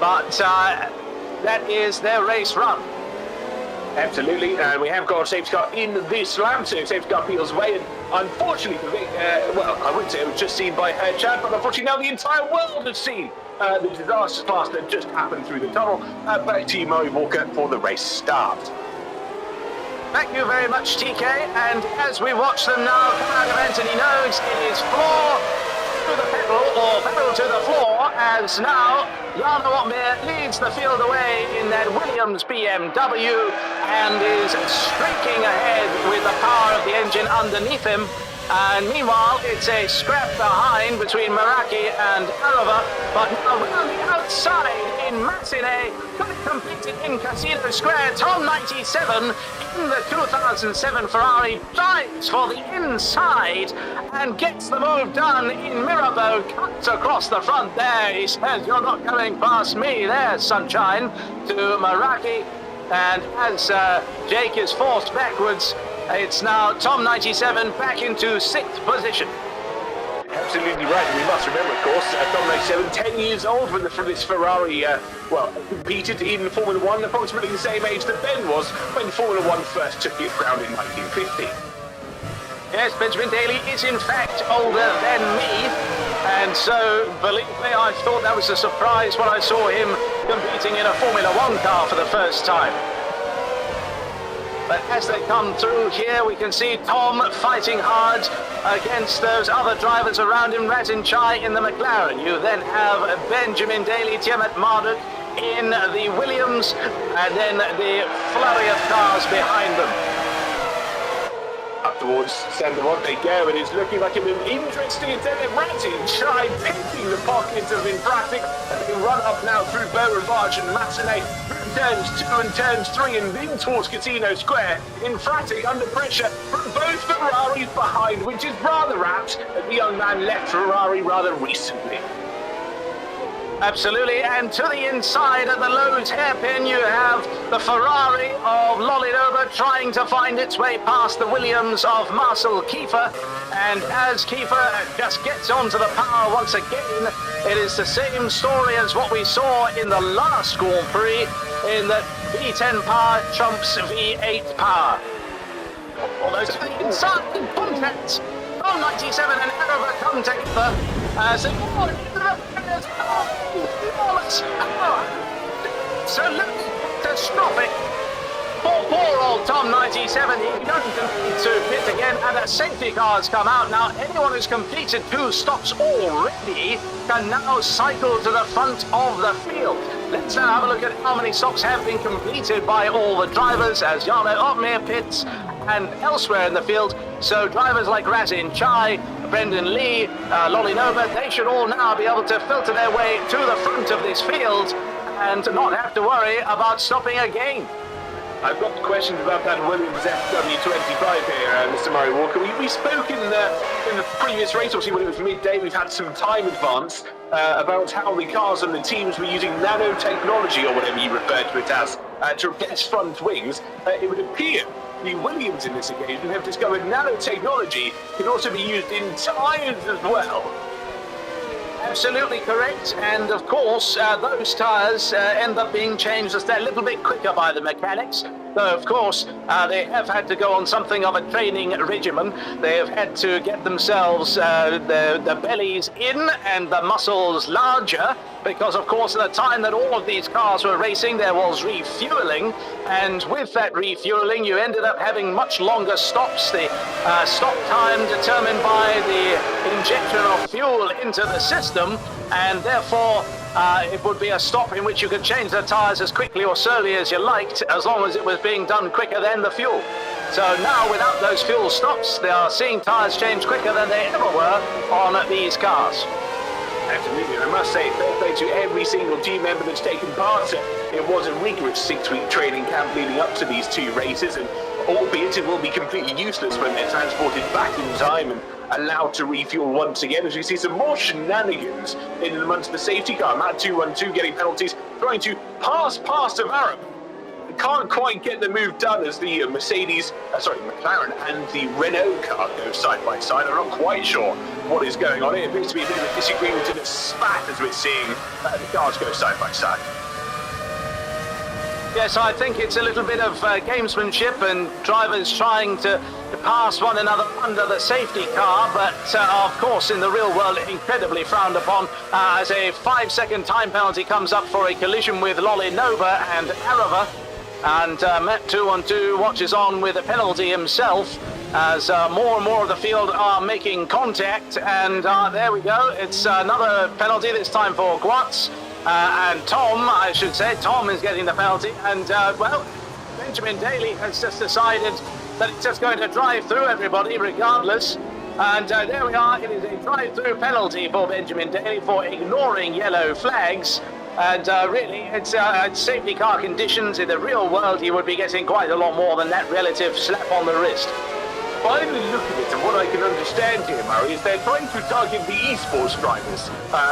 but that is their race run. Absolutely, and we have got a safety car in this lap, so safety car peels away, and unfortunately for Vic, well, I wouldn't say it was just seen by her chat, but unfortunately now the entire world has seen the disastrous class that just happened through the tunnel. Back to you, Murray Walker, for the race start. Thank you very much, TK, and as we watch them now come out of Anthony Noakes, it is floor to the pedal, or pedal to the floor, as now Jarno Opmeer leads the field away in that Williams BMW and is streaking ahead with the power of the engine underneath him. And meanwhile, it's a scrap behind between Meraki and Arava, but now around the outside in Matinee, got it completed in Casino Square. Tom 97 in the 2007 Ferrari drives for the inside and gets the move done in Mirabeau, cuts across the front there. He says, "You're not going past me there, sunshine," to Meraki. And as Jake is forced backwards, it's now Tom 97 back into 6th position. Absolutely right. We must remember, of course, Tom 97, 10 years old when this Ferrari, competed in Formula 1, approximately the same age that Ben was when Formula 1 first took its ground in 1950. Yes, Benjamin Daly is in fact older than me, and so, believe me, I thought that was a surprise when I saw him competing in a Formula 1 car for the first time. But as they come through here, we can see Tom fighting hard against those other drivers around him, Ratin Chai in the McLaren. You then have Benjamin Daly, Tiamat Marduk in the Williams, and then the flurry of cars behind them. Up towards Sandemont they go, and it's looking like an interesting attempt at Ratin Chai pinching the pockets of Infratic, and they run up now through Beau Rivage and Matinee, turns 2 and turns 3 and in towards Casino Square. Infratic under pressure from both Ferraris behind, which is rather apt, as the young man left Ferrari rather recently. Absolutely, and to the inside at the Lowe's hairpin, you have the Ferrari of Lolinova trying to find its way past the Williams of Marcel Kiefer. And as Kiefer just gets onto the power once again, it is the same story as what we saw in the last Grand Prix, in that V10 power trumps V8 power. Although to the inside, Pontet, 97 and Arava come together as absolutely catastrophic. Poor old Tom 97, he doesn't compete to pit again, and the safety cars come out. Now, anyone who's completed 2 stops already can now cycle to the front of the field. Let's now have a look at how many stops have been completed by all the drivers as Jarno Otmere pits and elsewhere in the field. So drivers like Razin Chai, Brendan Lee, Lolinova, they should all now be able to filter their way to the front of this field and not have to worry about stopping again. I've got questions about that Williams FW25 here, Mr. Murray Walker. We spoke in the previous race, obviously when it was midday, we've had some time advance about how the cars and the teams were using nanotechnology, or whatever you refer to it as, to replace front wings. It would appear the Williams in this occasion have discovered nanotechnology can also be used in tyres as well. Absolutely correct, and of course those tyres end up being changed just a little bit quicker by the mechanics, though of course they have had to go on something of a training regimen. They have had to get themselves the bellies in and the muscles larger, because of course at the time that all of these cars were racing there was refueling, and with that refueling you ended up having much longer stops. The stop time determined by the injection of fuel into the system, and therefore it would be a stop in which you could change the tyres as quickly or slowly as you liked, as long as it was being done quicker than the fuel. So now without those fuel stops, they are seeing tyres change quicker than they ever were on these cars. Absolutely, I must say, fair play to every single team member that's taken part. It was a rigorous 6-week training camp leading up to these 2 races, and albeit it will be completely useless when they're transported back in time and allowed to refuel once again, as we see some more shenanigans in amongst the safety car. Matt 212 getting penalties, trying to pass past Amarab. Can't quite get the move done as the McLaren and the Renault car go side by side. I'm not quite sure what is going on. It appears to be a bit of a disagreement and a spat as we're seeing the cars go side by side. Yes, I think it's a little bit of gamesmanship and drivers trying to pass one another under the safety car, but of course in the real world incredibly frowned upon as a 5-second time penalty comes up for a collision with Lolinova and Arava. And Matt 212 watches on with a penalty himself as more and more of the field are making contact, and there we go, it's another penalty, this time for Guatz. And Tom, I should say, Tom is getting the penalty, and well, Benjamin Daly has just decided that it's just going to drive through everybody regardless, And there we are. It is a drive-through penalty for Benjamin Daly for ignoring yellow flags. And really, it's safety car conditions. In the real world, he would be getting quite a lot more than that relative slap on the wrist. By the look of it, and what I can understand here, Murray, is they're trying to target the esports drivers.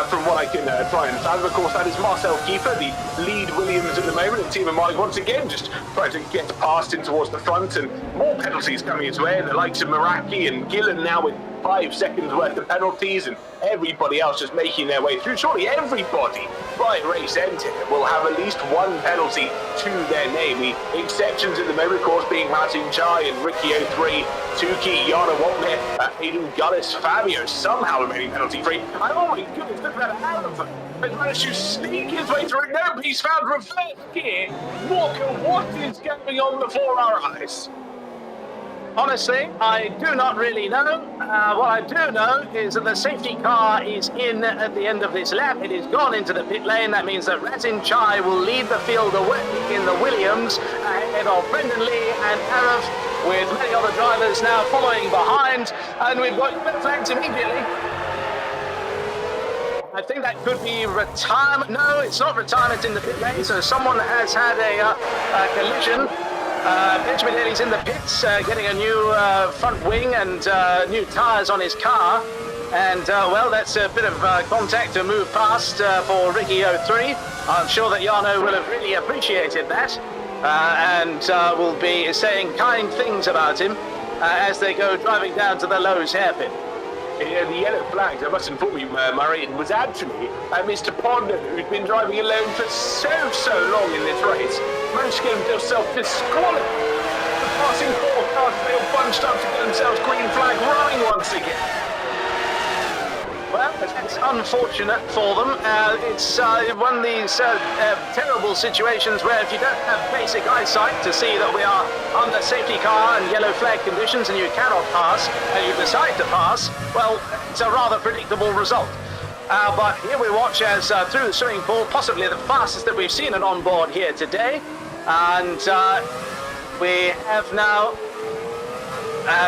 From what I can try and fathom, of course, that is Marcel Kiefer, the lead Williams at the moment, and Team of Mike once again just trying to get past in towards the front, and more penalties coming his way. The likes of Meraki and Gillen now with 5 seconds worth of penalties, and everybody else just making their way through. Surely everybody by race end will have at least one penalty to their name. The exceptions at the moment, of course, being Martin Chai and Ricky 03, Tuki, Yana Wapner, Aiden Gullis, Fabio somehow remaining penalty free. And oh my goodness, look at that Arab has managed to sneak his way through. No, he's found reverse gear. Walker, what is going on before our eyes? Honestly, I do not really know. What I do know is that the safety car is in at the end of this lap. It is gone into the pit lane. That means that Razin Chai will lead the field away in the Williams ahead of Brendan Lee and Arif, with many other drivers now following behind. And we've got yellow flags immediately. I think that could be retirement. No, it's not retirement in the pit lane. So someone has had a collision. Benjamin Daly's in the pits, getting a new front wing and new tyres on his car. And, well, that's a bit of contact to move past for Ricky 03. I'm sure that Jarno will have really appreciated that and will be saying kind things about him as they go driving down to the Lowe's hairpin. The yellow flags, I must inform you, Murray, it was actually Mr. Ponder, who's been driving alone for so long in this race, managed to get himself disqualified. The passing 4 cars, they all bunched up to get themselves green flag running once again. Well, it's unfortunate for them. It's one of these terrible situations where if you don't have basic eyesight to see that we are under safety car and yellow flag conditions and you cannot pass, and you decide to pass, well, it's a rather predictable result. But here we watch as through the swimming pool, possibly the fastest that we've seen it on board here today. And we have now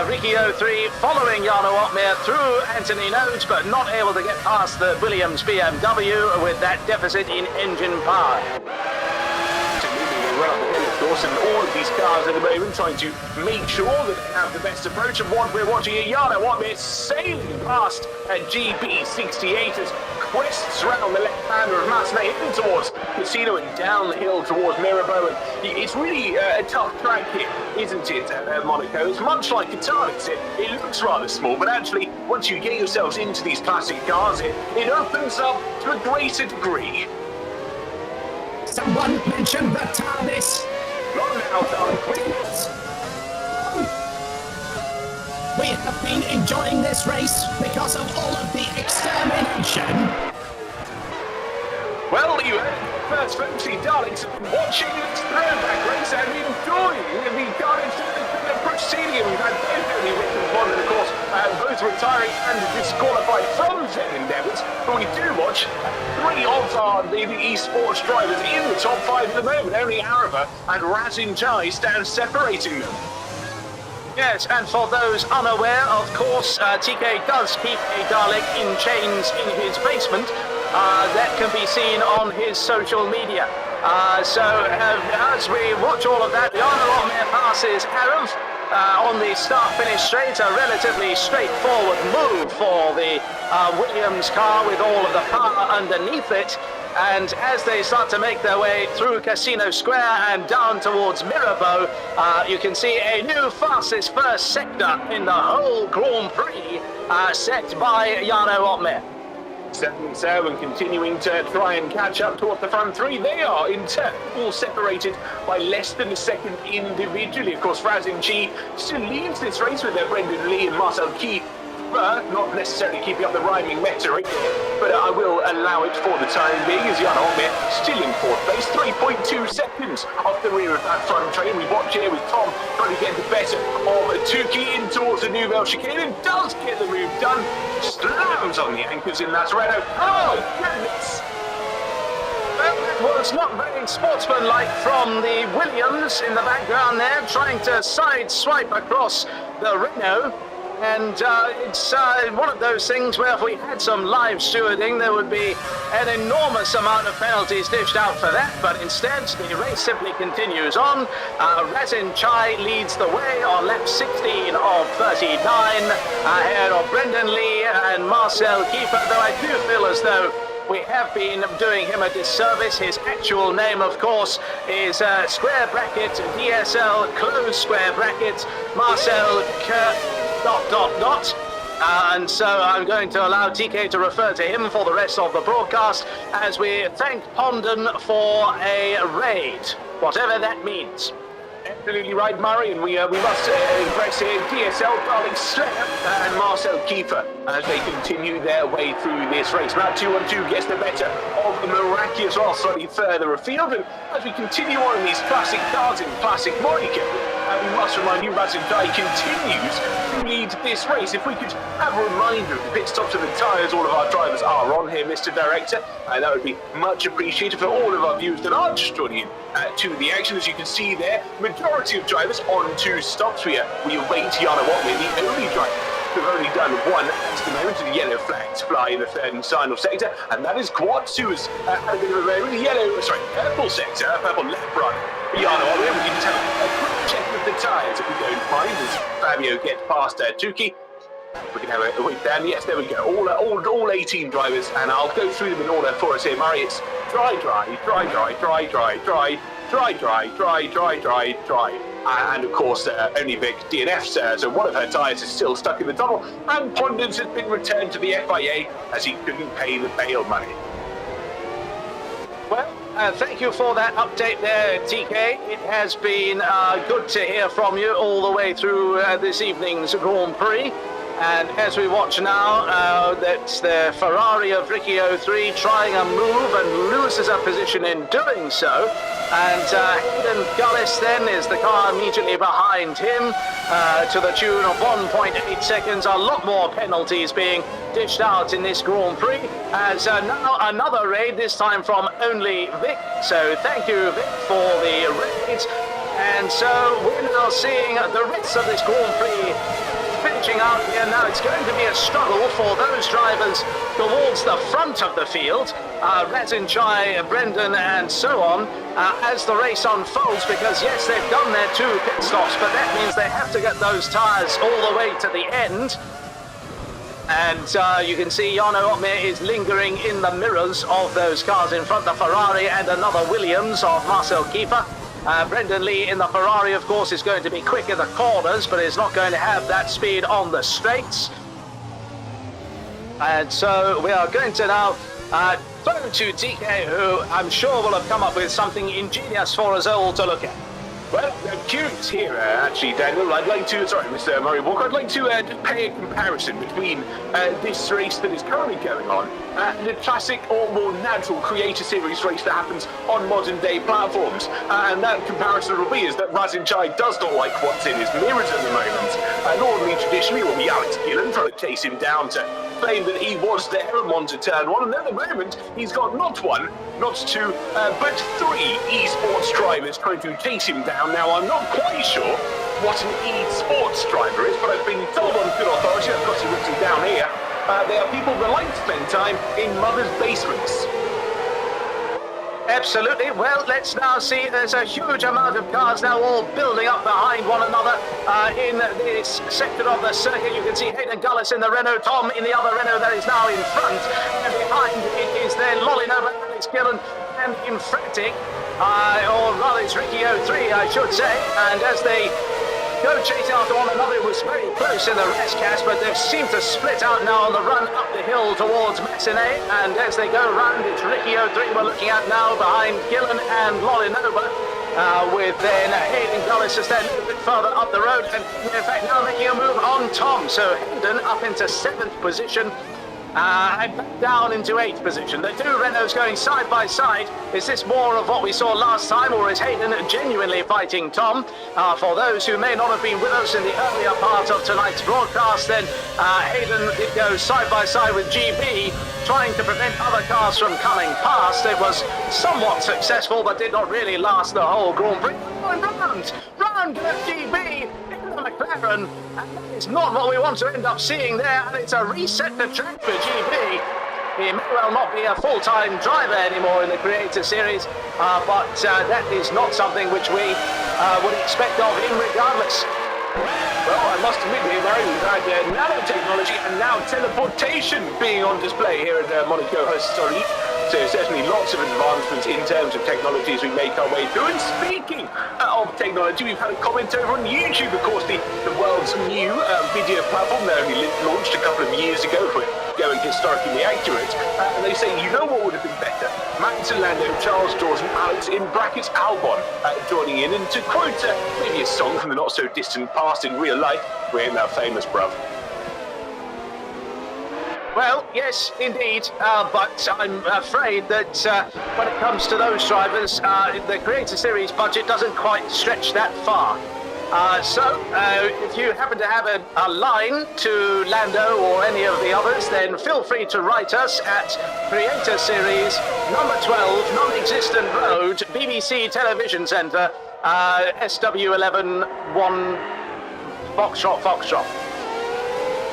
Ricky 03 following Jarno Otmere through Anthony Nodes, but not able to get past the Williams BMW with that deficit in engine power. Of course, and all of these cars at the moment trying to make sure that they have the best approach. And what we're watching here, Jarno Otmere sailing past GB68 as quests round the left-hander of Massenet in towards Casino and down the hill towards Mirabeau. And it's really a tough track here, isn't it, Monaco? It's much like Qatar. It looks rather small, but actually, once you get yourselves into these classic cars, it opens up to a greater degree. Someone mentioned the TARDIS. Not now, darling. We have been enjoying this race because of all of the extermination. Well, you heard it first, folks. The Daleks have been watching this throwback race and enjoying the carnage that has been proceeding. We've had both only Rick and Bond, and of course, both retiring and disqualified from Zen Endeavours. But we do watch 3 of the esports drivers in the top 5 at the moment. Only Arava and Razin Chai stand separating them. Yes, and for those unaware, of course, TK does keep a Dalek in chains in his basement. That can be seen on his social media. So as we watch all of that, Jarno Otmere passes Arif on the start-finish straight. A relatively straightforward move for the Williams car with all of the power underneath it. And as they start to make their way through Casino Square and down towards Mirabeau, you can see a new fastest first sector in the whole Grand Prix set by Jarno Otmere. Certainly so, and continuing to try and catch up towards the front 3. They are, in turn, all separated by less than a second individually. Of course, Razin Chi still leads this race with their Brendan Lee and Marcel Key. Not necessarily keeping up the rhyming metric, but I will allow it for the time being as Jarno Otmere still in 4th place, 3.2 seconds off the rear of that front train. We watch here with Tom trying to get the better of Tuki in towards the Nouvelle chicane and does get the move done. Slams on the anchors in that Renault. Oh, goodness! Well, it's not very sportsmanlike from the Williams in the background there, trying to side swipe across the Renault. And it's one of those things where if we had some live stewarding, there would be an enormous amount of penalties dished out for that. But instead, the race simply continues on. Razin Chai leads the way on lap 16 of 39, ahead of Brendan Lee and Marcel Kiefer, though I do feel as though we have been doing him a disservice. His actual name, of course, is square bracket DSL close square bracket Marcel Kurt ... And so I'm going to allow TK to refer to him for the rest of the broadcast as we thank Pondon for a raid, whatever that means. Absolutely right, Murray, and we must impress DSL, Darling Slayer, and Marcel Kiefer as they continue their way through this race. Now 2-1-2 gets the better of Meraki as well, slightly further afield, and as we continue on in these classic cars in Classic Monaco, we must remind you, Razin Chai continues to lead this race. If we could have a reminder of the pit stops of the tyres all of our drivers are on here, Mr. Director, that would be much appreciated for all of our viewers that are just joining in to the action. As you can see there, majority of drivers on 2 stops. We await Yana Watman, the only driver who've only done one at the moment, and the yellow flags fly in the third and final sector, and that is Quartz, who has had a bit of a very purple sector, purple left run. Yana Watman, we can just have a quick check of the tyres if we don't mind, as Fabio gets past Tuki. We can have a wait down. Yes, there we go. All 18 drivers, and I'll go through them in order for us here. Murray, it's dry, and of course, only Vic DNFs, so one of her tyres is still stuck in the tunnel, and Pondens has been returned to the FIA as he couldn't pay the bail money. Well, thank you for that update there, TK. It has been good to hear from you all the way through this evening's Grand Prix. And as we watch now, that's the Ferrari of Ricky 03 trying a move and loses a position in doing so. And Hayden Gullis then is the car immediately behind him to the tune of 1.8 seconds. A lot more penalties being dished out in this Grand Prix. As now another raid, this time from only Vic. So thank you, Vic, for the raid. And so we're now seeing the rest of this Grand Prix finishing out here. Now it's going to be a struggle for those drivers towards the front of the field, Razin Chai, Brendan and so on, as the race unfolds, because yes, they've done their 2 pit stops, but that means they have to get those tyres all the way to the end. And you can see Jarno Otmir is lingering in the mirrors of those cars in front, the Ferrari and another Williams of Marcel Kiefer. Brendan Lee in the Ferrari, of course, is going to be quick in the corners, but is not going to have that speed on the straights. And so we are going to now phone to TK, who I'm sure will have come up with something ingenious for us all to look at. Well, I'm curious here, actually, Daniel. I'd like to, Mr. Murray Walker, I'd like to just pay a comparison between this race that is currently going on and the classic or more natural creator series race that happens on modern day platforms. And that comparison will be is that Razin Chai does not like what's in his mirrors at the moment. And ordinarily, traditionally, will be Alex Gillen trying to chase him down to claim that he was there and wanted to turn 1. And at the moment, he's got not 1, not 2, but 3 esports drivers trying to chase him down. Now, I'm not quite sure what an esports driver is, but I've been told on good authority, I've got it written down here, they are people that like to spend time in mothers' basements. Absolutely. Well, let's now see. There's a huge amount of cars now all building up behind one another in this sector of the circuit. You can see Hayden Gullis in the Renault, Tom in the other Renault that is now in front. And behind it is then Lolinova, Alex Gillen, and Infratic, or rather it's Ricky 03, I should say. And as they go chasing after one another, it was very close in the racecast, but they seem to split out now on the run up the hill towards Massenet. And as they go round, it's Ricky 03 we're looking at now behind Gillen and Lolinova, with then Hayden Gullis just a little bit further up the road, and in fact now making a move on Tom. So Hayden up into 7th position. And back down into 8th position. The 2 Renaults going side by side. Is this more of what we saw last time, or is Hayden genuinely fighting Tom? For those who may not have been with us in the earlier part of tonight's broadcast, then Hayden did go side by side with GB, trying to prevent other cars from coming past. It was somewhat successful, but did not really last the whole Grand Prix. Round goes GB. McLaren McLaren. And that is not what we want to end up seeing there, and it's a reset the track for GB. He may well not be a full-time driver anymore in the Creator Series, but that is not something which we would expect of him regardless. Well, I must admit here, Mary, we've had nanotechnology and now teleportation being on display here at Monaco Historique. So certainly lots of advancements in terms of technology as we make our way through. And speaking of technology, we've had a comment over on YouTube, of course, the world's new video platform that only launched a couple of years ago for going historically accurate. And they say, you know what would have been better? Max and Lando, Charles, George and Alex in brackets Albon joining in. And to quote maybe a song from the not so distant past in real life, we ain't that famous, bruv. Well, yes, indeed, but I'm afraid that when it comes to those drivers, the Creator Series budget doesn't quite stretch that far. So, if you happen to have a line to Lando or any of the others, then feel free to write us at Creator Series, number 12, Non-Existent Road, BBC Television Centre, SW11 1 Foxtrot.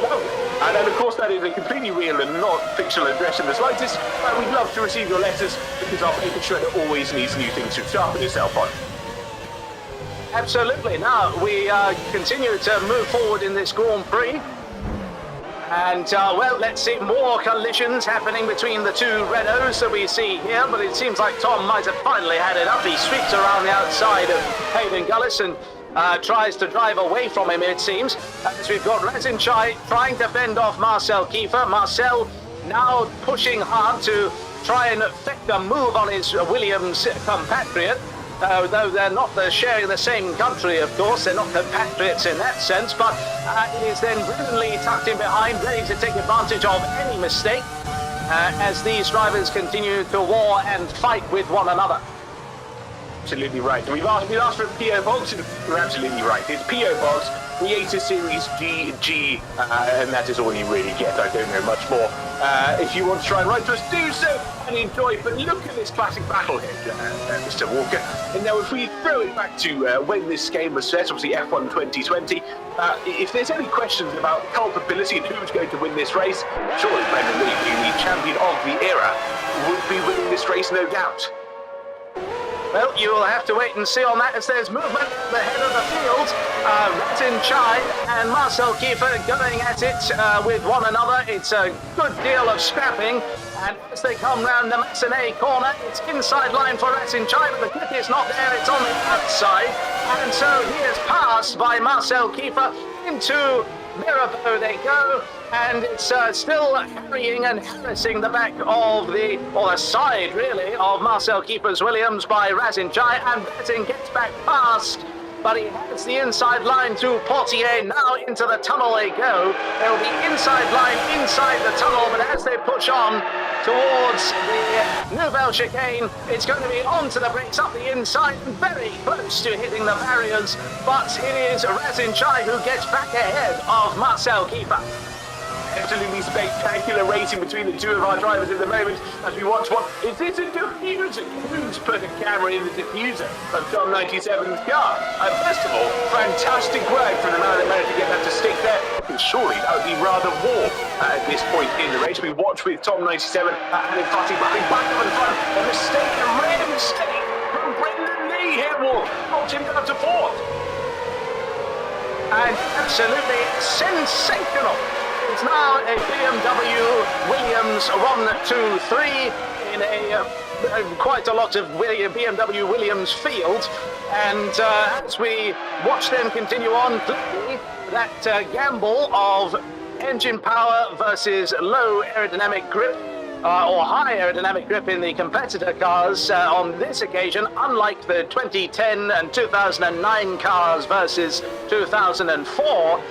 Lovely. And then, of course, that is a completely real and not fictional address in the slightest. We'd love to receive your letters because our paper shredder always needs new things to sharpen itself on. Absolutely. Now, we continue to move forward in this Grand Prix. And, well, let's see more collisions happening between the two Renaults that we see here. But it seems like Tom might have finally had it up. He sweeps around the outside of Hayden Gullis and tries to drive away from him, it seems. As we've got Razin Chai trying to fend off Marcel Kiefer. Marcel now pushing hard to try and effect a move on his Williams compatriot. Though they're not sharing the same country, of course, they're not compatriots in that sense, but it is then brilliantly tucked in behind, ready to take advantage of any mistake as these drivers continue to war and fight with one another. Absolutely right. And we've asked for a PO box, and you're absolutely right. It's PO box, Creator Series GG, and that is all you really get. I don't know much more. If you want to try and write to us, do so and enjoy. But look at this classic battle here, Mr. Walker. And now, if we throw it back to when this game was set, obviously F1 2020, if there's any questions about culpability and who's going to win this race, surely Brendan Lee, being the champion of the era, would be winning this race, no doubt. Well, you will have to wait and see on that as there's movement at the head of the field. Razin Chai and Marcel Kiefer going at it with one another. It's a good deal of scrapping. And as they come round the Massenet corner, it's inside line for Razin Chai, but the grip is not there. It's on the outside. And so he is passed by Marcel Kiefer into Mirabeau they go, and it's still harrying and harassing the back of the side, really, of Marcel Kiefer's Williams by Razin Chai, and Razin gets back past, but he has the inside line to Portier. Now into the tunnel they go. There will be inside line inside the tunnel, but as they push on towards the Nouvelle Chicane, it's going to be onto the brakes up the inside, very close to hitting the barriers, but it is Razin Chai who gets back ahead of Marcel Kiefer. Absolutely spectacular racing between the two of our drivers at the moment as we watch one. Is this a diffuser? Who's put a camera in the diffuser of Tom 97's car? First of all, fantastic work from the man that managed to get that to stick there. And surely that would be rather warm at this point in the race. We watch with Tom 97 and in fact back up in front. A mistake, a rare mistake from Brendan Lee here, Wolf. Knocked him down to fourth. And absolutely sensational. It's now a BMW Williams 1, 2, 3 in a quite a lot of BMW Williams field. And as we watch them continue on, clearly that gamble of engine power versus low aerodynamic grip or high aerodynamic grip in the competitor cars on this occasion, unlike the 2010 and 2009 cars versus 2004,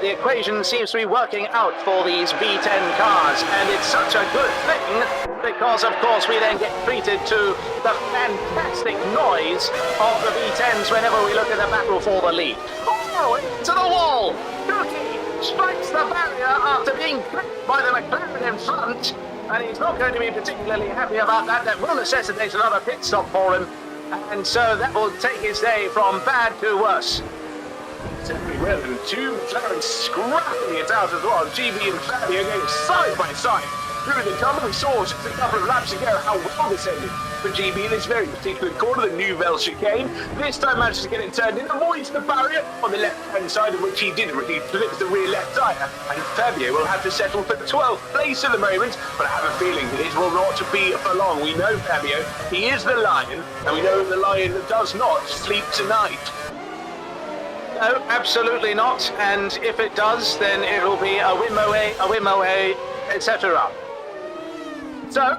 the equation seems to be working out for these V10 cars, and it's such a good thing because, of course, we then get treated to the fantastic noise of the V10s whenever we look at the battle for the lead. Oh, into the wall! Cookie strikes the barrier after being clipped by the McLaren in front. And he's not going to be particularly happy about that. That will necessitate another pit stop for him. And so that will take his day from bad to worse. Certainly will, and two McLaren scrapping it out as well. GB and Fabio going side by side through the tunnel. We saw just a couple of laps ago how well this ended for GB in this very particular corner, the Nouvelle chicane. This time managed to get it turned in, avoids the barrier on the left-hand side, of which he did really flips the rear left tyre. And Fabio will have to settle for 12th place at the moment, but I have a feeling that it will not be for long. We know Fabio, he is the lion, and we know the lion that does not sleep tonight. No, absolutely not. And if it does, then it'll be a whim away, etc. So,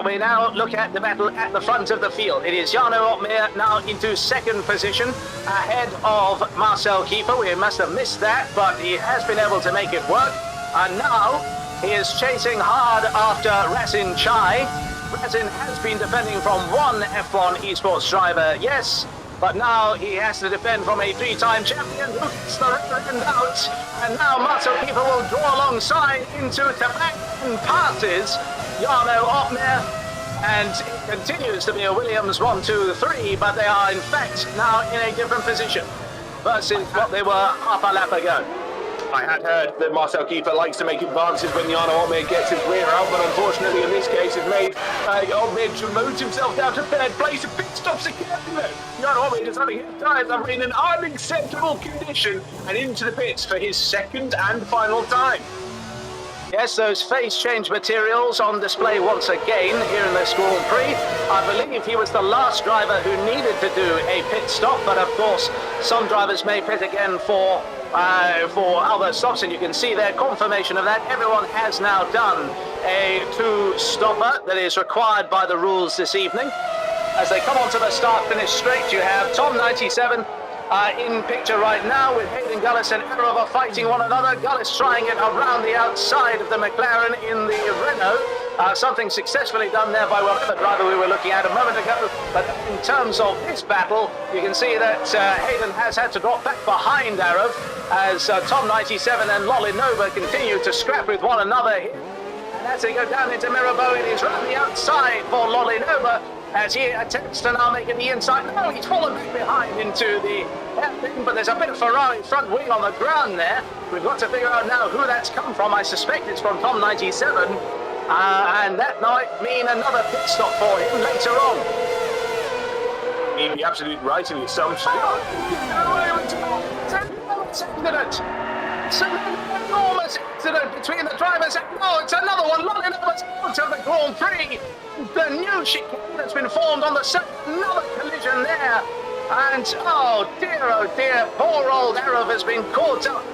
we now look at the battle at the front of the field. It is Jarno Opmeer now into second position, ahead of Marcel Kiefer. We must have missed that, but he has been able to make it work. And now, he is chasing hard after Razin Chai. Razin has been defending from one F1 esports driver, yes, but now he has to defend from a three-time champion who gets the rear end out. And now Marcel Kiefer will draw alongside into Tabak and passes Jarno Opmeer. And it continues to be a Williams 1, 2, 3, but they are in fact now in a different position versus what they were half a lap ago. I had heard that Marcel Kiefer likes to make advances when Jarno Opmeer gets his rear out, but unfortunately in this case it made Opmeer demote himself down to third place. Pit stops again though. Jarno Opmeer deciding his tyres are in an unacceptable condition and into the pits for his second and final time. Yes, those phase change materials on display once again here in this Grand Prix. I believe he was the last driver who needed to do a pit stop, but of course some drivers may pit again for other stops, and you can see their confirmation of that. Everyone has now done a two-stopper that is required by the rules this evening. As they come onto the start-finish straight, you have Tom 97 in picture right now with Hayden Gullis and Arava fighting one another. Gullis trying it around the outside of the McLaren in the Renault. Something successfully done there by whatever driver we were looking at a moment ago. But in terms of this battle, you can see that Hayden has had to drop back behind Arav as Tom 97 and Lolly Nova continue to scrap with one another here. And as they go down into Mirabeau, it is around the outside for Lolly Nova as he attempts to now make it the inside. No, he's fallen back behind into the thing, but there's a bit of Ferrari front wheel on the ground there. We've got to figure out now who that's come from. I suspect it's from Tom 97, and that might mean another pit stop for him later on. You'd be absolutely right in the assumption. It's an enormous accident between the drivers. Oh, it's another one. Lolly Nova's out of the Grand Prix. The new chicane that's been formed on the side. Another collision there. And oh dear, poor old Arav has been caught up.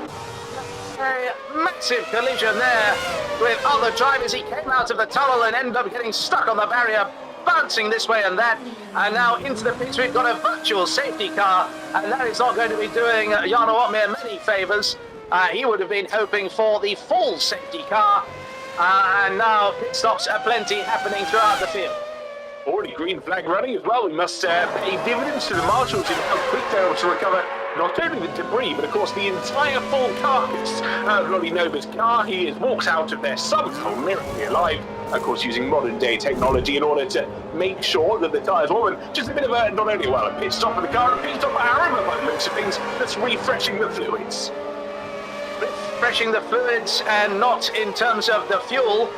A massive collision there with other drivers. He came out of the tunnel and ended up getting stuck on the barrier, bouncing this way and that. And now into the pits we've got a virtual safety car, and that is not going to be doing Jarno Opmeer many favours. He would have been hoping for the full safety car, and now pit stops are plenty happening throughout the field. Already green flag running as well. We must pay dividends to the marshals in how quick they're able to recover not only the debris, but of course the entire full carcass of Lolly Nova's car. He walks out of there somehow miraculously alive, of course using modern day technology in order to make sure that the tyres warm. Just a bit of a, not only a pit stop for the car, a pit stop for Arav by the looks of things, that's refreshing the fluids. Refreshing the fluids and not in terms of the fuel.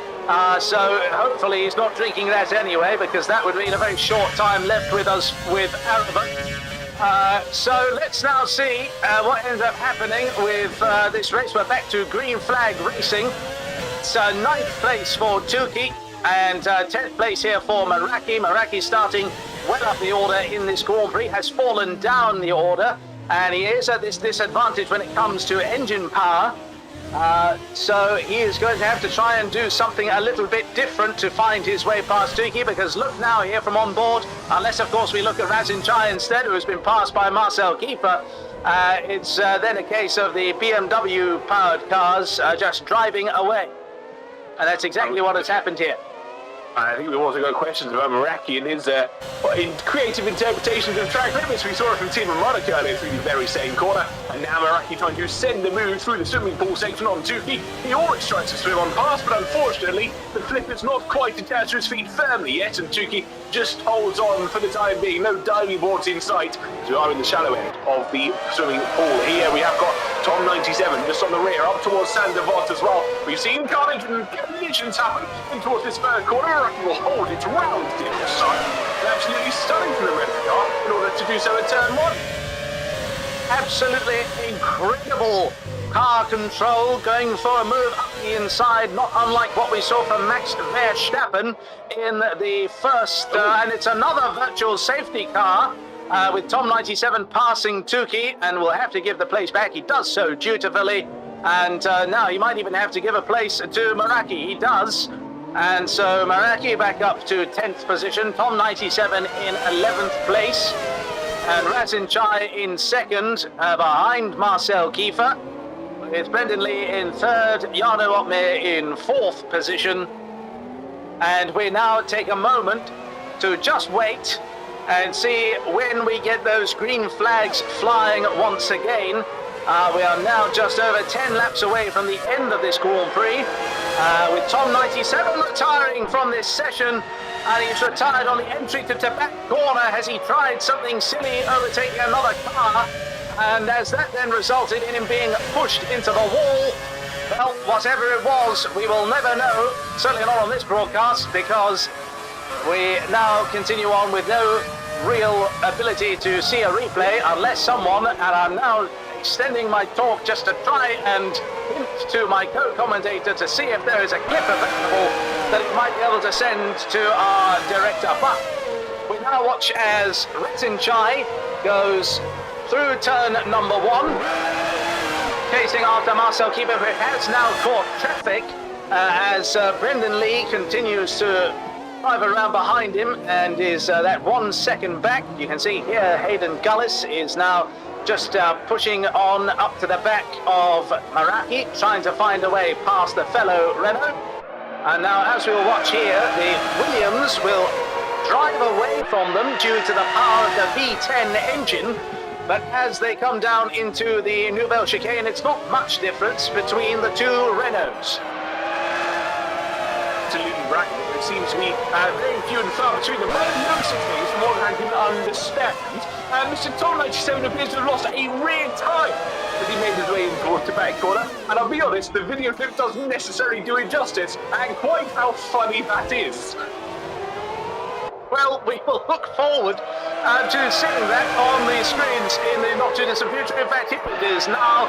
So hopefully he's not drinking that anyway, because that would mean a very short time left with us with Arav. So let's now see what ends up happening with this race. We're back to green flag racing. It's 9th place for Tuki and 10th place here for Meraki. Meraki starting well up the order in this Grand Prix, has fallen down the order, and he is at this disadvantage when it comes to engine power. So he is going to have to try and do something a little bit different to find his way past Tuki, because look now here from on board, unless of course we look at Razin Chai instead, who has been passed by Marcel Kiefer, it's then a case of the BMW powered cars just driving away. And that's exactly what has happened here. I think we've also got questions about Meraki and his in creative interpretations of track limits. We saw it from Team Monaco earlier through the very same corner, and now Meraki trying to send the move through the swimming pool section on Tuki. He always tries to swim on past, but unfortunately the flip is not quite attached to his feet firmly yet, and Tuki just holds on for the time being. No diving boards in sight. We are in the shallow end of the swimming pool. Here we have got Tom 97 just on the rear, up towards Sandevot as well. We've seen carnage and collisions happen in towards this third corner. Meraki will hold its round to the side. Absolutely stunning from the red car in order to do so at turn 1. Absolutely incredible car control, going for a move up the inside, not unlike what we saw from Max Verstappen in the first, and it's another virtual safety car with Tom 97 passing Tukey, and will have to give the place back. He does so dutifully, and now he might even have to give a place to Meraki. He does. And so Meraki back up to 10th position, Tom 97 in 11th place, and Razin Chai in 2nd, behind Marcel Kiefer, with Brendan Lee in 3rd, Jarno Otmir in 4th position. And we now take a moment to just wait and see when we get those green flags flying once again. We are now just over 10 laps away from the end of this Grand Prix, with Tom 97 retiring from this session, and he's retired on the entry to Tibet corner as he tried something silly, overtaking another car, and as that then resulted in him being pushed into the wall. Well, whatever it was, we will never know, certainly not on this broadcast, because we now continue on with no real ability to see a replay unless someone, and I'm now extending my talk just to try and hint to my co-commentator to see if there is a clip available that he might be able to send to our director. But we now watch as Razin Chai goes through turn number 1, chasing after Marcel Kiefer, who has now caught traffic as Brendan Lee continues to drive around behind him and is that 1 second back. You can see here Hayden Gullis is now just pushing on up to the back of Meraki, trying to find a way past the fellow Renault. And now, as we'll watch here, the Williams will drive away from them due to the power of the V10 engine. But as they come down into the Nouvelle Chicane, it's not much difference between the two Renaults. Absolutely right. It seems to be very few and far between them. But most of things, from what I can understand, Mr. Tom 97 appears to have lost a rear tyre as he made his way in towards the back corner. And I'll be honest, the video clip doesn't necessarily do it justice, and quite how funny that is. Well, we will look forward to seeing that on the screens in the not too distant future. In fact, here it is now.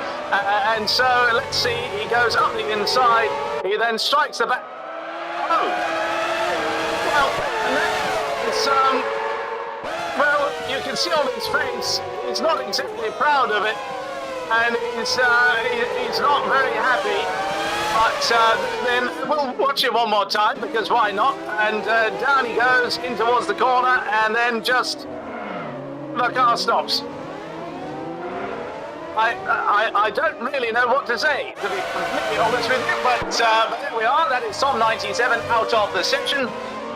And so let's see, he goes up the inside, he then strikes the back. Oh! Well, and that is, well, you can see on his face, he's not exactly proud of it, and he's not very happy. But then we'll watch it one more time, because why not? And down he goes in towards the corner, and then just the car stops. I don't really know what to say, to be completely honest with you, but there we are. That is Tom 97 out of the session,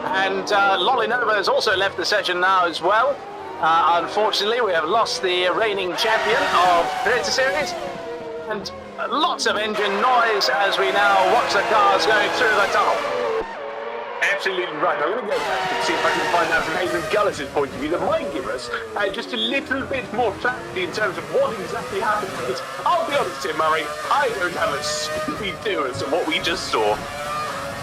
and Lolinova has also left the session now as well. Unfortunately, we have lost the reigning champion of Creator Series, and lots of engine noise as we now watch the cars going through the tunnel. Absolutely right. I'm going to go back and see if I can find out from Hayden Gullis' point of view that might give us just a little bit more clarity in terms of what exactly happened. Because I'll be honest, Tim Murray, I don't have a Scooby-Doo as to what we just saw.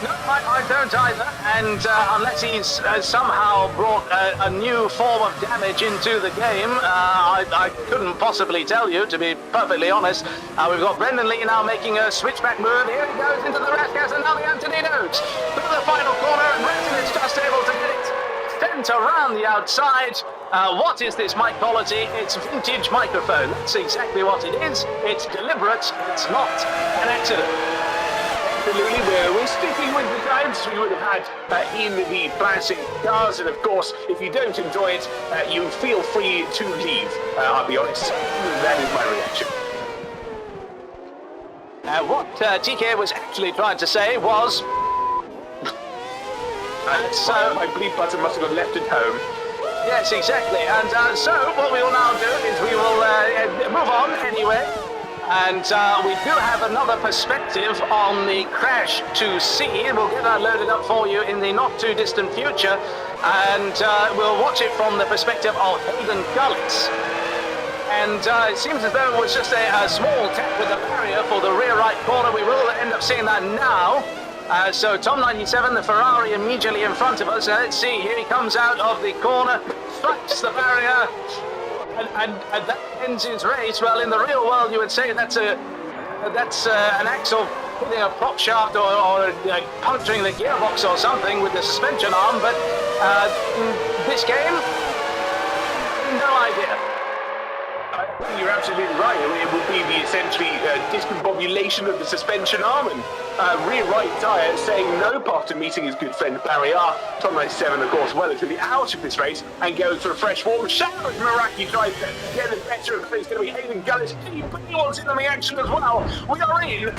No, I don't either, and unless he's somehow brought a new form of damage into the game, I couldn't possibly tell you, to be perfectly honest. We've got Brendan Lee now making a switchback move. Here he goes into the Rascas, and now the Antoninos through the final corner, and Brendan is just able to get it sent around the outside. What is this mic quality? It's vintage microphone. That's exactly what it is. It's deliberate. It's not an accident. Absolutely, we're sticking with the times we would have had in the classic cars, and of course, if you don't enjoy it, you feel free to leave. I'll be honest, that is my reaction. What TK was actually trying to say was... so my bleep button must have got left at home. Yes, exactly, and so what we will now do is we will move on anyway. And we do have another perspective on the crash to see. We'll get that loaded up for you in the not too distant future. and we'll watch it from the perspective of Hayden Gullis. And it seems as though it was just a small tap with the barrier for the rear right corner. We will end up seeing that now. So Tom 97, the Ferrari immediately in front of us. Let's see, here he comes out of the corner, strikes the barrier, and that ends his race. Well, in the real world, you would say that's an axle hitting a prop shaft or puncturing the gearbox or something with the suspension arm, but in this game, no idea. You're absolutely right. It would be the essentially discombobulation of the suspension arm, and rear right tyre saying no part of meeting his good friend Barry R. Tom 97, of course, well into the out of this race and goes for a fresh warm shower as Meraki tries to get the better of it. It's going to be Hayden Gullis. He wants in on the action as well. We are in a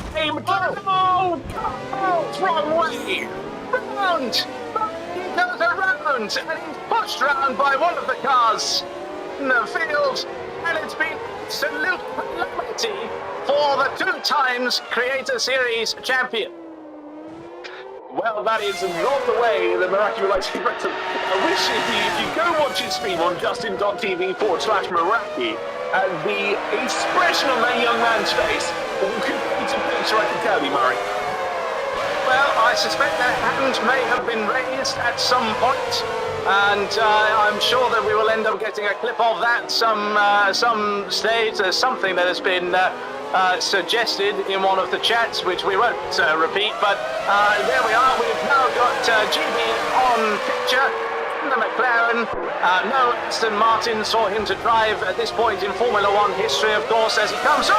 it's wrong way. Round. He goes around and he's pushed round by one of the cars in the field. And it's been absolute calamity for the 2 times Creator Series champion. Well, that is not the way the Meraki would like to be. I wish if you go watch his stream on justin.tv/Meraki, the expression on that young man's face could paint a picture, I can tell you, Murray. Well, I suspect that hand may have been raised at some point, and I'm sure that we will end up getting a clip of that some stage. There's something that has been suggested in one of the chats, which we won't repeat, but there we are. We've now got GB on picture in the McLaren. No Aston Martin saw him to drive at this point in Formula One history, of course, as he comes. He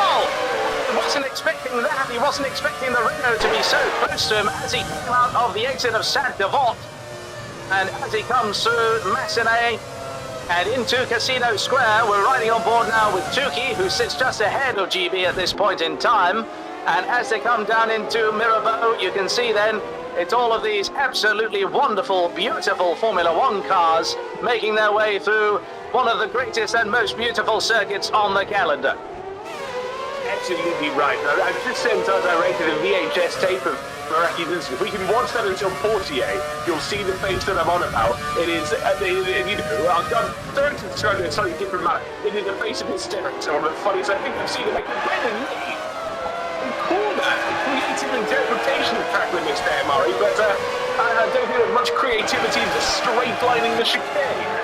wasn't expecting that. He wasn't expecting the Renault to be so close to him as he came out of the exit of Saint-Devant. And as he comes through Massenet and into Casino Square, we're riding on board now with Tukey, who sits just ahead of GB at this point in time. And as they come down into Mirabeau, you can see then it's all of these absolutely wonderful, beautiful Formula One cars making their way through one of the greatest and most beautiful circuits on the calendar. Absolutely right. I've just sent us, I rated a VHS tape of Meraki's incident. If we can watch that until Portier, you'll see the face that I'm on about. It is, I'm trying to describe it in a slightly different manner. It is the face of hysterics. One of the funniest I think I've seen it. Like Brendan Lee. Call that creative interpretation of track limits there, Murray, but I don't think there's much creativity in just straight lining the chicane.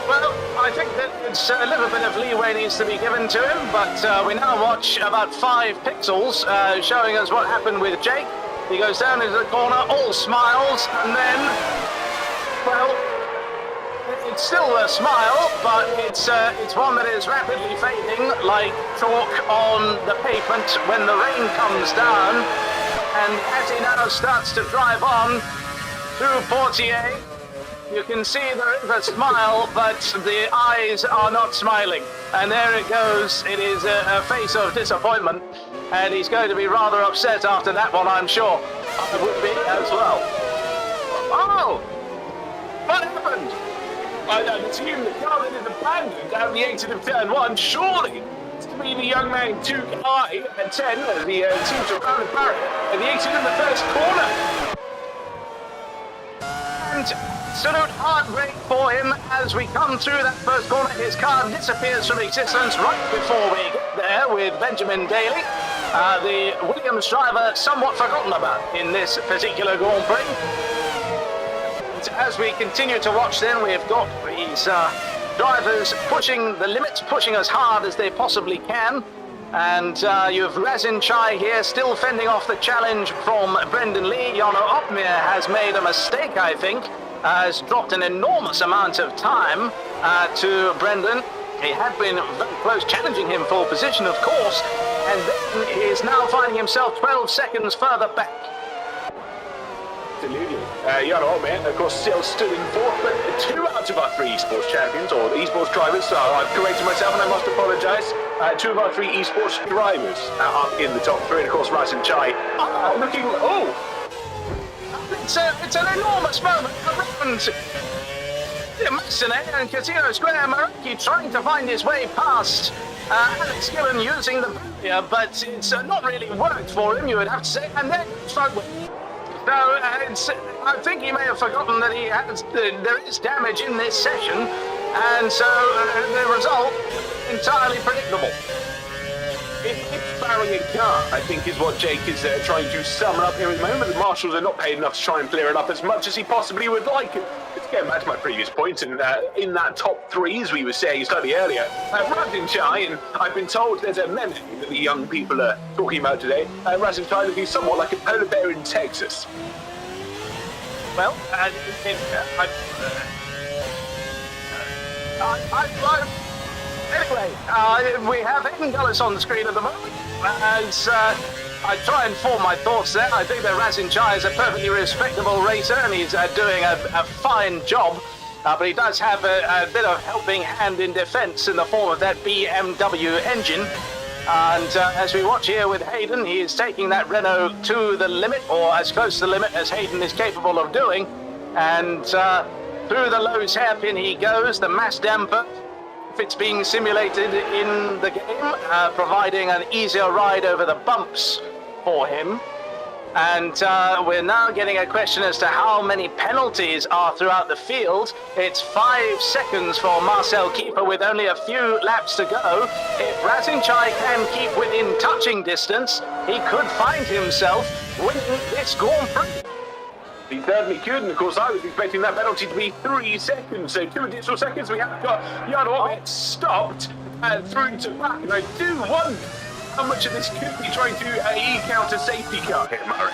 Well, I think that it's a little bit of leeway needs to be given to him, but we now watch about 5 pixels showing us what happened with Jake. He goes down into the corner, all smiles, and then, well, it's still a smile, but it's one that is rapidly fading, like chalk on the pavement when the rain comes down. And as he now starts to drive on through Portier, you can see there is a smile, but the eyes are not smiling. And there it goes. It is a face of disappointment. And he's going to be rather upset after that one, I'm sure. I would be as well. Oh! What happened? I assume the car that is abandoned down the exit of turn 1, surely. It's to be the young man 2I and 10 as he seems to round the barrier at the exit of the first corner. And absolute heartbreak for him as we come through that first corner. His car disappears from existence right before we get there with Benjamin Daly, the Williams driver somewhat forgotten about in this particular Grand Prix. And as we continue to watch then, we've got these drivers pushing the limits, pushing as hard as they possibly can. And you have Razin Chai here still fending off the challenge from Brendan Lee. Jarno Opmeer has made a mistake, I think, has dropped an enormous amount of time to Brendan. He had been very close, challenging him for position, of course, and then he is now finding himself 12 seconds further back. Absolutely. Jarno Opmeer, of course, still stood in 4th, but 2 out of our 3 esports champions, or esports drivers, so I've corrected myself and I must apologise. 2 of our 3 esports drivers are up in the top 3, and of course, Razin Chai looking, It's an enormous moment around Massenet and Casino Square. Meraki trying to find his way past Alex Gillen using the barrier, but it's not really worked for him, you would have to say, and then struggled. So I think he may have forgotten that there is damage in this session, and so the result entirely predictable. It's barring a car, I think, is what Jake is trying to sum up here at the moment. The marshals are not paid enough to try and clear it up as much as he possibly would like. Let's go back to my previous point, and in that top three, as we were saying slightly earlier, Razin Chai, and I've been told there's a meme that the young people are talking about today. Razin Chai looking somewhat like a polar bear in Texas. Well, anyway, we have Hayden Gullis on the screen at the moment. As I try and form my thoughts there, I think that Razin Chai is a perfectly respectable racer, and he's doing a fine job. But he does have a bit of helping hand in defence in the form of that BMW engine. And as we watch here with Hayden, he is taking that Renault to the limit, or as close to the limit as Hayden is capable of doing. And through the Lowe's hairpin he goes, the mass damper, if it's being simulated in the game, providing an easier ride over the bumps for him. And we're now getting a question as to how many penalties are throughout the field. It's 5 seconds for Marcel Kiefer with only a few laps to go. If Razin Chai can keep within touching distance, he could find himself winning this Grand Prix. He certainly could, and of course I was expecting that penalty to be 3 seconds, so 2 additional seconds. We have got Jan stopped and through to back, and I do wonder how much of this could be trying to eke out a safety car here, Murray.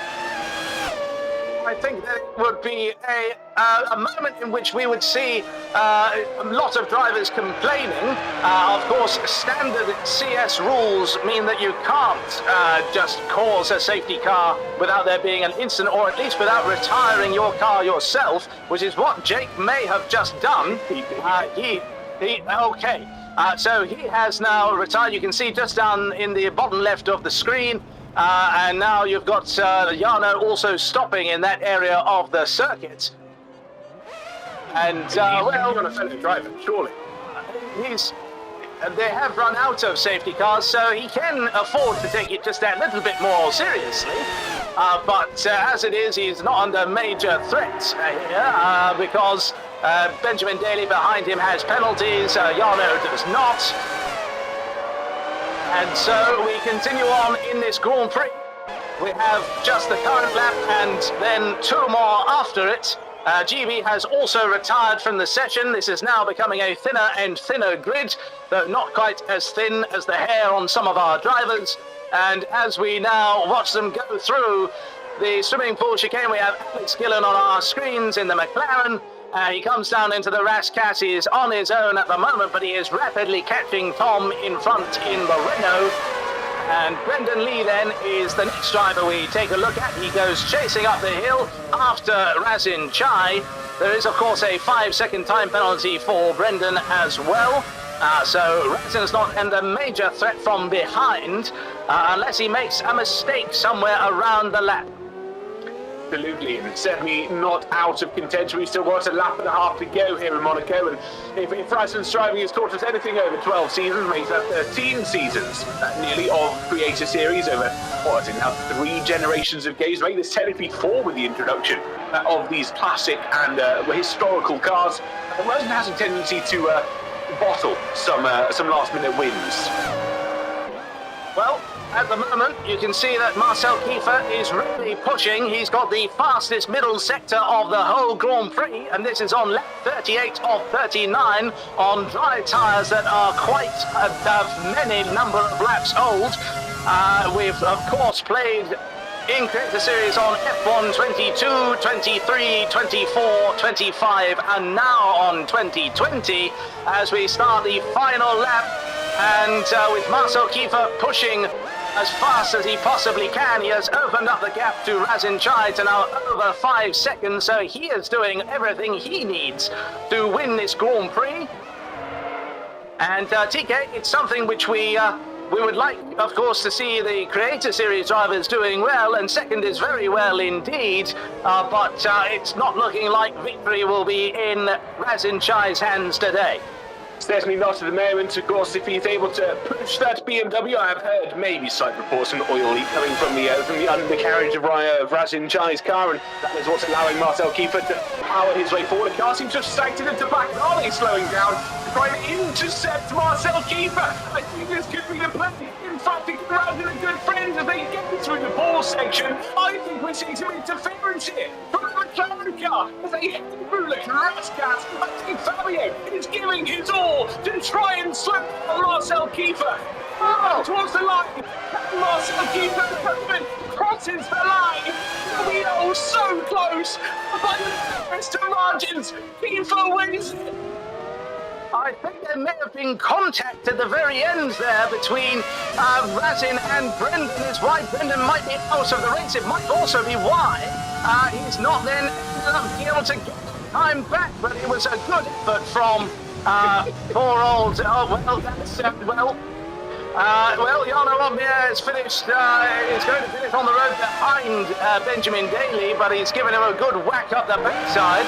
I think that it would be a moment in which we would see a lot of drivers complaining. Of course, standard CS rules mean that you can't just cause a safety car without there being an incident, or at least without retiring your car yourself, which is what Jake may have just done. Okay. So he has now retired. You can see just down in the bottom left of the screen. And now you've got Jarno also stopping in that area of the circuit. And, well, on a fellow driver, surely. They have run out of safety cars, so he can afford to take it just that little bit more seriously. But as it is, he's not under major threat here, because Benjamin Daly behind him has penalties, Jarno does not. And so we continue on in this Grand Prix. We have just the current lap and then 2 more after it. GB has also retired from the session. This is now becoming a thinner and thinner grid, though not quite as thin as the hair on some of our drivers. And as we now watch them go through the swimming pool chicane, we have Alex Gillen on our screens in the McLaren. He comes down into the Rascat. He is on his own at the moment, but he is rapidly catching Tom in front in the Renault. And Brendan Lee then is the next driver we take a look at. He goes chasing up the hill after Razin Chai. There is, of course, a 5-second time penalty for Brendan as well. So Razin's not under major threat from behind, unless he makes a mistake somewhere around the lap. Absolutely, and certainly not out of contention. We've still got a lap and a half to go here in Monaco, and if Razin's driving has taught us anything over 12 seasons, makes that 13 seasons nearly of Creator Series over, what is it now, 3 generations of games, make this technically 4 with the introduction of these classic and historical cars. Razin has a tendency to bottle some last-minute wins. Well, at the moment, you can see that Marcel Kiefer is really pushing. He's got the fastest middle sector of the whole Grand Prix, and this is on lap 38 of 39 on dry tyres that are quite many number of laps old. We've, of course, played in Creator Series on F1 22, 23, 24, 25, and now on 2020 as we start the final lap. And with Marcel Kiefer pushing as fast as he possibly can, he has opened up the gap to Razin Chai to now over 5 seconds, so he is doing everything he needs to win this Grand Prix. And TK, it's something which we would like, of course, to see the Creator Series drivers doing well, and second is very well indeed, but it's not looking like victory will be in Razin Chai's hands today. Certainly not at the moment. Of course, if he's able to push that BMW, I've heard maybe slight reports of an oil leak coming from the undercarriage of Razin Chai's car, and that is what's allowing Marcel Kiefer to power his way forward. The car seems to have sagged into the back. Are they slowing down to try to intercept Marcel Kiefer? I think this could be the play. In fact, it could round in a good friend as they get through the ball section. I think we're seeing some interference here from the McLaren car as they hit through the Rascat. I think Fabio is giving his all to try and slow down Marcel Kiefer. Towards the line. Marcel Kiefer crosses the line. We are so close. By the best of margins, Kiefer wins. I think there may have been contact at the very end there between Razin and Brendan. Is why Brendan might be out of the race. It might also be why he's not then able to get time back. But it was a good effort from poor old. Oh well, that's well, Jarno Omnier is finished. He's going to finish on the road behind Benjamin Daly, but he's given him a good whack up the backside.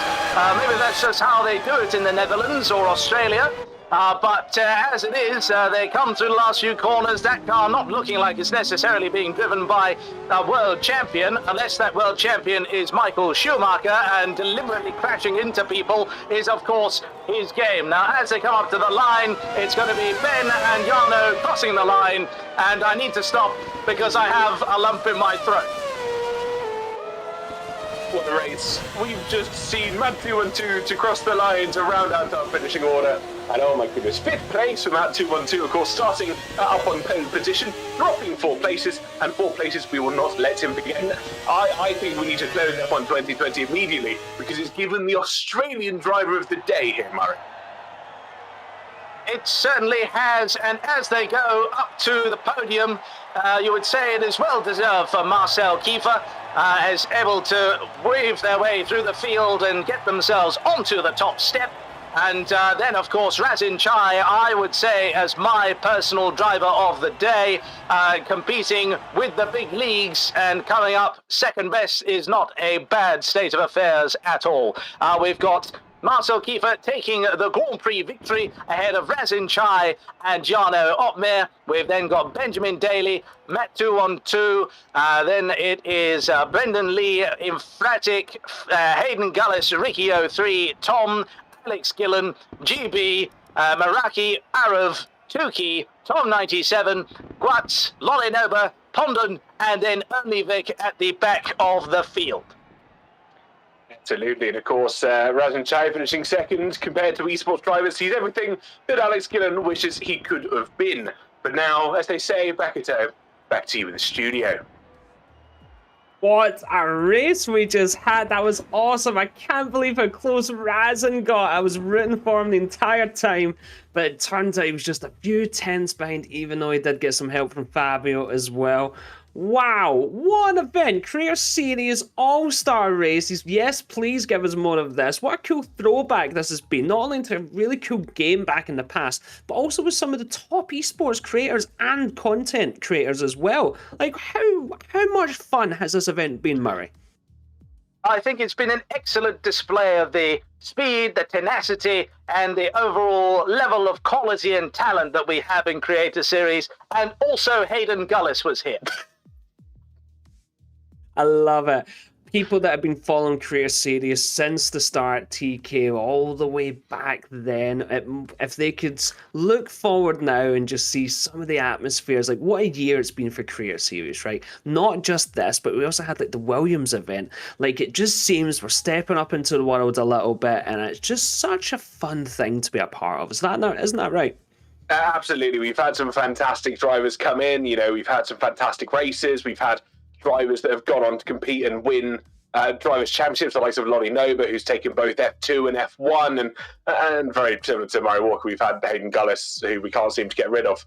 Maybe that's just how they do it in the Netherlands or Australia. But as it is, they come through the last few corners. That car not looking like it's necessarily being driven by a world champion, unless that world champion is Michael Schumacher, and deliberately crashing into people is, of course, his game. Now, as they come up to the line, it's going to be Ben and Jarno crossing the line, and I need to stop because I have a lump in my throat. What a race. We've just seen Matt 212 to cross the line to round out our finishing order. And oh my goodness, 5th place for Matt 212, of course, starting up on pole position, dropping 4 places, and 4 places we will not let him begin. I think we need to close F1 2020 immediately, because it's given the Australian driver of the day here, Murray. It certainly has, and as they go up to the podium, you would say it is well deserved for Marcel Kiefer, is able to weave their way through the field and get themselves onto the top step. And then, of course, Razin Chai, I would say, as my personal driver of the day, competing with the big leagues and coming up second best is not a bad state of affairs at all. We've got Marcel Kiefer taking the Grand Prix victory ahead of Razin Chai and Jarno Opmeer. We've then got Benjamin Daly, Matt 212, then it is Brendan Lee, Infratic, Hayden Gullis, Ricky 03, Tom, Alex Gillen, GB, Maraki, Arav, Tuki, Tom 97, Guatz, Lolinoba, Pondon, and then only Vic at the back of the field. Absolutely, and of course, Razin Chai finishing second compared to esports drivers. He's everything that Alex Gillen wishes he could have been. But now, as they say, back at home, back to you in the studio. What a race we just had. That was awesome. I can't believe how close Razin got. I was rooting for him the entire time, but it turns out he was just a few tenths behind, even though he did get some help from Fabio as well. Wow, what an event. Career Series All-Star Races. Yes, please give us more of this. What a cool throwback this has been. Not only to a really cool game back in the past, but also with some of the top esports creators and content creators as well. Like, how much fun has this event been, Murray? I think it's been an excellent display of the speed, the tenacity, and the overall level of quality and talent that we have in Creator Series. And also Hayden Gullis was here. I love it. People that have been following Career Series since the start, TK, all the way back then, if they could look forward now and just see some of the atmospheres, like what a year it's been for Career Series, right? Not just this, but we also had like the Williams event. Like, it just seems we're stepping up into the world a little bit, and it's just such a fun thing to be a part of. Isn't that right? Absolutely. We've had some fantastic drivers come in. You know, we've had some fantastic races. We've had drivers that have gone on to compete and win drivers' championships, the likes of Lottie Noba, who's taken both F2 and F1, and very similar to Murray Walker, we've had Hayden Gullis, who we can't seem to get rid of.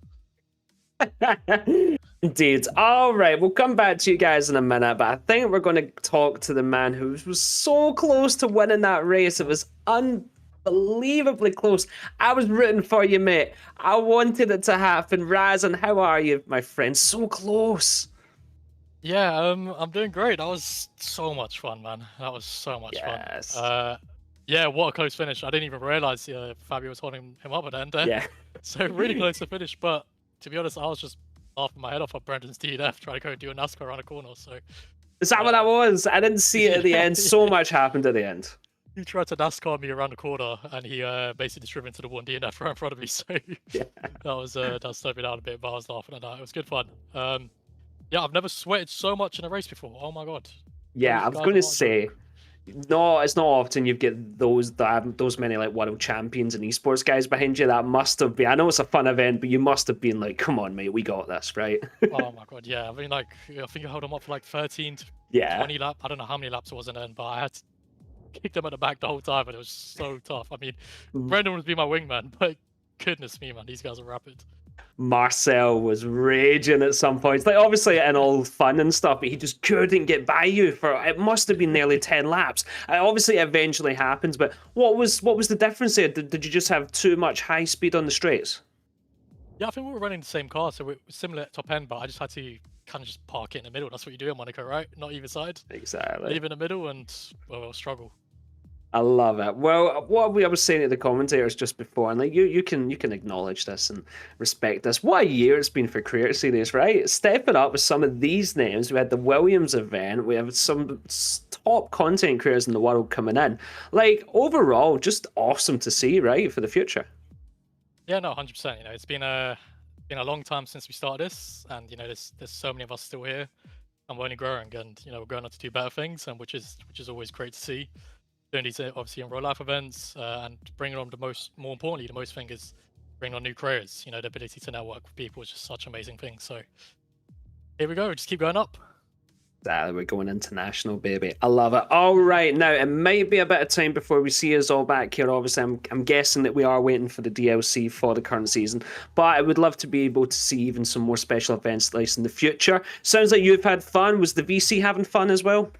Indeed. All right, we'll come back to you guys in a minute, but I think we're going to talk to the man who was so close to winning that race. It was unbelievably close. I was rooting for you, mate. I wanted it to happen. Razin, how are you, my friend? So close. Yeah, I'm doing great. That was so much fun, man. That was so much fun. Yeah, what a close finish. I didn't even realize Fabio was holding him up at the end there. Yeah. So really close to finish. But to be honest, I was just laughing my head off at Brendan's DNF trying to go do a NASCAR around a corner. So Is that what that was? I didn't see it at the end. So much happened at the end. he tried to NASCAR me around the corner, and he basically just driven to the one DNF right in front of me. So Yeah. that slowed me down a bit, but I was laughing at that. It was good fun. Yeah, I've never sweated so much in a race before. Oh my god. Yeah, I was going to say, no, it's not often you get those many like world champions and esports guys behind you. That must have been. I know it's a fun event, but you must have been like, "Come on, mate, we got this, right?" Oh my god, yeah. I mean, like, I think I held him up for like 13 to Yeah. 20 laps. I don't know how many laps it was in the end, but I had to kick them at the back the whole time, and it was so tough. I mean, Brendan would be my wingman, but goodness me, man, these guys are rapid. Marcel was raging at some points, like obviously in all fun and stuff, but he just couldn't get by you for it must have been nearly 10 laps. Obviously, it eventually happens, but what was the difference there? Did you just have too much high speed on the straights? Yeah, I think we were running the same car, so we were similar at top end, but I just had to kind of just park it in the middle. That's what you do in Monaco, right? Not either side. Exactly. Leave in the middle, and well, struggle. I love it. Well, what I was saying to the commentators just before, and like you can acknowledge this and respect this. What a year it's been for Creator Series, right? Stepping up with some of these names. We had the Williams event. We have some top content creators in the world coming in. Like overall, just awesome to see, right, for the future. Yeah, no, 100%. You know, it's been a long time since we started this, and you know, there's so many of us still here, and we're only growing, and you know, we're going on to do better things, and which is always great to see. Doing these obviously in real life events and bringing on more importantly, the most thing is bringing on new creators. You know, the ability to network with people is just such an amazing thing. So here we go, just keep going up. We're going international, baby. I love it. All right, now it might be a bit of time before we see us all back here. Obviously, I'm guessing that we are waiting for the DLC for the current season, but I would love to be able to see even some more special events like this in the future. Sounds like you've had fun. Was the VC having fun as well?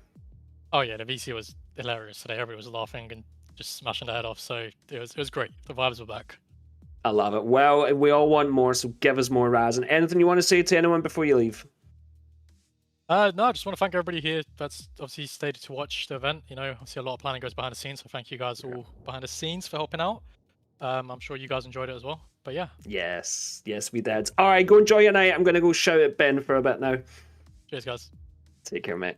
Oh yeah, the VC was hilarious today. Everyone was laughing and just smashing their head off. So it was great. The vibes were back. I love it. Well, we all want more, so give us more, Raz. And anything you want to say to anyone before you leave? No, I just want to thank everybody here that's obviously stayed to watch the event. You know, obviously a lot of planning goes behind the scenes, so thank you guys all behind the scenes for helping out. I'm sure you guys enjoyed it as well. But yeah. Yes, we did. All right, go enjoy your night. I'm going to go shout at Ben for a bit now. Cheers, guys. Take care, mate.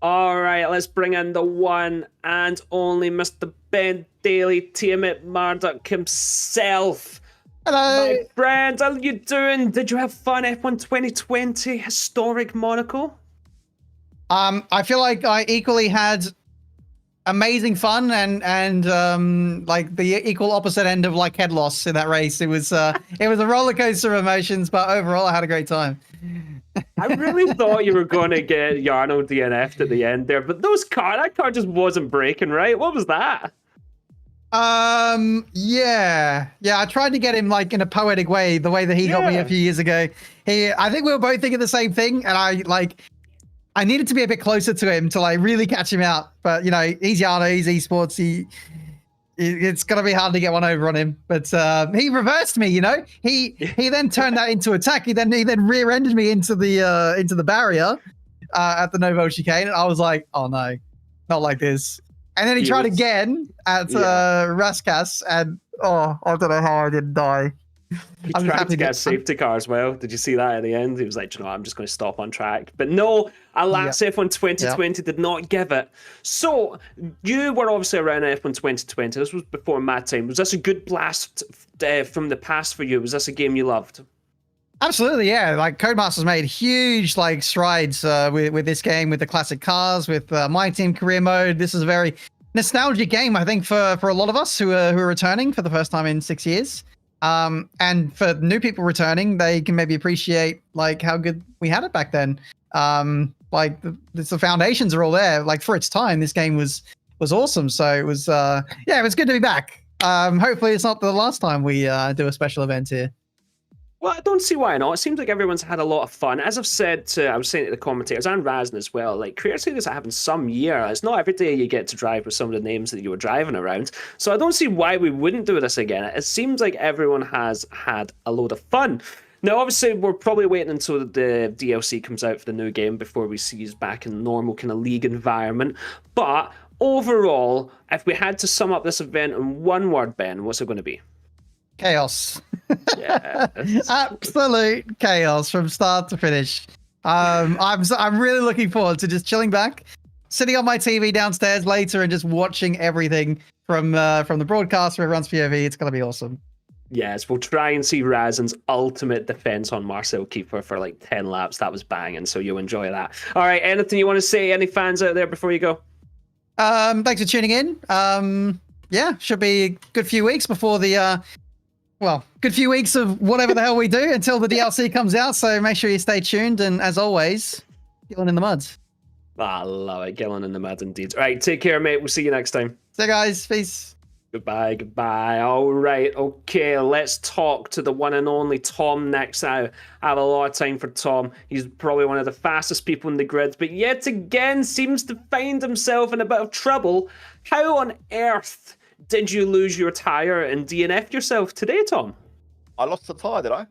All right, let's bring in the one and only Mr. Ben Daly, Tiamat Marduk himself. Hello. My friend, how are you doing? Did you have fun F1 2020 Historic Monaco? I feel like I equally had amazing fun and like the equal opposite end of like head loss in that race. It was a roller coaster of emotions, but overall I had a great time. I really thought you were going to get Yarno DNF'd at the end there, but that car just wasn't braking right. What was that? Yeah, I tried to get him like in a poetic way, the way that he got me a few years ago. I think we were both thinking the same thing, and I needed to be a bit closer to him to like really catch him out. But you know, he's Yarno, he's esports, it's gonna be hard to get one over on him. But he reversed me, you know. He then turned that into attack. He then rear-ended me into the barrier at the Novo chicane, and I was like, oh no, not like this. And then he tried again at Raskas, and I don't know how I didn't die. He tried to get a safety car as well. Did you see that at the end? He was like, you know, I'm just going to stop on track. But no, alas, F1 2020 did not give it. So, you were obviously around F1 2020. This was before my time. Was this a good blast from the past for you? Was this a game you loved? Absolutely, yeah. Like Codemasters made huge like strides with this game, with the classic cars, with My Team career mode. This is a very nostalgic game, I think, for a lot of us who are returning for the first time in 6 years. And for new people returning, they can maybe appreciate like how good we had it back then. Like the foundations are all there. Like for its time, this game was awesome. So it was it was good to be back. Hopefully it's not the last time we do a special event here. Well, I don't see why not. It seems like everyone's had a lot of fun. As I've said I was saying to the commentators and Razan as well, like Creator Series that happens some year. It's not every day you get to drive with some of the names that you were driving around. So I don't see why we wouldn't do this again. It seems like everyone has had a load of fun. Now, obviously, we're probably waiting until the DLC comes out for the new game before we see us back in normal kind of league environment. But overall, if we had to sum up this event in one word, Ben, what's it going to be? Chaos. Yeah. Absolute chaos from start to finish. I'm really looking forward to just chilling back, sitting on my TV downstairs later, and just watching everything from the broadcast where it runs POV. It's gonna be awesome. Yes, we'll try and see Razen's ultimate defense on Marcel Keeper for like 10 laps. That was banging, so you'll enjoy that. All right, anything you want to say? Any fans out there before you go? Thanks for tuning in. Yeah, should be a good few weeks before the good few weeks of whatever the hell we do until the DLC comes out. So make sure you stay tuned. And as always, Gillen in the muds. I love it. Gillen in the mud indeed. All right, take care, mate. We'll see you next time. So guys, peace. Goodbye. All right, okay, let's talk to the one and only Tom next. I have a lot of time for Tom. He's probably one of the fastest people in the grid, but yet again seems to find himself in a bit of trouble. How on earth did you lose your tire and DNF yourself today, Tom? I lost the tire, did I?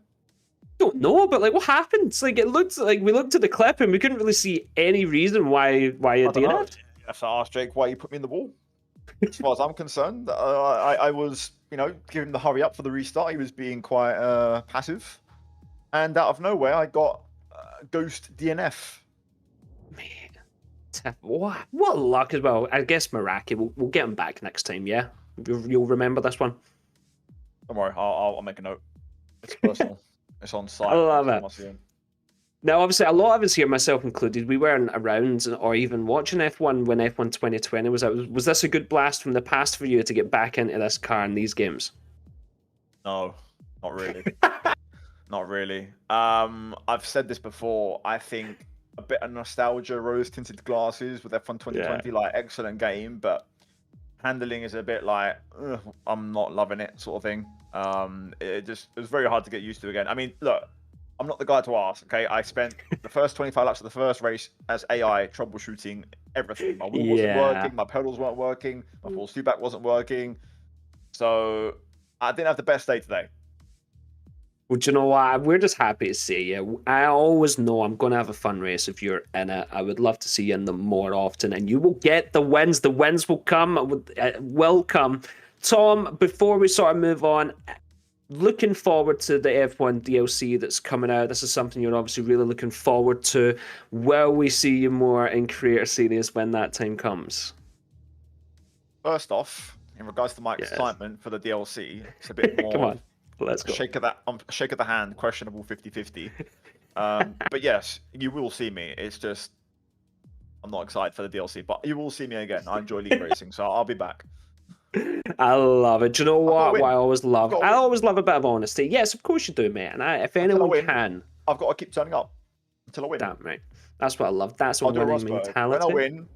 Don't know, but like, what happened? It's like, it looked like we looked at the clip and we couldn't really see any reason why you DNF'd. You have to ask Jake why you put me in the wall. As far as I'm concerned, I was, giving him the hurry up for the restart. He was being quite passive, and out of nowhere, I got ghost DNF. Man, what luck as well. I guess Meraki. We'll get him back next time. Yeah, you'll remember this one. Don't worry, I'll make a note. It's personal. It's on site. I love it. Now, obviously, a lot of us here, myself included, we weren't around or even watching F1 when F1 2020 was out. Was this a good blast from the past for you to get back into this car in these games? No, not really. Not really. I've said this before. I think a bit of nostalgia, rose-tinted glasses with F1 2020, like, excellent game, but handling is a bit like, I'm not loving it, sort of thing. It was very hard to get used to again. I mean, look, I'm not the guy to ask, okay? I spent the first 25 laps of the first race as AI troubleshooting everything. My wheel wasn't working, my pedals weren't working, my full feedback wasn't working. So I didn't have the best day today. Well, do you know what? We're just happy to see you. I always know I'm going to have a fun race if you're in it. I would love to see you in them more often, and you will get the wins. The wins will come. Will come. Tom, before we sort of move on, looking forward to the F1 DLC that's coming out. This is something you're obviously really looking forward to. Will we see you more in Creator Series when that time comes? First off, in regards to my excitement for the DLC, it's a bit more. Come on, let's go. Shake of the hand, questionable 50-50. But yes, you will see me. It's just I'm not excited for the DLC, but you will see me again. I enjoy league racing, so I'll be back. I love it. Do you know what? I always love a bit of honesty. Yes, of course you do, mate. And if anyone can, I've got to keep turning up until I win. Damn right. That's what I love. That's what winning mentality. When I win,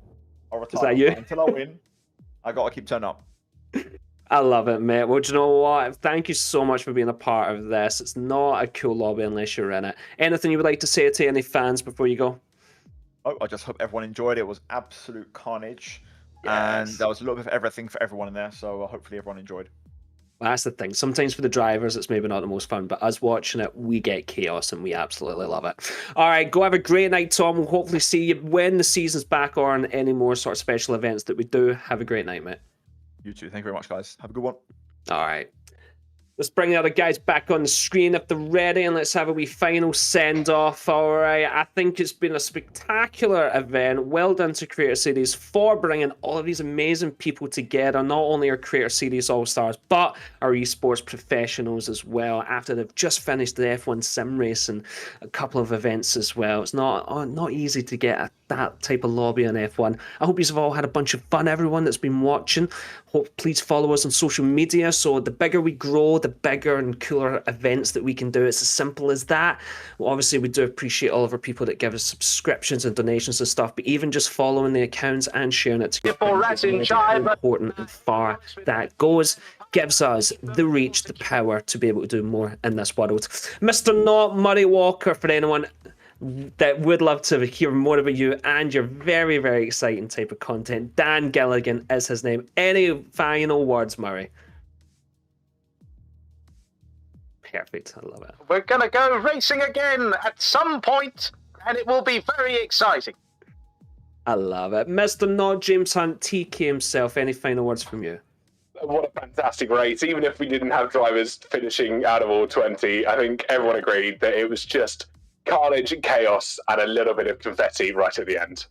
I'll retire. Is that you? Until I win, I got to keep turning up. I love it, mate. Well, do you know what? Thank you so much for being a part of this. It's not a cool lobby unless you're in it. Anything you would like to say to any fans before you go? Oh, I just hope everyone enjoyed it. It was absolute carnage. Yes. And there was a little bit of everything for everyone in there, so hopefully everyone enjoyed. Well, that's the thing. Sometimes for the drivers, it's maybe not the most fun, but us watching it, we get chaos, and we absolutely love it. All right, go have a great night, Tom. We'll hopefully see you when the season's back on any more sort of special events that we do. Have a great night, mate. You too. Thank you very much, guys. Have a good one. All right. Let's bring the other guys back on the screen if they're ready, and let's have a wee final send-off. All right, I think it's been a spectacular event. Well done to Creator Series for bringing all of these amazing people together, not only our Creator Series All-Stars, but our esports professionals as well, after they've just finished the F1 sim race and a couple of events as well. It's not easy to get that type of lobby on F1. I hope you've all had a bunch of fun, everyone that's been watching. Please follow us on social media, so the bigger we grow, the bigger and cooler events that we can do. It's as simple as that. Well, obviously, we do appreciate all of our people that give us subscriptions and donations and stuff, but even just following the accounts and sharing it together, important and far that goes, gives us the reach, the power to be able to do more in this world. Mr. Not Murray Walker, for anyone that would love to hear more about you and your very, very exciting type of content, Dan Gilligan is his name. Any final words, Murray? Perfect. I love it. We're going to go racing again at some point, and it will be very exciting. I love it. Mr. Not James Hunt, TK himself, any final words from you? What a fantastic race. Even if we didn't have drivers finishing out of all 20, I think everyone agreed that it was just carnage, chaos, and a little bit of confetti right at the end.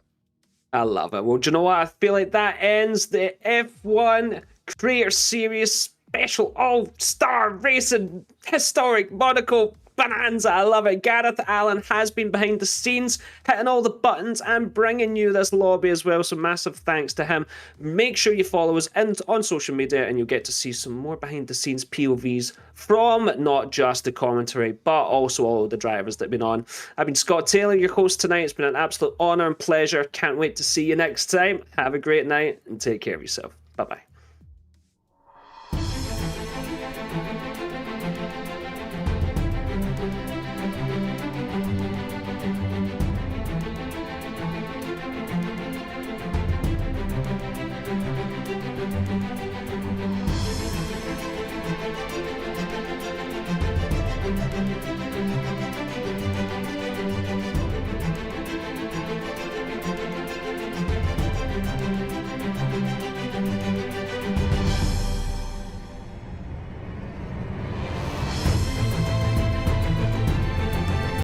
I love it. Well, do you know what? I feel like that ends the F1 Creator Series special all-star racing historic Monaco bonanza. I love it. Gareth Allen has been behind the scenes, hitting all the buttons and bringing you this lobby as well. So massive thanks to him. Make sure you follow us on social media and you'll get to see some more behind the scenes POVs from not just the commentary, but also all of the drivers that have been on. I've been Scott Taylor, your host tonight. It's been an absolute honor and pleasure. Can't wait to see you next time. Have a great night and take care of yourself. Bye-bye.